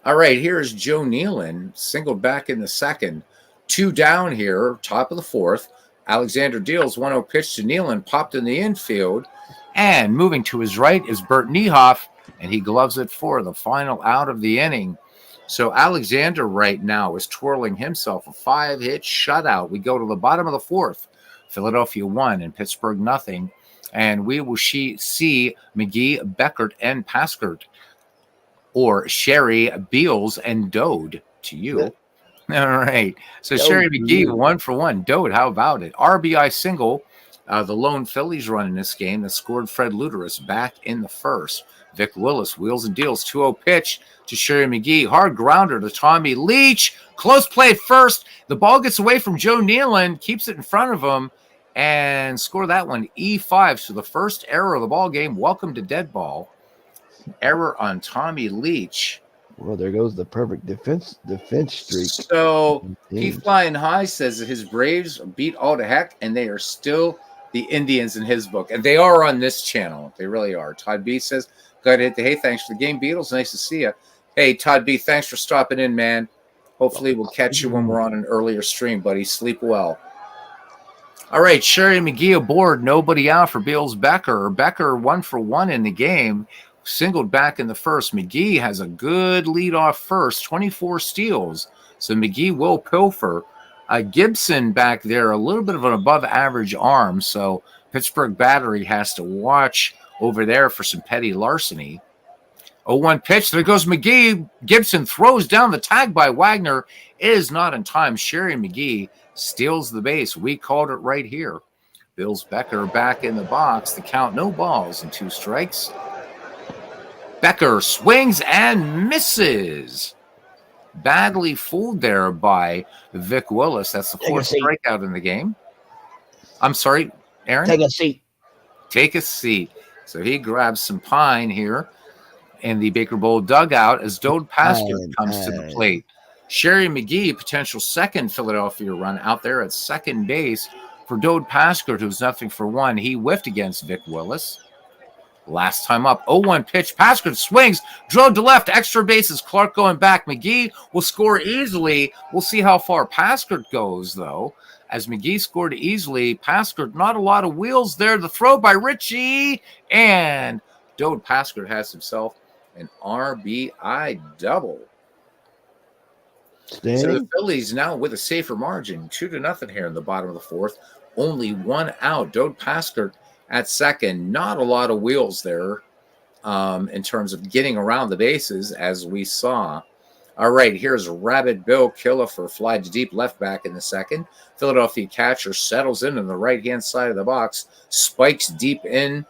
All right, here's Joe Nealon, singled back in the second. 2 down here, top of the fourth. Alexander deals 1-0 pitch to Nealon, popped in the infield. And moving to his right is Bert Niehoff, and he gloves it for the final out of the inning. So Alexander right now is twirling himself a 5-hit shutout. We go to the bottom of the fourth. Philadelphia 1 and Pittsburgh 0. And we will see McGee, Beckert, and Paskert, or Sherry, Beals, and Dode to you. Yeah. All right. So Sherry McGee, 1-for-1. Dode, how about it? RBI single The lone Phillies run in this game that scored Fred Luteris back in the first. Vic Willis wheels and deals 2-0 pitch to Sherry McGee. Hard grounder to Tommy Leach. Close play at first. The ball gets away from Joe Nealon, keeps it in front of him, and score that one E5. So the first error of the ball game. Welcome to dead ball. Error on Tommy Leach. Well, there goes the perfect defense streak. So he flying high says that his Braves beat all to heck, and they are still the Indians in his book, and they are on this channel. They really are. Todd B says, "Go ahead, hey, thanks for the game, Beatles. Nice to see you." Hey, Todd B, thanks for stopping in, man. Hopefully, we'll catch you when we're on an earlier stream, buddy. Sleep well. All right, Sherry McGee aboard. Nobody out for Beals Becker. Becker 1 for 1 in the game. Singled back in the first. McGee has a good lead off first, 24 steals. So McGee will pilfer. Gibson back there, a little bit of an above average arm. So Pittsburgh Battery has to watch over there for some petty larceny. 0-1 pitch. There goes McGee. Gibson throws down the tag by Wagner. It is not in time. Sherry McGee steals the base. We called it right here. Bills Becker back in the box. The count, no balls and 2 strikes. Becker swings and misses. Badly fooled there by Vic Willis. That's the 4th strikeout in the game. I'm sorry, Aaron? Take a seat. Take a seat. So he grabs some pine here in the Baker Bowl dugout as Dode Paskert comes to the plate. Sherry McGee, potential second Philadelphia run out there at second base for Dode Paskert, who's nothing for 1. He whiffed against Vic Willis. Last time up, 0-1 pitch. Paskert swings, drove to left, extra bases. Clark going back. McGee will score easily. We'll see how far Paskert goes, though. As McGee scored easily, Paskert, not a lot of wheels there. The throw by Ritchie, and Dode Paskert has himself an RBI double. Standing. So the Phillies now with a safer margin, 2-0 here in the bottom of the 4th. Only 1 out. Dode Paskert at second. Not a lot of wheels there in terms of getting around the bases, as we saw. All right, here's Rabbit Bill Killefer, fly to deep left back in the second. Philadelphia catcher settles in on the right-hand side of the box, spikes deep in,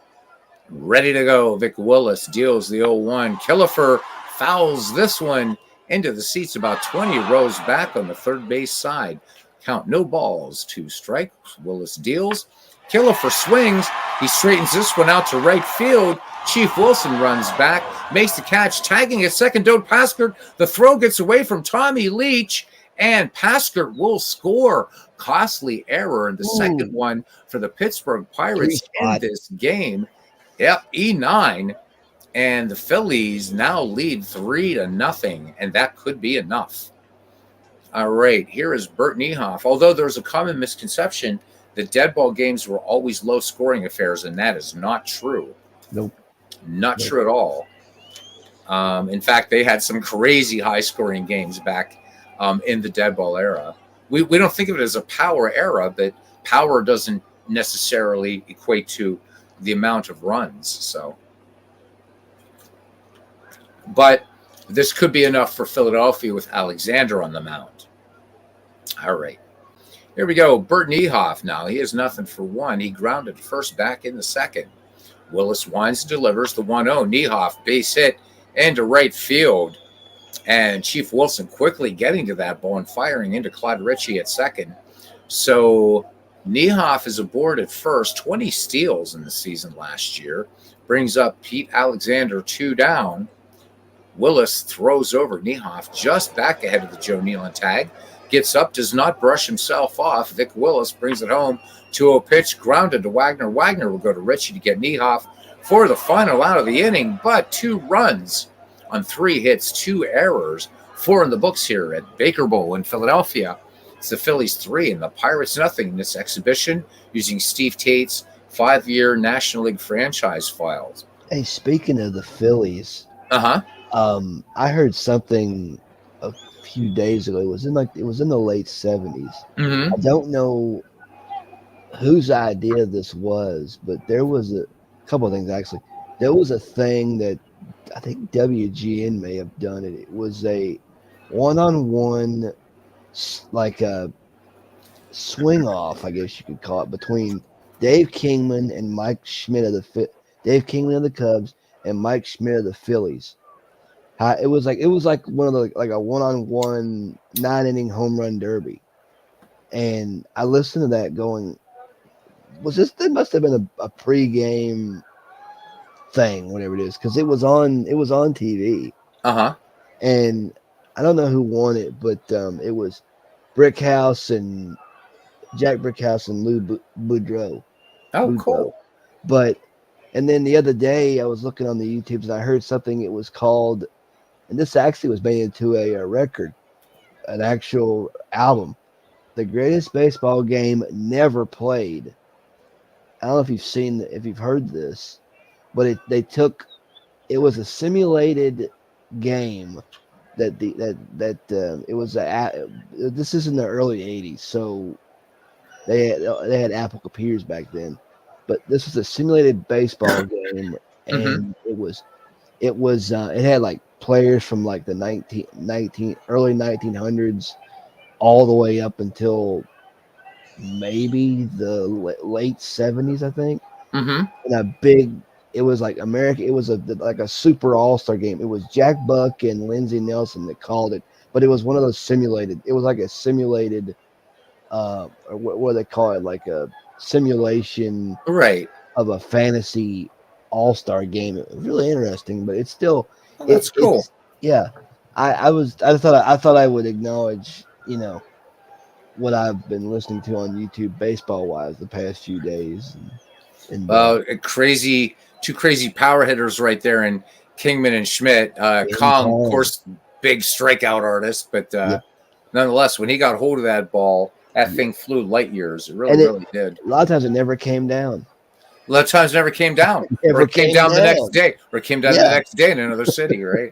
ready to go. Vic Willis deals the 0-1. Killefer fouls this one into the seats about 20 rows back on the third base side. Count, no balls, 2 strikes. Willis deals. Killefer swings. He straightens this one out to right field. Chief Wilson runs back, makes the catch, tagging at second. Dode Paskert. The throw gets away from Tommy Leach, and Paskert will score. Costly error in the second one for the Pittsburgh Pirates in this game. Yep, E9. And the Phillies now lead 3-0, and that could be enough. All right, here is Bert Niehoff. Although there's a common misconception that dead ball games were always low-scoring affairs, and that is not true. Nope. Not true at all. In fact, they had some crazy high-scoring games back in the dead ball era. We don't think of it as a power era, but power doesn't necessarily equate to the amount of runs. So, but this could be enough for Philadelphia with Alexander on the mound. All right. Here we go. Bert Niehoff now. He has nothing for 1. He grounded first back in the second. Willis winds and delivers the 1-0. Niehoff, base hit into right field. And Chief Wilson quickly getting to that ball and firing into Claude Ritchie at second. So Niehoff is aboard at first. 20 steals in the season last year. Brings up Pete Alexander 2 down. Willis throws over Niehoff just back ahead of the Joe Nealon tag. Gets up, does not brush himself off. Vic Willis brings it home. 2-0 pitch, grounded to Wagner. Wagner will go to Ritchie to get Niehoff for the final out of the inning, but 2 runs on 3 hits, 2 errors. 4 in the books here at Baker Bowl in Philadelphia. It's the Phillies 3 and the Pirates nothing in this exhibition using Steve Tate's 5-year National League franchise files. Hey, speaking of the Phillies, I heard something a few days ago. It was in the late 70s. Mm-hmm. I don't know whose idea this was, but there was a couple of things actually. There was a thing that I think WGN may have done it. It was a one-on-one, like a swing off, I guess you could call it, between Dave Kingman and Mike Schmidt of Dave Kingman of the Cubs and Mike Schmidt of the Phillies. It was like one of the like a 1-on-1 9-inning home run derby, and I listened to that going, was this? There must have been a pregame thing, whatever it is, because it was on TV. And I don't know who won it, but it was Brickhouse and Jack Brickhouse and Lou Boudreau. Oh, cool. But and then the other day I was looking on the YouTubes and I heard something. It was called, and this actually was made into a record, an actual album, The Greatest Baseball Game Never Played. I don't know if you've heard this, but it was a simulated game it was this is in the early 80s, so they had Apple computers back then, but this was a simulated baseball game, and it had like players from like the early 1900s all the way up until maybe the late 70s, I think. And it was like America. It was like a super all-star game. It was Jack Buck and Lindsey Nelson that called it, but it was one of those simulated. It was like a simulated, or what do they call it? Like a simulation, right, of a fantasy all-star game. It was really interesting, but it's still that's cool. Yeah, I thought I would acknowledge, what I've been listening to on YouTube baseball wise the past few days. And two crazy power hitters right there, and Kingman and Schmidt. Kong, of course, big strikeout artist, but nonetheless, when he got hold of that ball, that thing flew light years. It really did. A lot of times it never came down. A lot of times never came down. Or it came down the next day. Or it came down the next day in another city, right?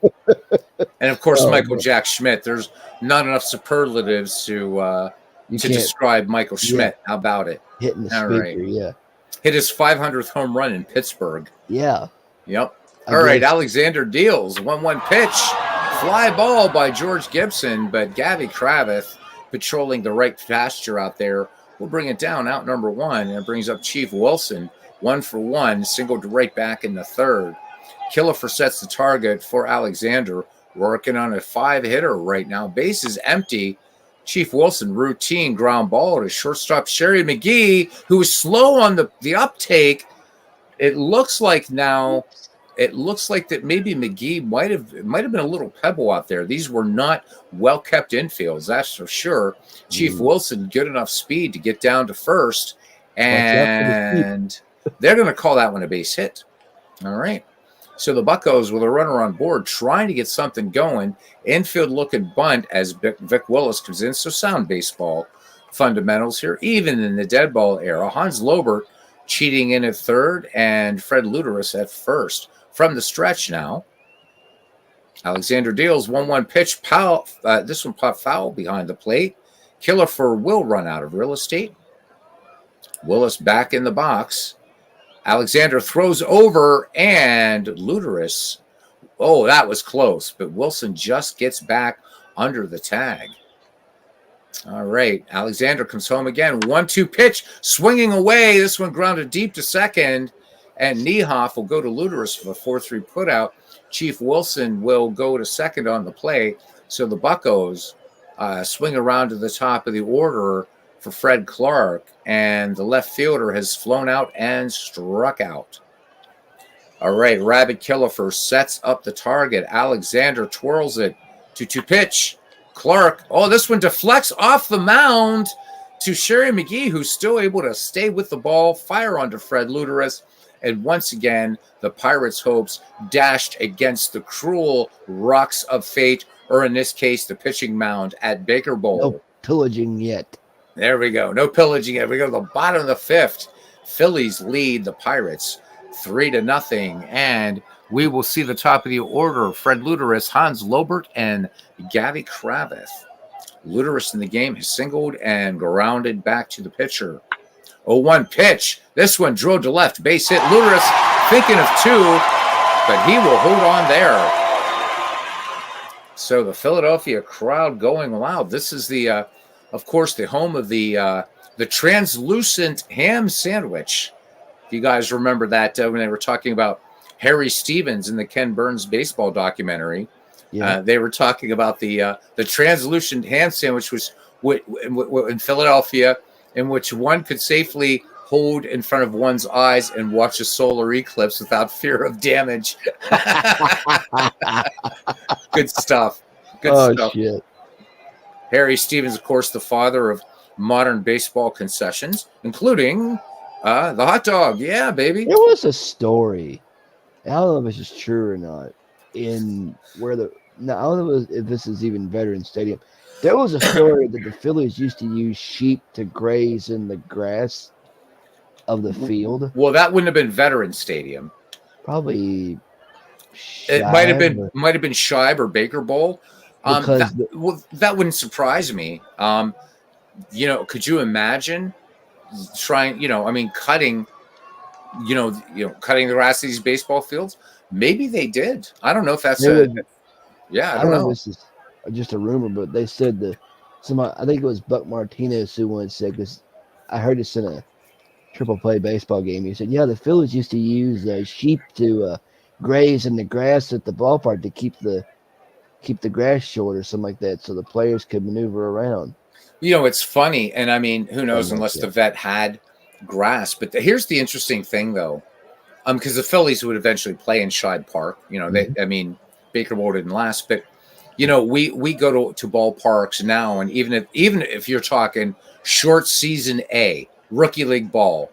And of course, Michael Jack Schmidt. There's not enough superlatives to describe Michael Schmidt. How about it? Hitting the speaker, hit his 500th home run in Pittsburgh. Yeah. Yep. All right, Alexander deals 1-1 pitch. Fly ball by George Gibson, but Gabby Kravitz patrolling the right pasture out there will bring it down out number one, and it brings up Chief Wilson 1-for-1, singled right back in the third. Killefer sets the target for Alexander, working on a 5-hitter right now. Base is empty. Chief Wilson, routine ground ball to shortstop Sherry McGee, who was slow on the uptake. It looks like that maybe McGee might have been a little pebble out there. These were not well kept infields, that's for sure. Chief Wilson, good enough speed to get down to first, and they're going to call that one a base hit. All right. So the Buccos with a runner on board trying to get something going. Infield looking bunt as Vic Willis comes in. So sound baseball fundamentals here, even in the dead ball era. Hans Lobert cheating in at third and Fred Luderus at first. From the stretch now, Alexander deals 1-1 pitch. This one popped foul behind the plate. Killefer will run out of real estate. Willis back in the box. Alexander throws over, and Luderus, that was close, but Wilson just gets back under the tag. All right, Alexander comes home again. 1-2 pitch, swinging away. This one grounded deep to second, and Niehoff will go to Luderus for a 4-3 putout. Chief Wilson will go to second on the play. So the Buccos swing around to the top of the order for Fred Clark, and the left fielder has flown out and struck out. All right, Rabbit Killefer sets up the target. Alexander twirls it. 2-2 pitch. Clark, this one deflects off the mound to Sherry McGee, who's still able to stay with the ball, fire onto Fred Luderus, and once again, the Pirates' hopes dashed against the cruel rocks of fate, or in this case, the pitching mound at Baker Bowl. No pillaging yet. There we go. No pillaging yet. We go to the bottom of the fifth. Phillies lead the Pirates 3-0, and we will see the top of the order. Fred Luderus, Hans Lobert, and Gabby Kravitz. Luderus in the game has singled and grounded back to the pitcher. 0-1 pitch. This one drilled to left. Base hit. Luderus thinking of two, but he will hold on there. So the Philadelphia crowd going loud. This is of course, the home of the the translucent ham sandwich. If you guys remember that when they were talking about Harry Stevens in the Ken Burns baseball documentary, they were talking about the translucent ham sandwich was in Philadelphia, in which one could safely hold in front of one's eyes and watch a solar eclipse without fear of damage. Good stuff. Good stuff. Shit. Harry Stevens, of course, the father of modern baseball concessions, including the hot dog. Yeah, baby. There was a story. I don't know if this is true or not. I don't know if this is even Veteran Stadium. There was a story that the Phillies used to use sheep to graze in the grass of the field. Well, that wouldn't have been Veteran Stadium. Probably. It might have been Shibe or Baker Bowl. That wouldn't surprise me. Could you imagine trying? Cutting. Cutting the grass of these baseball fields. Maybe they did. I don't know if that's I don't know. If this is just a rumor, but they said I think it was Buck Martinez who once said, because I heard this in a triple play baseball game. He said, the Phillies used to use sheep to graze in the grass at the ballpark to keep the grass short or something like that, so the players could maneuver around. It's funny, and who knows unless the vet had grass. But here's the interesting thing, though, because the Phillies would eventually play in Shibe Park. Baker Bowl didn't last, but we go to ballparks now, and even if you're talking short season A, rookie league ball,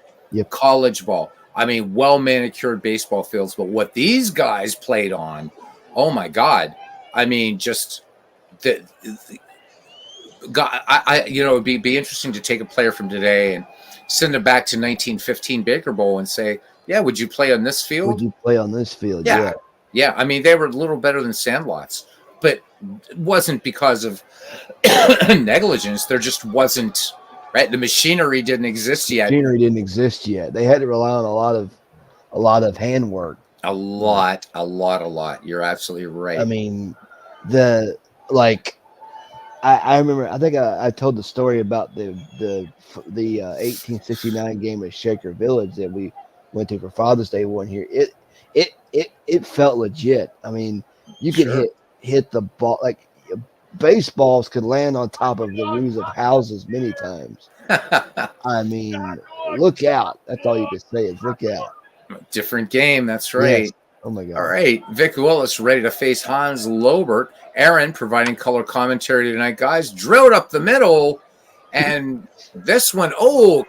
college ball, well manicured baseball fields. But what these guys played on, oh my God! Just it'd be interesting to take a player from today and send it back to 1915 Baker Bowl and say, would you play on this field? Would you play on this field? Yeah. They were a little better than sandlots, but it wasn't because of negligence. There just wasn't, right? The machinery didn't exist yet. They had to rely on a lot of handwork. A lot. You're absolutely right. I remember, I think I told the story about the 1869 game at Shaker Village that we went to for Father's Day one here. It felt legit. You could hit the ball, like baseballs could land on top of the roofs of houses many times. Look out. That's all you can say is look out. Different game. That's right. Yes. Oh my God. All right. Vic Willis ready to face Hans Lobert. Aaron providing color commentary tonight, guys. Drilled up the middle. And this one,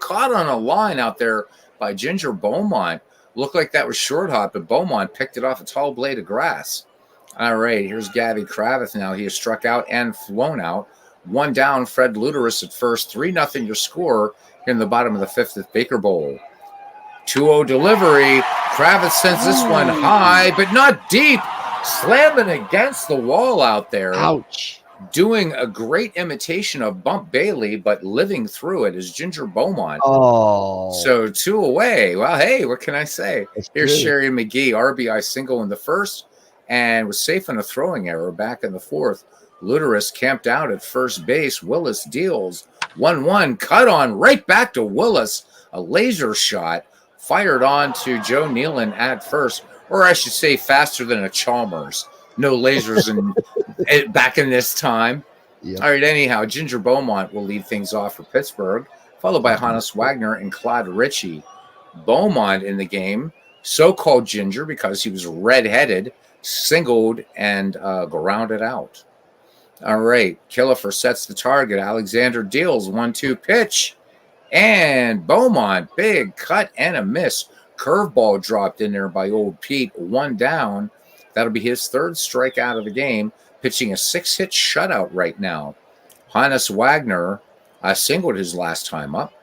caught on a line out there by Ginger Beaumont. Looked like that was short hop, but Beaumont picked it off a tall blade of grass. All right. Here's Gabby Kravitz now. He has struck out and flown out. One down, Fred Luderus at first. 3-0 your score here in the bottom of the fifth at Baker Bowl. 2-0 delivery. Kravitz sends this one high, but not deep. Slamming against the wall out there. Ouch. Doing a great imitation of Bump Bailey, but living through it is Ginger Beaumont. Oh. So 2 away. Well, hey, what can I say? Here's Sherry McGee, RBI single in the first, and was safe on a throwing error back in the fourth. Luderus camped out at first base. Willis deals 1-1. Cut on right back to Willis. A laser shot fired on to Joe Nealon at first, or I should say faster than a Chalmers. No lasers back in this time. Yep. All right, anyhow, Ginger Beaumont will lead things off for Pittsburgh, followed by Hannes Wagner and Claude Ritchie. Beaumont in the game, so-called Ginger because he was red-headed, singled and grounded out. All right, Killefer sets the target. Alexander deals 1-2 pitch. And Beaumont, big cut and a miss. Curveball dropped in there by old Pete. 1 down. That'll be his third strikeout of the game. Pitching a 6-hit shutout right now. Hannes Wagner singled his last time up.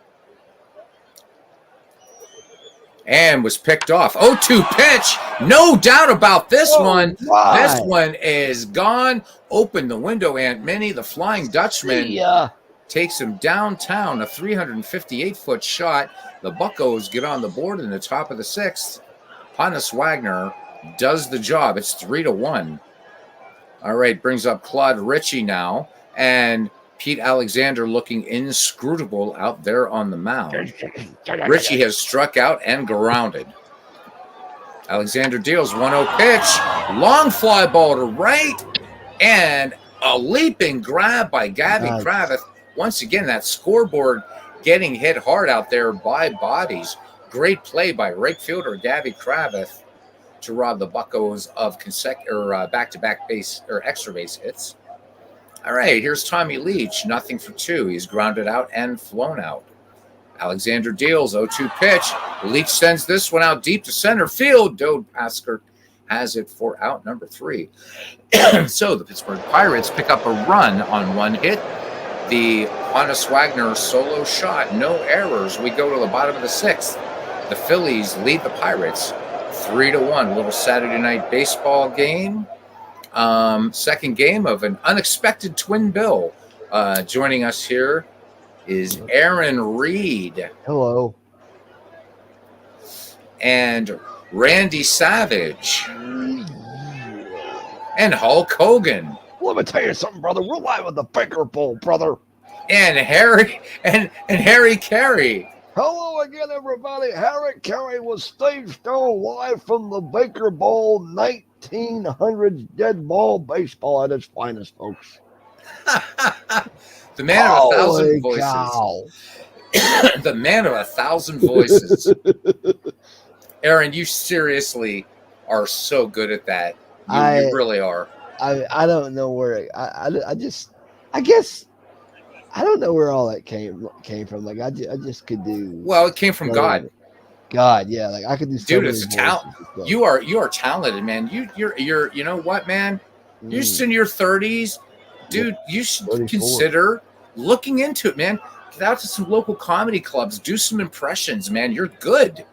And was picked off. 0-2 pitch. No doubt about this one. My. This one is gone. Open the window, Aunt Minnie. The Flying Dutchman takes him downtown. A 358-foot shot. The Buccos get on the board in the top of the sixth. Hannes Wagner does the job. It's 3-1. All right, brings up Claude Ritchie now. And Pete Alexander looking inscrutable out there on the mound. Richie has struck out and grounded. Alexander deals 1-0 pitch. Long fly ball to right. And a leaping grab by Gabby Kravitz. Once again, that scoreboard getting hit hard out there by bodies. Great play by right fielder Gabby Kravitz to rob the Buccos of back-to-back base or extra base hits. All right, here's Tommy Leach, 0-for-2. He's grounded out and flown out. Alexander deals 0-2 pitch. Leach sends this one out deep to center field. Dode Paskert has it for out number 3. So the Pittsburgh Pirates pick up a run on one hit. The Honus Wagner solo shot, no errors. We go to the bottom of the 6th. The Phillies lead the Pirates 3-1. Little Saturday night baseball game. Second game of an unexpected twin bill. Joining us here is Aaron Reed. Hello. And Randy Savage. And Hulk Hogan. Let me tell you something, brother. We're live at the Baker Bowl, brother. And Harry Carey. Hello again, everybody. Harry Carey with Steve Stone live from the Baker Bowl 1900s dead ball baseball at its finest, folks. The man of 1,000 voices. The man of 1,000 voices. Aaron, you seriously are so good at that. You really are. I don't know where I guess I don't know where all that came from. Like I just could do. Well, it came from God. God, yeah. Like I could do. Dude, it's a talent. You are talented, man. You're you know what, man? You're just in your 30s, dude. You should 34. consider looking into it, man. Get out to some local comedy clubs. Do some impressions, man. You're good.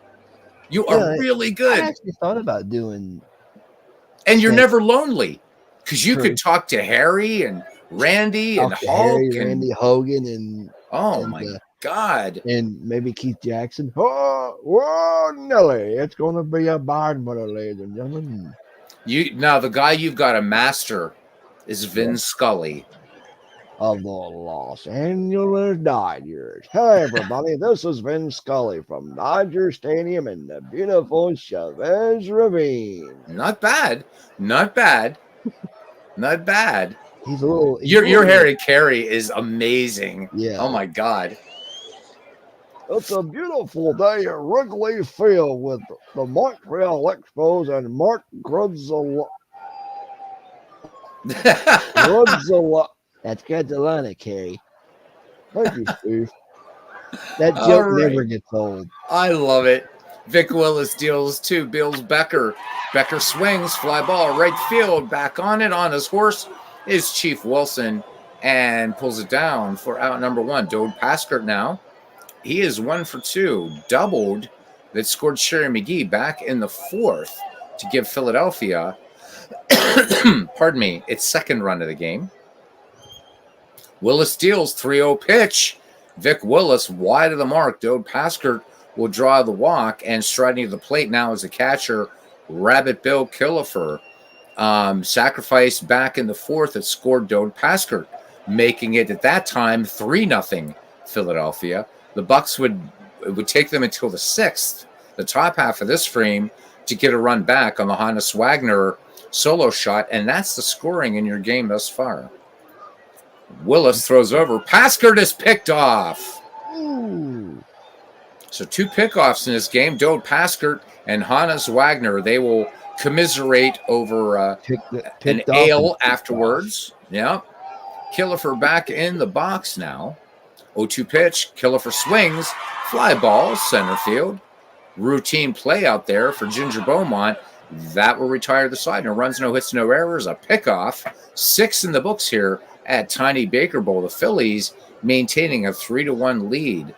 You are really good. I actually thought about doing. And you're never lonely because you could talk to Harry and Randy and Hulk and Randy Hogan and my God, and maybe Keith Jackson. Whoa, Nelly, it's going to be a barn, ladies and gentlemen. The guy you've got to master is Vin Scully of the Los Angeles Dodgers. Hey, everybody, this is Vin Scully from Dodger Stadium in the beautiful Chavez Ravine. Not bad. Not bad. He's a little. Your Harry Carey is amazing. Yeah. Oh my God. It's a beautiful day at Wrigley Field with the Montreal Expos and Mark Grudzela. That's Grudzalana, Carey. Thank you, Steve. That joke never gets old. I love it. Vic Willis deals to Bills Becker. Becker swings, fly ball, right field, back on it. On his horse is Chief Wilson and pulls it down for out number 1. Dode Paskert now. He is 1-for-2, doubled that scored Sherry McGee back in the 4th to give Philadelphia, pardon me, its second run of the game. Willis deals 3-0 pitch. Vic Willis wide of the mark. Dode Paskert will draw the walk, and striding to the plate now is the catcher, Rabbit Bill Killefer. Sacrifice back in the 4th that scored Dode Paskert, making it at that time 3-0 Philadelphia. The Bucks would take them until the 6th, the top half of this frame, to get a run back on the Honus Wagner solo shot, and that's the scoring in your game thus far. Willis throws over. Paskert is picked off. Ooh. So 2 pickoffs in this game. Dode Paskert and Honus Wagner, they will commiserate over an ale afterwards. Yeah. Killefer back in the box now. 0-2 pitch. Killefer swings. Fly ball, center field. Routine play out there for Ginger Beaumont. That will retire the side. No runs, no hits, no errors. A pickoff. 6 in the books here at Tiny Baker Bowl. The Phillies maintaining a 3-1 lead.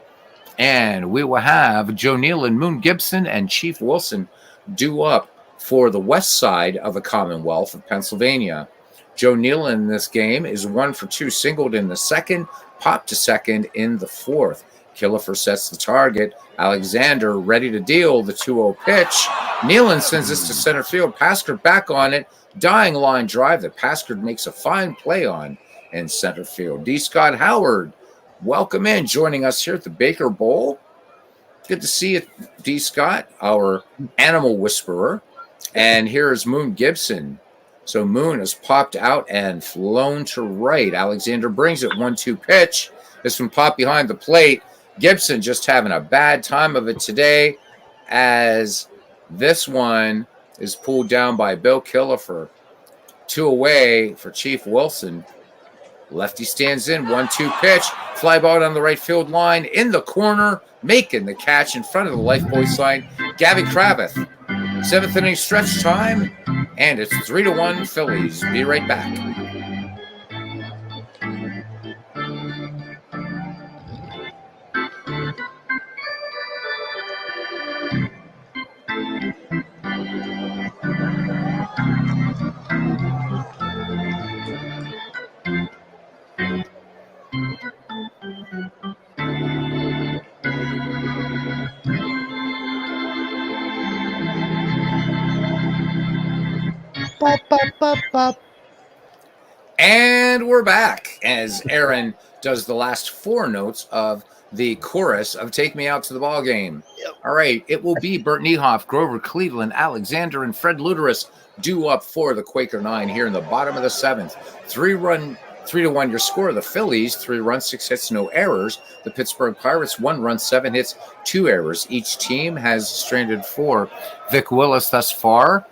And we will have Joe Nealon, Moon Gibson, and Chief Wilson due up for the west side of the Commonwealth of Pennsylvania. Joe Nealon in this game is 1-for-2, singled in the 2nd, popped to 2nd in the 4th. Killefer sets the target. Alexander ready to deal the 2-0 pitch. Nealon sends this to center field. Paskert back on it. Dying line drive that Paskert makes a fine play on. in center field. D. Scott Howard, welcome in, joining us here at the Baker Bowl. Good to see you, D. Scott, our animal whisperer. And here is Moon Gibson. So Moon has popped out and flown to right. Alexander brings it, 1-2 pitch. This one popped behind the plate. Gibson just having a bad time of it today, as this one is pulled down by Bill Killefer. 2 away for Chief Wilson. Lefty stands in, 1-2 pitch. Fly ball down the right field line, in the corner, making the catch in front of the Lifebuoy sign, Gabby Kravitz. 7th inning stretch time, and it's 3-1 Phillies. Be right back. Bop, bop, bop, bop. And we're back as Aaron does the last 4 notes of the chorus of Take Me Out to the Ball Game. Yep. All right, it will be Bert Niehoff, Grover Cleveland, Alexander, and Fred Luderus due up for the Quaker Nine here in the bottom of the 7th. 3-1 your score. The Phillies, 3 runs, 6 hits, no errors. The Pittsburgh Pirates, 1 run, 7 hits, 2 errors. Each team has stranded 4. Vic Willis thus far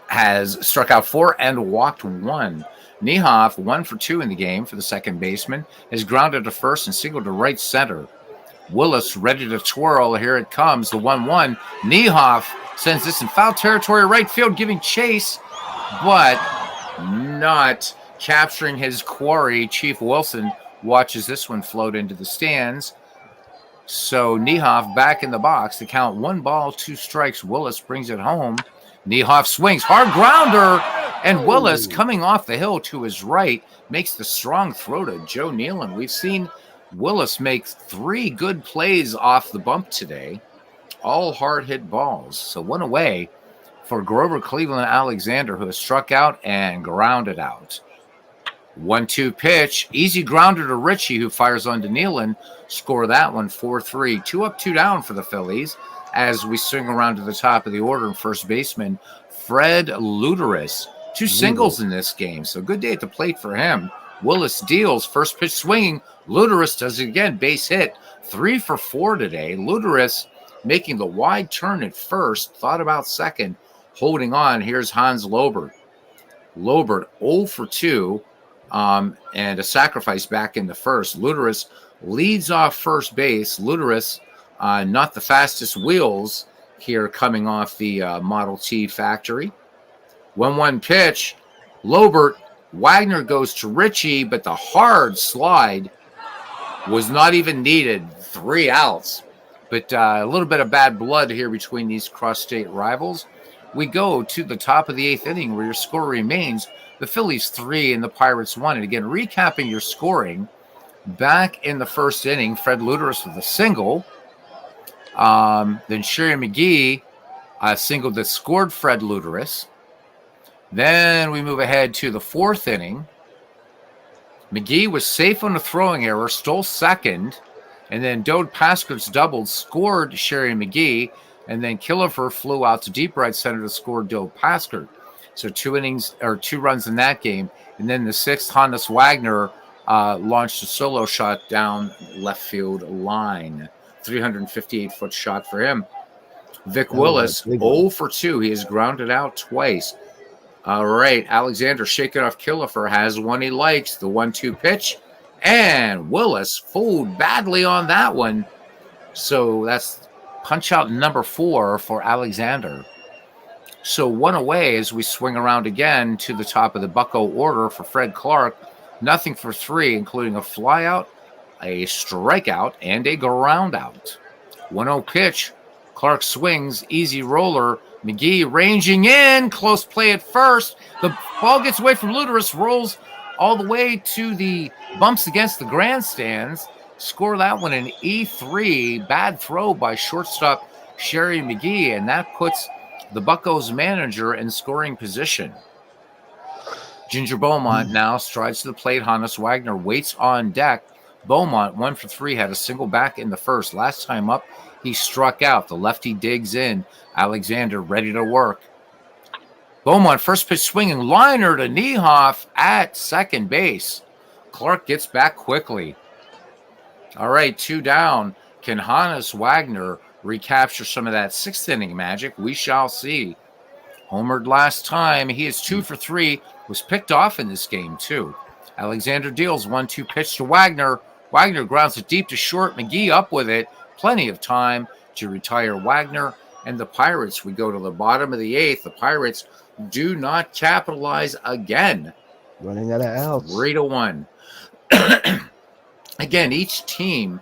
has struck out 4 and walked 1. Niehoff, 1 for 2 in the game for the second baseman, has grounded to first and singled to right center. Willis ready to twirl. Here it comes, the 1-1. Niehoff sends this in foul territory, right field, giving chase, but not capturing his quarry. Chief Wilson watches this one float into the stands. So Niehoff back in the box. The count 1 ball, 2 strikes. Willis brings it home. Niehoff swings, hard grounder, and Willis coming off the hill to his right makes the strong throw to Joe Nealon. We've seen Willis make 3 good plays off the bump today, all hard hit balls. So 1 away for Grover Cleveland Alexander, who has struck out and grounded out. 1-2 pitch, easy grounder to Ritchie, who fires on to Nealon. Score that one 4-3. 2 up, 2 down for the Phillies as we swing around to the top of the order. And first baseman Fred Luderus. 2 singles in this game, so good day at the plate for him. Willis deals, first pitch swinging. Luderus does it again, base hit. 3 for 4 today. Luderus making the wide turn at first, thought about second, holding on. Here's Hans Lobert. Lobert 0 for 2. And a sacrifice back in the first. Luderus leads off first base. Luderus, not the fastest wheels here coming off the Model T factory. 1-1 pitch. Lobert, Wagner goes to Ritchie, but the hard slide was not even needed. 3 outs. But a little bit of bad blood here between these cross-state rivals. We go to the top of the 8th inning where your score remains the Phillies 3 and the Pirates 1. And again, recapping your scoring, back in the first inning, Fred Luderus with a single. Then Sherry McGee, a single that scored Fred Luderus. Then we move ahead to the 4th inning. McGee was safe on a throwing error, stole second. And then Dode Pasker's doubled, scored Sherry McGee. And then Killefer flew out to deep right center to score Dode Pasker. So 2 runs in that game. And then the 6th, Hannes Wagner launched a solo shot down left field line. 358-foot shot for him. Vic Willis, 0 for 2. He has grounded out twice. All right, Alexander shaking off Killefer, has one he likes, the 1-2 pitch. And Willis fooled badly on that one. So that's punch out number 4 for Alexander. So 1 away as we swing around again to the top of the Bucko order for Fred Clark. Nothing for 3, including a flyout, a strikeout, and a ground out. 1-0 pitch. Clark swings, easy roller. McGee ranging in, close play at first. The ball gets away from Luderus, rolls all the way to the bumps against the grandstands. Score that one an E3. Bad throw by shortstop Sherry McGee, and that puts the Buccos manager in scoring position. Ginger Beaumont now strides to the plate. Hannes Wagner waits on deck. Beaumont, 1 for 3, had a single back in the first. Last time up, he struck out. The lefty digs in. Alexander ready to work. Beaumont, first pitch swinging, liner to Niehoff at second base. Clark gets back quickly. All right, 2 down. Can Hannes Wagner recapture some of that 6th inning magic? We shall see. Homered last time. He is 2 for 3. Was picked off in this game, too. Alexander deals 1-2 pitch to Wagner. Wagner grounds it deep to short. McGee up with it. Plenty of time to retire Wagner. And the Pirates, we go to the bottom of the 8th. The Pirates do not capitalize again. Running out of outs. 3-1. Again, each team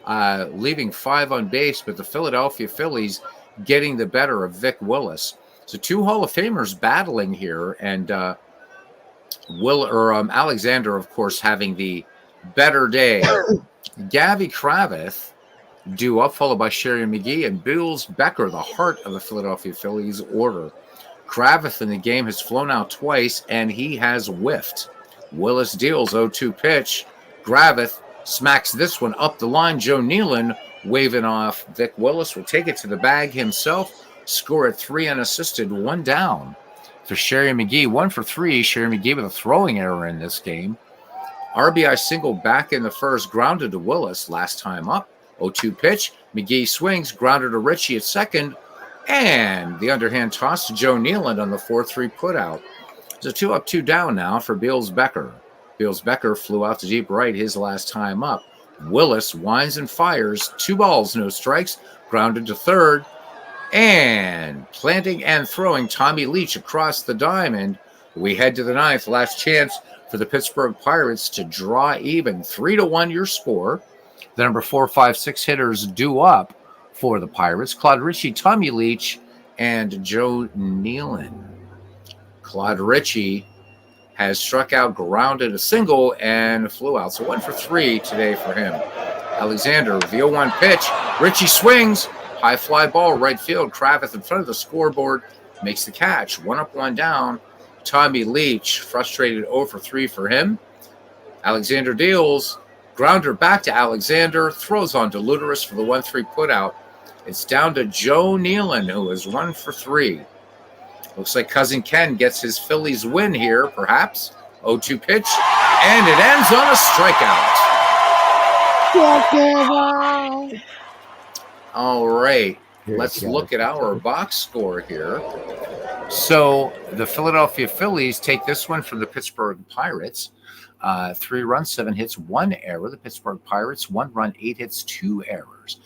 leaving 5 on base, but the Philadelphia Phillies getting the better of Vic Willis. So 2 Hall of Famers battling here, and Alexander, of course, having the better day. Gavy Kravitz due up, followed by Sherry McGee, and Bills Becker, the heart of the Philadelphia Phillies order. Kravitz in the game has flown out twice, and he has whiffed. Willis deals 0-2 pitch. Kravitz smacks this one up the line. Joe Nealon waving off. Vic Willis will take it to the bag himself, score at 3 unassisted, 1 down. For Sherry McGee, 1 for 3. Sherry McGee with a throwing error in this game. RBI single back in the first, grounded to Willis last time up. 0-2 pitch. McGee swings, grounded to Ritchie at second, and the underhand toss to Joe Nealon on the 4-3 putout. So 2 up, 2 down now for Bills Becker. Bills Becker flew out to deep right his last time up. Willis winds and fires. 2 balls, no strikes. Grounded to third. And planting and throwing Tommy Leach across the diamond. We head to the 9th. Last chance for the Pittsburgh Pirates to draw even. 3-1 your score. The number 4, 5, 6 hitters due up for the Pirates. Claude Ritchie, Tommy Leach, and Joe Nealon. Claude Ritchie has struck out, grounded a single, and flew out. So 1 for 3 today for him. Alexander, the 0-1 pitch. Ritchie swings. High fly ball, right field. Kravitz in front of the scoreboard makes the catch. 1 up, 1 down. Tommy Leach, frustrated 0 for 3 for him. Alexander deals. Grounder back to Alexander. Throws on to Luteris for the 1-3 putout. It's down to Joe Nealon, who is 1 for 3. Looks like Cousin Ken gets his Phillies win here, perhaps. 0-2 pitch, and it ends on a strikeout. All right, let's look at our box score here. So the Philadelphia Phillies take this one from the Pittsburgh Pirates. 3 runs, 7 hits, 1 error. The Pittsburgh Pirates, 1 run, 8 hits, 2 errors.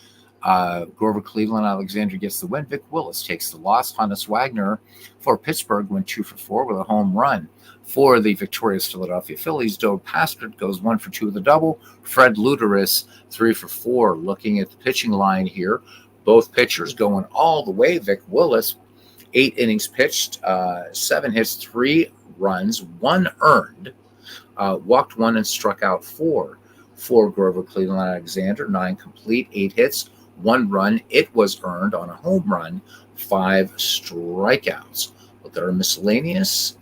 Grover Cleveland, Alexander gets the win. Vic Willis takes the loss. Hannes Wagner for Pittsburgh went 2 for 4 with a home run. For the victorious Philadelphia Phillies, Dode Paskert goes 1 for 2 with a double. Fred Luteris, 3 for 4. Looking at the pitching line here, both pitchers going all the way. Vic Willis, 8 innings pitched, 7 hits, 3 runs, 1 earned. Walked 1 and struck out 4 for Grover Cleveland Alexander. 9 complete, 8 hits, 1 run. It was earned on a home run, 5 strikeouts. But there are miscellaneous.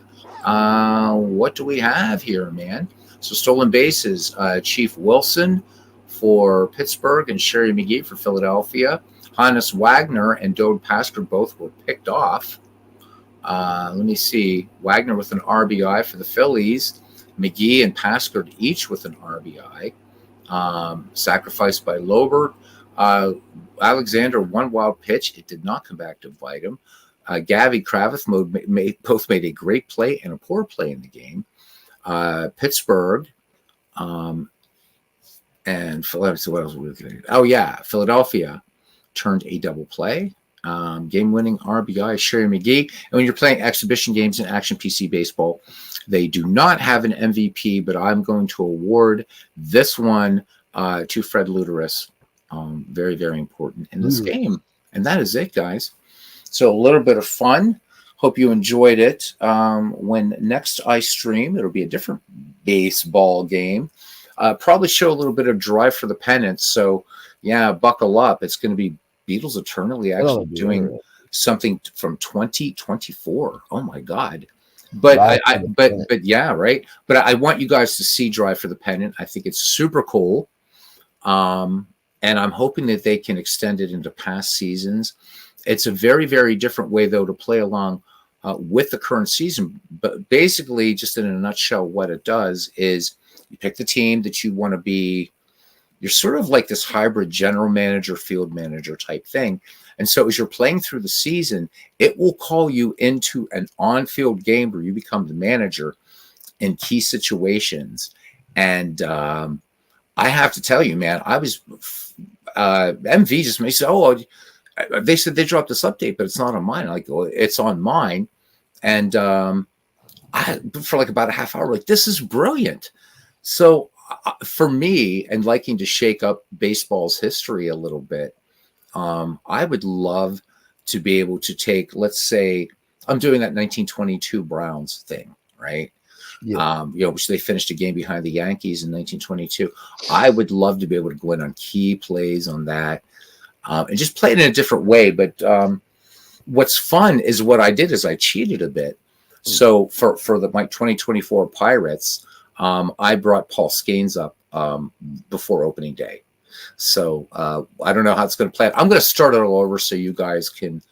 What do we have here, man? So stolen bases, Chief Wilson for Pittsburgh and Sherry McGee for Philadelphia. Hannes Wagner and Dode Paskert both were picked off. Let me see. Wagner with an RBI for the Phillies. McGee and Paskert each with an RBI. Sacrificed by Lobert. Alexander, 1 wild pitch. It did not come back to bite him. Gavy Kravitz both made a great play and a poor play in the game. Pittsburgh and Philadelphia. What else were we looking at? Oh, yeah. Philadelphia turned a double play. Game-winning RBI, Sherry McGee. And when you're playing exhibition games in Action PC Baseball, they do not have an MVP, but I'm going to award this one to Fred Luteris. Very, very important in this game. And that is it, guys. So a little bit of fun. Hope you enjoyed it. When next I stream, it'll be a different baseball game. Probably show a little bit of Drive for the Pennant. So, yeah, buckle up. It's going to be Beatles Eternally actually doing something from 2024. Oh, my God. But Drive for the pennant. but yeah, right. But I want you guys to see Drive for the Pennant. I think it's super cool. And I'm hoping that they can extend it into past seasons. It's a very, very different way, though, to play along with the current season. But basically, just in a nutshell, what it does is you pick the team that you want to be. You're sort of like this hybrid general manager, field manager type thing. And so as you're playing through the season, it will call you into an on-field game where you become the manager in key situations. And I have to tell you, man, I was MV just made say, oh, they said they dropped this update, but it's not on mine. I go, it's on mine. And I, for like about a half hour, like, this is brilliant. So for me, and liking to shake up baseball's history a little bit, I would love to be able to take, let's say, I'm doing that 1922 Browns thing, right? Yeah. Which they finished a game behind the Yankees in 1922. I would love to be able to go in on key plays on that and just play it in a different way. But what's fun is what I did is I cheated a bit. So for my 2024 Pirates, I brought Paul Scanes up before opening day. So I don't know how it's going to play out. I'm going to start it all over so you guys can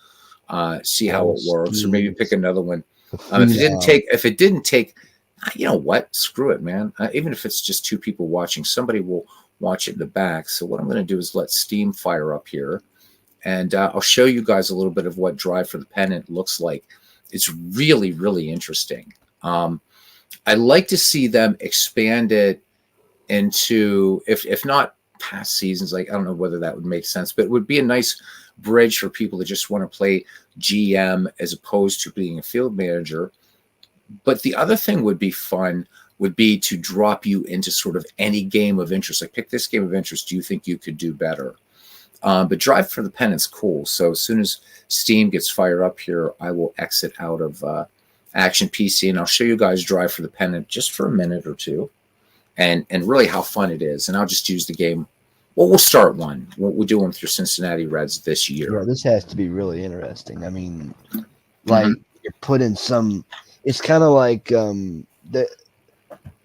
see how it works, or maybe pick another one. If it didn't take, you know what? Screw it, man. Even if it's just two people watching, somebody will watch it in the back. So what I'm going to do is let Steam fire up here, and I'll show you guys a little bit of what Drive for the Pennant looks like. It's really, really interesting. I'd like to see them expand it into, if not past seasons, like, I don't know whether that would make sense, but it would be a nice bridge for people that just want to play GM as opposed to being a field manager. But the other thing would be fun would be to drop you into sort of any game of interest. Like, pick this game of interest. Do you think you could do better? But Drive for the Pennant's cool. So as soon as Steam gets fired up here, I will exit out of Action PC, and I'll show you guys Drive for the Pennant just for a minute or two, and really how fun it is. And I'll just use the game. Well, we'll start one. We'll do one with your Cincinnati Reds this year. Yeah, this has to be really interesting. I mean, like, you're put in some. It's kind of like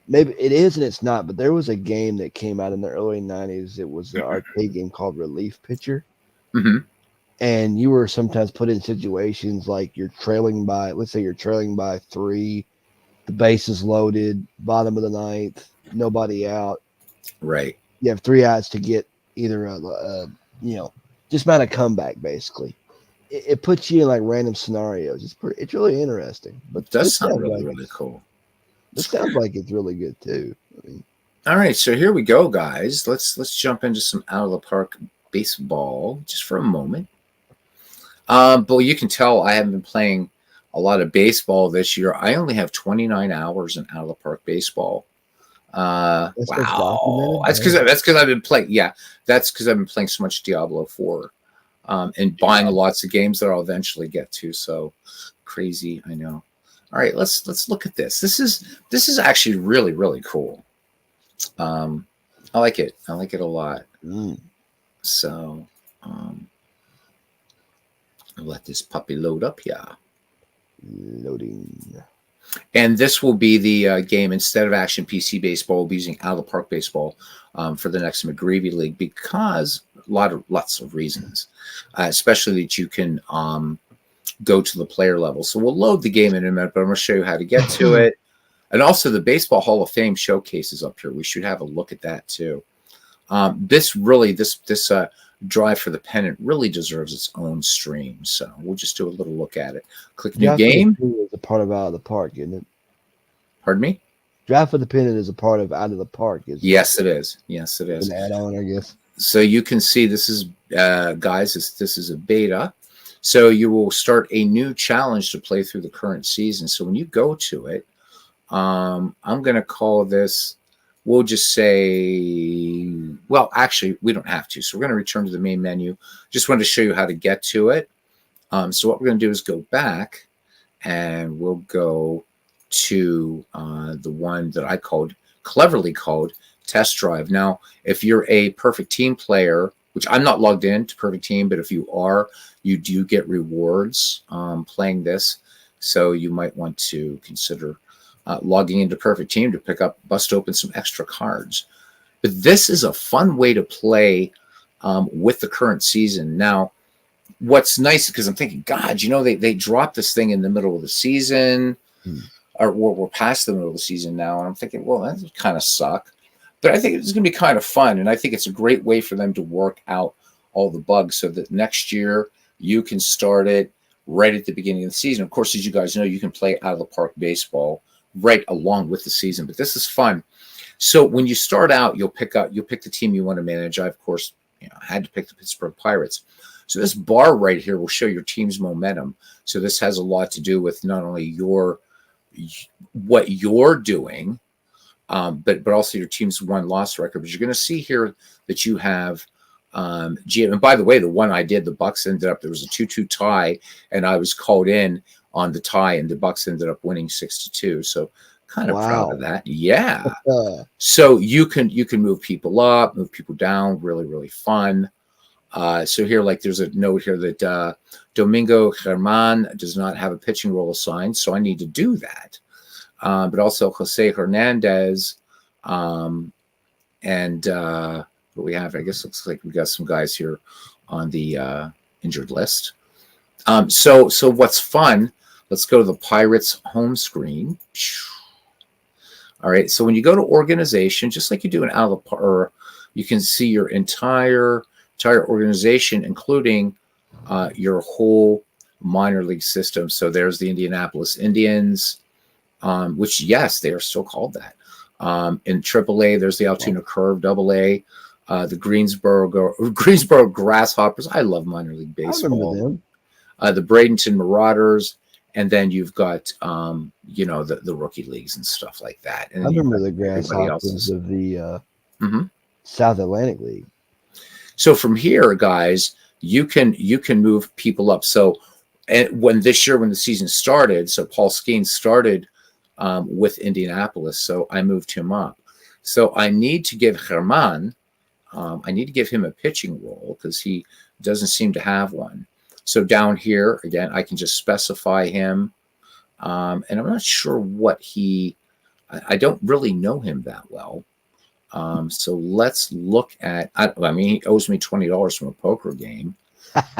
maybe it is and it's not, but there was a game that came out in the early 90s. It was an arcade game called Relief Pitcher. And you were sometimes put in situations like you're trailing by, let's say you're trailing by 3, the base is loaded, bottom of the ninth, nobody out. Right. You have 3 outs to get either just mount a comeback basically. It puts you in like random scenarios. It's really interesting. But it does sound really, really cool. This sounds like it's really good too. I mean, all right, so here we go, guys. Let's jump into some out of the park baseball just for a moment. But you can tell I haven't been playing a lot of baseball this year. I only have 29 hours in out of the park baseball. Wow, that's because I've been playing. Yeah, that's because I've been playing so much Diablo 4. And buying lots of games that I'll eventually get to. So crazy, I know. All right, let's look at this. This is actually really, really cool. I like it. I like it a lot. So I'll let this puppy load up here. Loading. And this will be the game, instead of Action PC Baseball, we'll be using Out of the Park Baseball for the next McGreevy League, because lots of reasons, especially that you can go to the player level. So we'll load the game in a minute, but I'm going to show you how to get to it. And also the Baseball Hall of Fame showcase is up here. We should have a look at that too. This Drive for the Pennant really deserves its own stream. So we'll just do a little look at it. Click new game. Is a part of Out of the Park, isn't it? Pardon me? Drive for the Pennant is a part of Out of the Park, isn't it? Yes, it is. Yes, it is. An add-on, I guess. So you can see this is, guys, this is a beta. So you will start a new challenge to play through the current season. So when you go to it, I'm going to call this, we'll just say, well, actually, we don't have to. So we're going to return to the main menu. Just wanted to show you how to get to it. So what we're going to do is go back, and we'll go to the one that I cleverly called Test Drive. Now, if you're a Perfect Team player, which I'm not logged in to Perfect Team, but if you are, you do get rewards playing this. So you might want to consider logging into Perfect Team to bust open some extra cards. But this is a fun way to play with the current season. Now, what's nice, because I'm thinking, God, they dropped this thing in the middle of the season, or we're past the middle of the season now. And I'm thinking, well, that kind of suck. But I think it's going to be kind of fun. And I think it's a great way for them to work out all the bugs so that next year you can start it right at the beginning of the season. Of course, as you guys know, you can play out of the park baseball right along with the season. But this is fun. So when you start out, you'll pick the team you want to manage. I, of course, had to pick the Pittsburgh Pirates. So this bar right here will show your team's momentum. So this has a lot to do with not only what you're doing, but also your team's win-loss record. But you're going to see here that you have GM. And by the way, the one I did, the Bucks ended up, there was a 2-2 tie, and I was called in on the tie, and the Bucks ended up winning 6-2. So kind of proud of that. Yeah. So you can move people up, move people down. Really, really fun. So here, like, there's a note here that Domingo Germán does not have a pitching role assigned, so I need to do that. But also Jose Hernandez, and what we have, I guess, looks like we got some guys here on the injured list. So what's fun? Let's go to the Pirates home screen. All right. So when you go to organization, just like you do in out of the park, you can see your entire organization, including your whole minor league system. So there's the Indianapolis Indians, which, yes, they are still called that. In AAA, there's the Altoona Curve, AA, the Greensboro Grasshoppers. I love minor league baseball. I remember them. The Bradenton Marauders, and then you've got the rookie leagues and stuff like that. And I remember the Grasshoppers of the South Atlantic League. So from here, guys, you can move people up. So, and when the season started, so Paul Skeens started with Indianapolis, so I moved him up. So I need to give Germán, I need to give him a pitching role because he doesn't seem to have one. So down here, again, I can just specify him. And I'm not sure what I don't really know him that well. So let's look at, he owes me $20 from a poker game.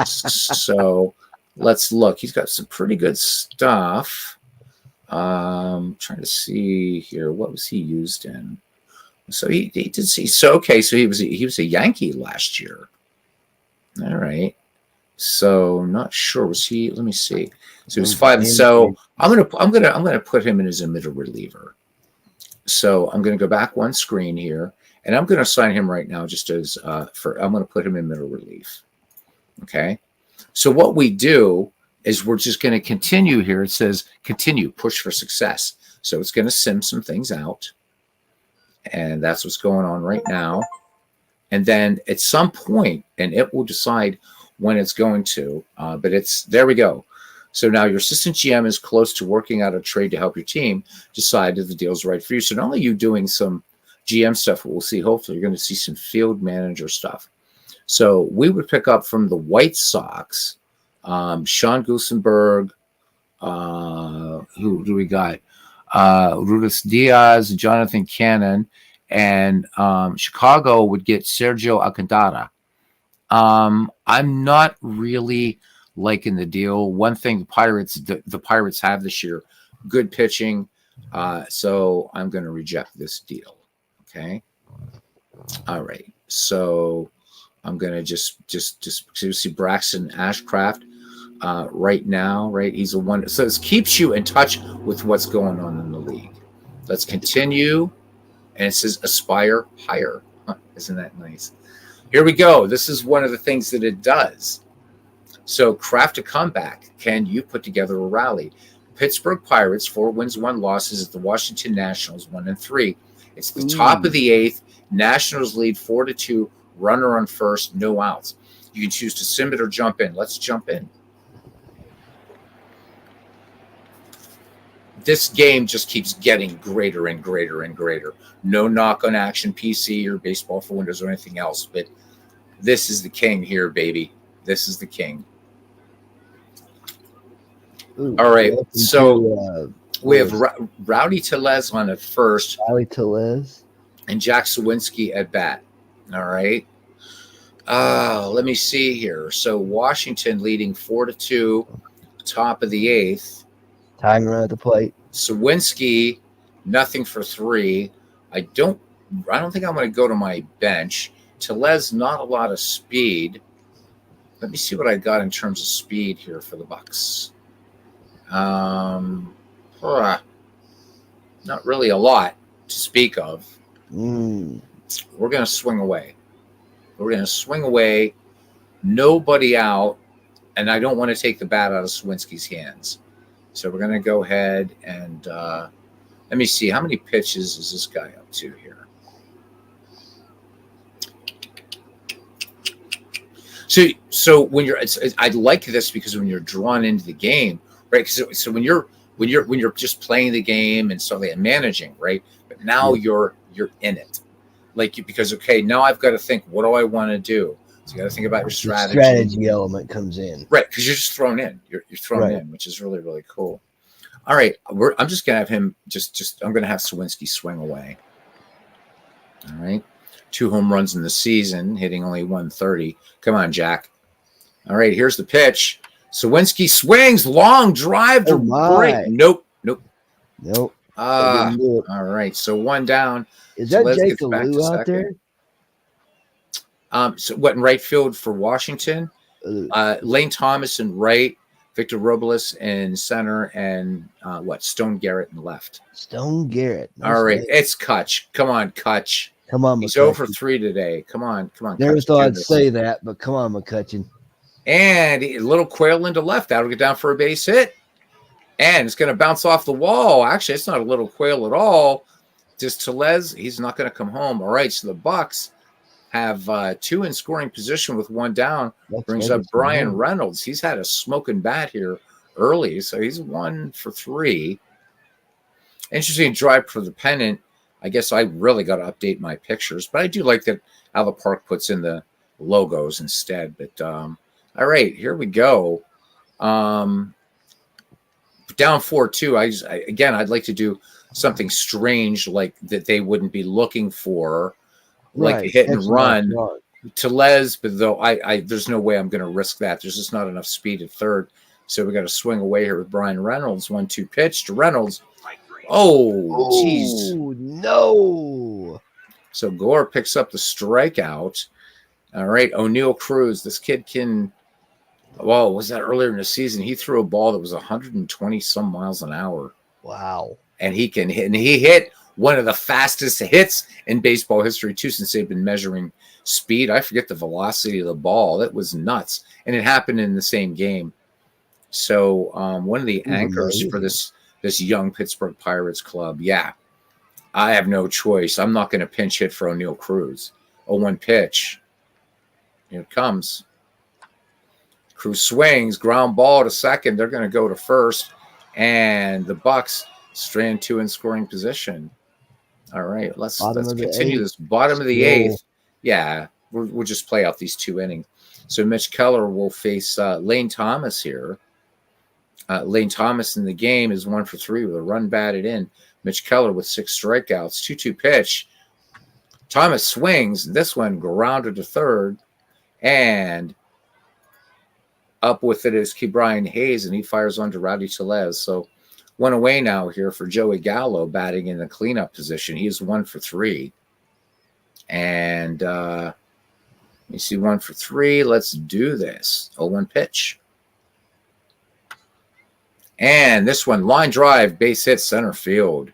So let's look. He's got some pretty good stuff. Trying to see here. What was he used in? So he did see. So, okay. So he was a Yankee last year. All right. So not sure. Was he? Let me see. So he was 5. So I'm gonna put him in as a middle reliever. So I'm gonna go back one screen here, and I'm gonna assign him right now just as I'm gonna put him in middle relief. Okay. So what we do is we're just gonna continue here. It says continue, push for success. So it's gonna sim some things out, and that's what's going on right now. And then at some point, and it will decide when it's going to, but there we go. So now your assistant GM is close to working out a trade to help your team decide if the deal's right for you. So not only you doing some GM stuff, we'll see, hopefully you're going to see some field manager stuff. So we would pick up from the White Sox, Sean Gusenberg, who do we got? Rudis Diaz, Jonathan Cannon, and Chicago would get Sergio Alcantara. I'm not really liking the deal. One thing the Pirates have this year, good pitching. So I'm going to reject this deal. Okay. All right. So I'm going to just see Braxton Ashcraft right now, right? He's the one. So this keeps you in touch with what's going on in the league. Let's continue. And it says aspire higher. Huh, isn't that nice? Here we go. This is one of the things that it does. So craft a comeback. Can you put together a rally? Pittsburgh Pirates, 4 wins, 1 losses at the Washington Nationals, 1-3. It's the top of the 8th. Nationals lead 4-2. Runner on first, no outs. You can choose to sim it or jump in. Let's jump in. This game just keeps getting greater and greater and greater. No knock on Action PC or Baseball for Windows or anything else, but this is the king here, baby. This is the king. Ooh, All right, welcome so to, we have Rowdy Tellez on at first Ali Tellez. and Jack Sawinski at bat. All right. Let me see here. So Washington leading 4-2, top of the eighth. Tying run at the plate. Sawinski, nothing for 3. I don't think I'm going to go to my bench. Tellez, not a lot of speed. Let me see what I got in terms of speed here for the Bucks. Not really a lot to speak of. We're going to swing away. Nobody out, and I don't want to take the bat out of Sawinski's hands. So we're going to go ahead and let me see. How many pitches is this guy up to here? So when you're, I like this because when you're drawn into the game, right? So when you're just playing the game and so they're managing, right? But now you're in it, because okay, now I've got to think, what do I want to do? So you got to think about your strategy. The strategy element comes in, right? Because you're just thrown in. You're thrown in, which is really, really cool. All right, I'm just gonna have him I'm gonna have Sawinski swing away. All right, 2 home runs in the season, hitting only 130. Come on, Jack. All right, here's the pitch. Sawinski swings, long drive to right. Nope. All right, so 1 down. Is that Jake Alou out there? So what in right field for Washington? Lane Thomas in right, Victor Robles in center, and Stone Garrett in left. Stone Garrett. All right, it's Kutch. Come on, Kutch. Come on, he's 0 for 3 today. Come on. Never thought I'd say that, but come on, McCutcheon. And a little quail into left. That'll get down for a base hit. And it's going to bounce off the wall. Actually, it's not a little quail at all. Just Tellez, he's not going to come home. All right, so the Bucks have 2 in scoring position with 1 down. Brings up Brian Reynolds. He's had a smoking bat here early, so he's 1 for 3. Interesting drive for the pennant. I guess I really got to update my pictures, but I do like that how the park puts in the logos instead. But all right, here we go. Down 4-2. I'd like to do something strange like that they wouldn't be looking for, like a hit and run. Tellez, but though there's no way I'm going to risk that. There's just not enough speed at third, so we got to swing away here with Brian Reynolds. 1-2 pitch to Reynolds. Oh, jeez. Oh, no. So Gore picks up the strikeout. All right, O'Neal Cruz. This kid can. Well, was that earlier in the season? He threw a ball that was 120 some miles an hour. Wow. And he can hit. And he hit one of the fastest hits in baseball history, too, since they've been measuring speed. I forget the velocity of the ball. That was nuts. And it happened in the same game. So one of the anchors for this young Pittsburgh Pirates club, I have no choice. I'm not going to pinch hit for O'Neal Cruz. 0-1 pitch. Here it comes. Cruz swings, ground ball to second. They're going to go to first. And the Bucks strand 2 in scoring position. All right, let's continue this. Bottom of the 8th. Yeah, we'll just play out these 2 innings. So Mitch Keller will face Lane Thomas here. Lane Thomas in the game is 1 for 3 with a run batted in. Mitch Keller with 6 strikeouts. 2-2 pitch. Thomas swings. This one grounded to third. And up with it is Ke'Bryan Hayes, and he fires on to Rowdy Tellez. So 1 away now here for Joey Gallo batting in the cleanup position. He's 1 for 3. And let me see, 1 for 3. Let's do this. 0-1 pitch. And this one, line drive, base hit center field.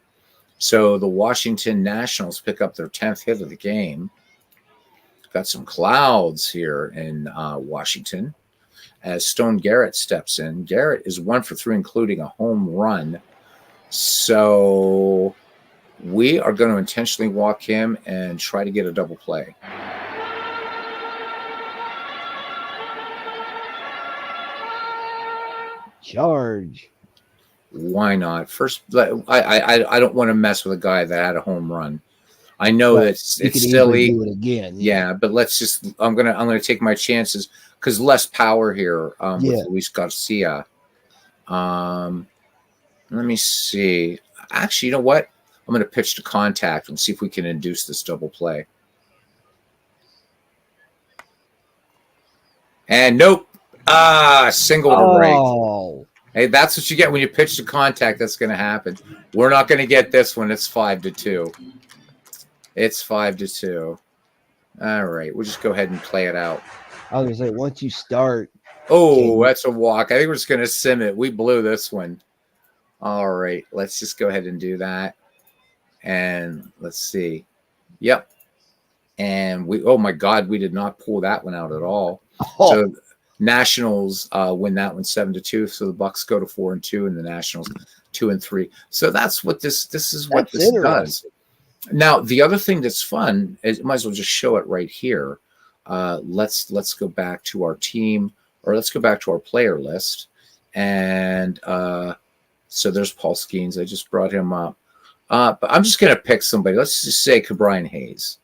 So the Washington Nationals pick up their 10th hit of the game. Got some clouds here in Washington as Stone Garrett steps in. Garrett is 1 for 3, including a home run. So we are going to intentionally walk him and try to get a double play. Charge. Why not? First, I don't want to mess with a guy that had a home run. I know that it's silly. Do it again. Yeah, but let's just. I'm gonna take my chances because less power here with Luis Garcia. Let me see. Actually, you know what? I'm going to pitch to contact and see if we can induce this double play. And nope. Single to right. Oh, Hey, that's what you get when you pitch to contact. That's going to happen. We're not going to get this one. It's 5-2. It's 5-2. All right. We'll just go ahead and play it out. I was going to say, once you start. Oh, that's a walk. I think we're just going to sim it. We blew this one. All right. Let's just go ahead and do that. And let's see. Yep. And oh my God, we did not pull that one out at all. Oh. So Nationals win that one 7-2. So the Bucks go to 4-2, and the Nationals 2-3. So that's what this is. What this does. Now the other thing that's fun is, might as well just show it right here. Let's go back to our team, or let's go back to our player list, and so there's Paul Skeens. I just brought him up, but I'm just gonna pick somebody. Let's just say Ke'Bryan Hayes.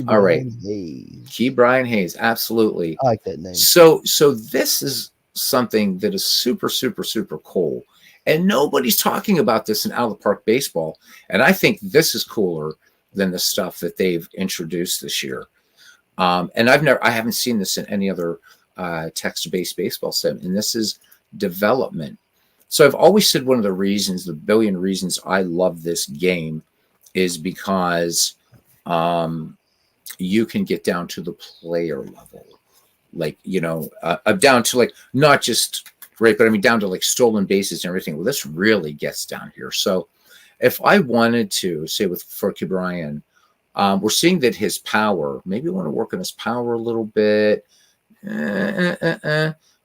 All right. Ke'Bryan Hayes, absolutely. I like that name. So this is something that is super, super, super cool. And nobody's talking about this in Out of the Park baseball. And I think this is cooler than the stuff that they've introduced this year. And I haven't seen this in any other text-based baseball sim. And this is development. So I've always said one of the reasons, the billion reasons I love this game is because you can get down to the player level, like, down to like, not just right, but I mean, down to like stolen bases and everything. Well, this really gets down here. So if I wanted to say for Ke'Bryan, we're seeing that his power, maybe I want to work on his power a little bit.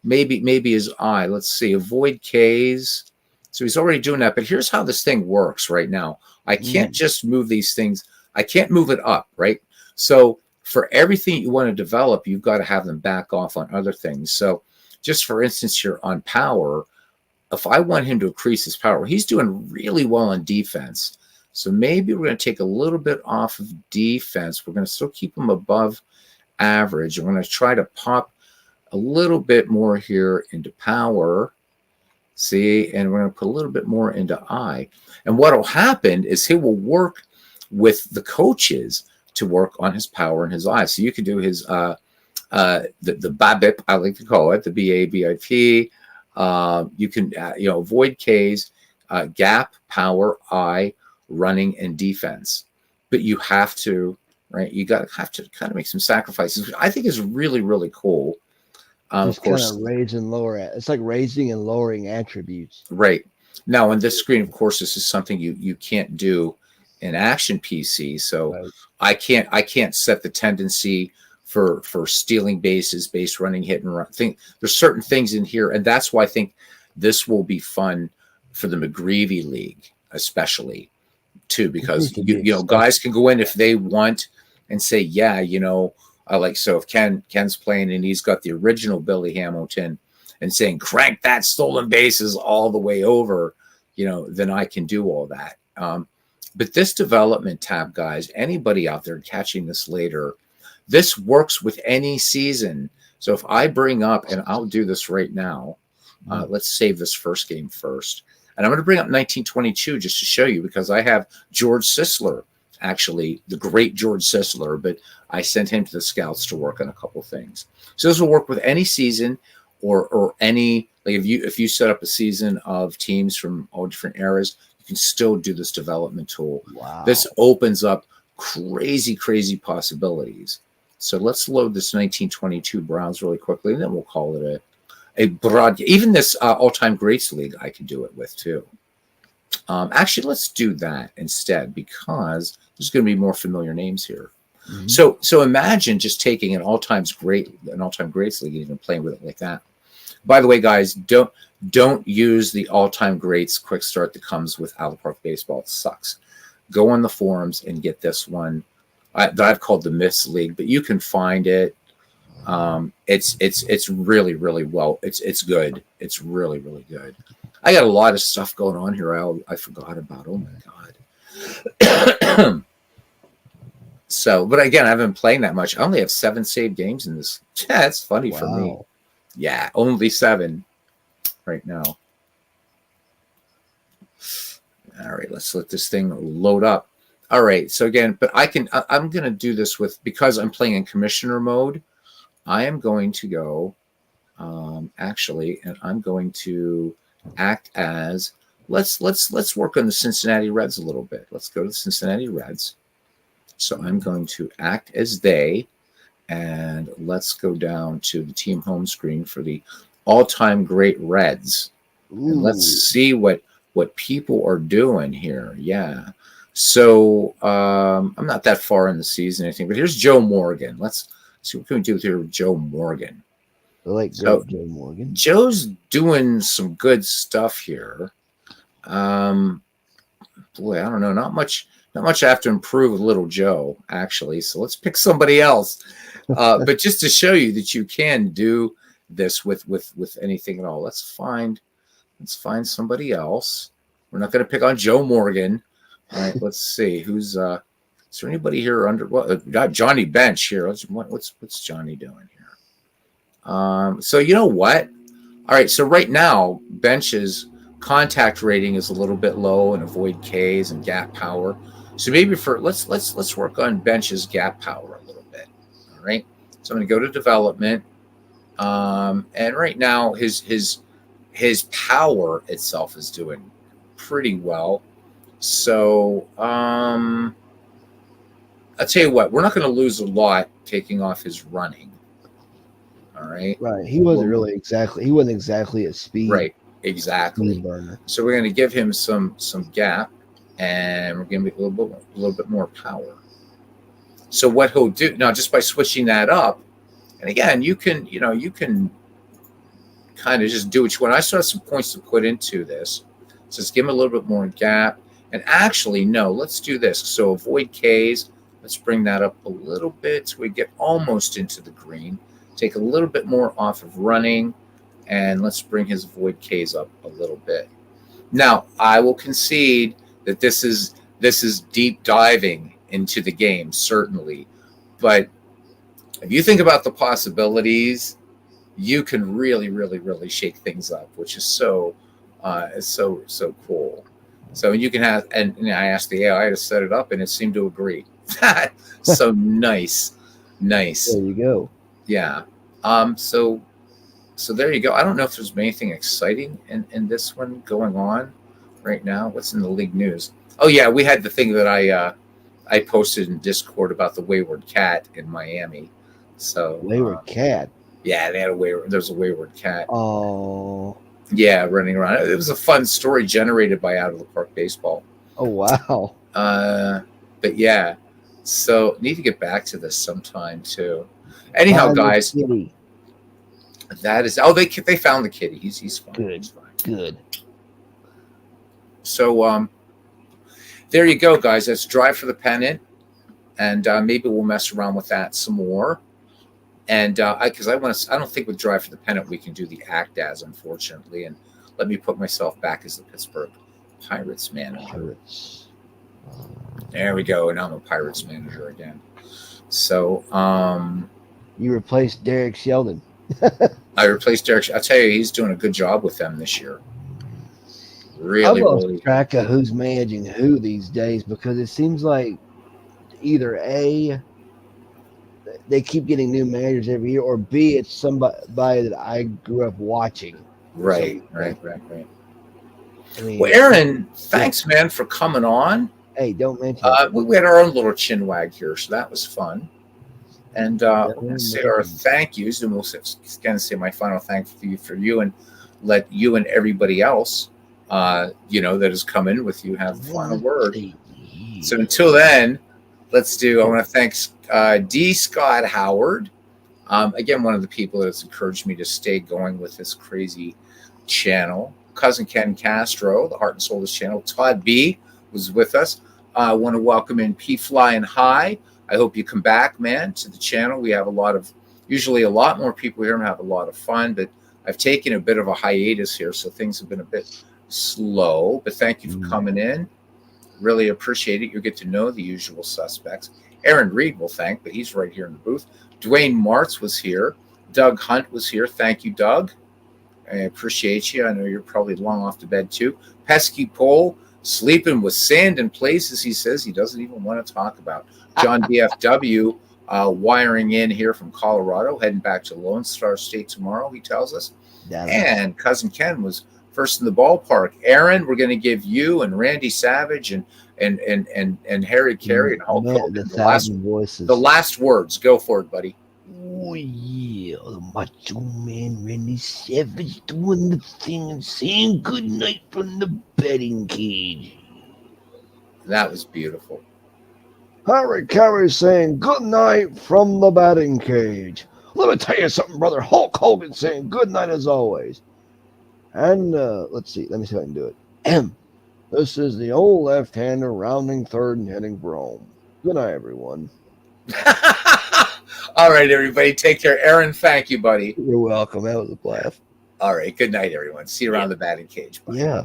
Maybe his eye, let's see, avoid Ks. So he's already doing that, but here's how this thing works right now. I can't just move these things. I can't move it up, right? So for everything you want to develop, you've got to have them back off on other things. So just for instance, here on power, if I want him to increase his power, he's doing really well on defense. So maybe we're going to take a little bit off of defense. We're going to still keep him above average. We're going to try to pop a little bit more here into power. See, and we're going to put a little bit more into eye. And what will happen is he will work with the coaches to work on his power and his eye. So you can do his the BABIP, I like to call it, the BABIP. You can avoid Ks, gap, power, eye, running, and defense. But you have to, right? You have to kind of make some sacrifices, which I think is really, really cool. Of course, kind of raise and lower. It's like raising and lowering attributes. Right. Now on this screen, of course, this is something you can't do in Action PC. So right. I can't set the tendency for stealing bases, base running, hit and run. There's certain things in here, and that's why I think this will be fun for the McGreevy League, especially too, because guys can go in if they want and say, yeah, so if Ken's playing and he's got the original Billy Hamilton and saying crank that stolen bases all the way over, then I can do all that. But this development tab, guys, anybody out there catching this later, this works with any season. So if I bring up, and I'll do this right now, let's save this first game first. And I'm going to bring up 1922 just to show you, because I have George Sisler, actually the great George Sisler, but I sent him to the scouts to work on a couple things. So this will work with any season or any, like if you set up a season of teams from all different eras, you can still do this development tool. Wow. This opens up crazy, crazy possibilities. So let's load this 1922 Browns really quickly, and then we'll call it a broad. Even this all-time greats league, I can do it with too. Actually, let's do that instead, because there's going to be more familiar names here. Mm-hmm. So imagine just taking an all-time greats league and even playing with it like that. By the way, guys, don't use the all-time greats quick start that comes with Out of the Park baseball. It sucks. Go on the forums and get this one that I've called the Myths League, but you can find it. It's really, really well. It's good. It's really, really good. I got a lot of stuff going on here. I forgot about. Oh my God. So, but again, I haven't been playing that much. I only have 7 saved games in this. Yeah, it's funny for me. Yeah, only 7 right now. All right, let's let this thing load up. All right, so again, but I'm going to do this because I'm playing in commissioner mode. I am going to go, actually, and I'm going to act as, let's work on the Cincinnati Reds a little bit. Let's go to the Cincinnati Reds. So I'm going to act as they, and let's go down to the team home screen for the all-time great Reds. And let's see what people are doing here. Yeah. So I'm not that far in the season, I think, but here's Joe Morgan. Let's see what can we do here with Joe Morgan. I like Joe Morgan. Joe's doing some good stuff here. Boy, I don't know. Not much I have to improve with little Joe, actually. So let's pick somebody else. But just to show you that you can do this with anything at all. Let's find somebody else. We're not going to pick on Joe Morgan. All right, let's see who's is there anybody here under? Well, got Johnny Bench here. What's Johnny doing here? So you know what? All right, so right now Bench's contact rating is a little bit low and avoid Ks and gap power. So maybe let's work on Bench's gap power a little bit. All right. So I'm going to go to development, and right now his power itself is doing pretty well. So I'll tell you what, we're not going to lose a lot taking off his running. All right. Right. He wasn't exactly a speed. Right. Exactly. Burner. So we're going to give him some gap, and we're going to be a little bit more power. So what he'll do now, just by switching that up, and again, you can kind of just do what you want. I still have some points to put into this. So let's give him a little bit more gap. And actually, no, let's do this. So avoid Ks. Let's bring that up a little bit so we get almost into the green. Take a little bit more off of running, and let's bring his avoid Ks up a little bit. Now, I will concede that this is deep diving into the game, certainly. But if you think about the possibilities, you can really, really, really shake things up, which is so cool. So you can have, and I asked the AI to set it up, and it seemed to agree. So nice. There you go. Yeah. So there you go. I don't know if there's anything exciting in this one going on right now. What's in the league news? Oh yeah, we had the thing that I posted in Discord about the wayward cat in Miami. So wayward cat. Yeah, there's a wayward cat. Oh. Yeah, running around. It was a fun story generated by Out of the Park Baseball. Oh wow. But yeah, so need to get back to this sometime too. Anyhow, guys, that is. Oh, they found the kitty. He's fine. Good. He's fine. Good. So there you go, guys. That's Drive for the Pennant, and maybe we'll mess around with that some more. And I don't think with Drive for the Pennant we can do the act as, unfortunately. And let me put myself back as the Pittsburgh Pirates manager. Pirates. There we go. And I'm a Pirates manager again. So you replaced Derek Sheldon. I replaced Derek. I'll tell you, he's doing a good job with them this year. Really, I've lost track of who's managing who these days, because it seems like either A, they keep getting new managers every year, or B, it's somebody that I grew up watching. Right. I mean, Well, Aaron, thanks, man, for coming on. Hey, don't mention we had our own little chin wag here, so that was fun. And we're going to say our thank yous, and we'll again say my final thank you for you, and let you and everybody else, that has come in with you have the final word. So until then, I want to thank D. Scott Howard. Again, one of the people that's encouraged me to stay going with this crazy channel. Cousin Ken Castro, the Heart and Soul of this channel. Todd B. was with us. I want to welcome in P. Flying High. I hope you come back, man, to the channel. We have usually a lot more people here and have a lot of fun, but I've taken a bit of a hiatus here, so things have been a bit slow. But thank you for coming in. Really appreciate it. You'll get to know the usual suspects. Aaron Reed will thank, but he's right here in the booth. Dwayne Martz was here. Doug Hunt was here. Thank you, Doug. I appreciate you. I know you're probably long off to bed too. Pesky Pole, sleeping with sand in places he says he doesn't even want to talk about. John DFW wiring in here from Colorado, heading back to Lone Star State tomorrow, he tells us. And Cousin Ken was first in the ballpark. Aaron, we're going to give you and Randy Savage and Harry Carey and Hulk Hogan the last words. Go for it, buddy. Oh yeah, the Macho Man Randy Savage doing the thing and saying good night from the batting cage. That was beautiful. Harry Carey saying good night from the batting cage. Let me tell you something, brother. Hulk Hogan saying good night as always. And let's see. Let me see if I can do it. This is the old left-hander rounding third and heading for home. Good night, everyone. All right, everybody. Take care. Aaron, thank you, buddy. You're welcome. That was a blast. All right. Good night, everyone. See you around the batting cage. Bye. Yeah.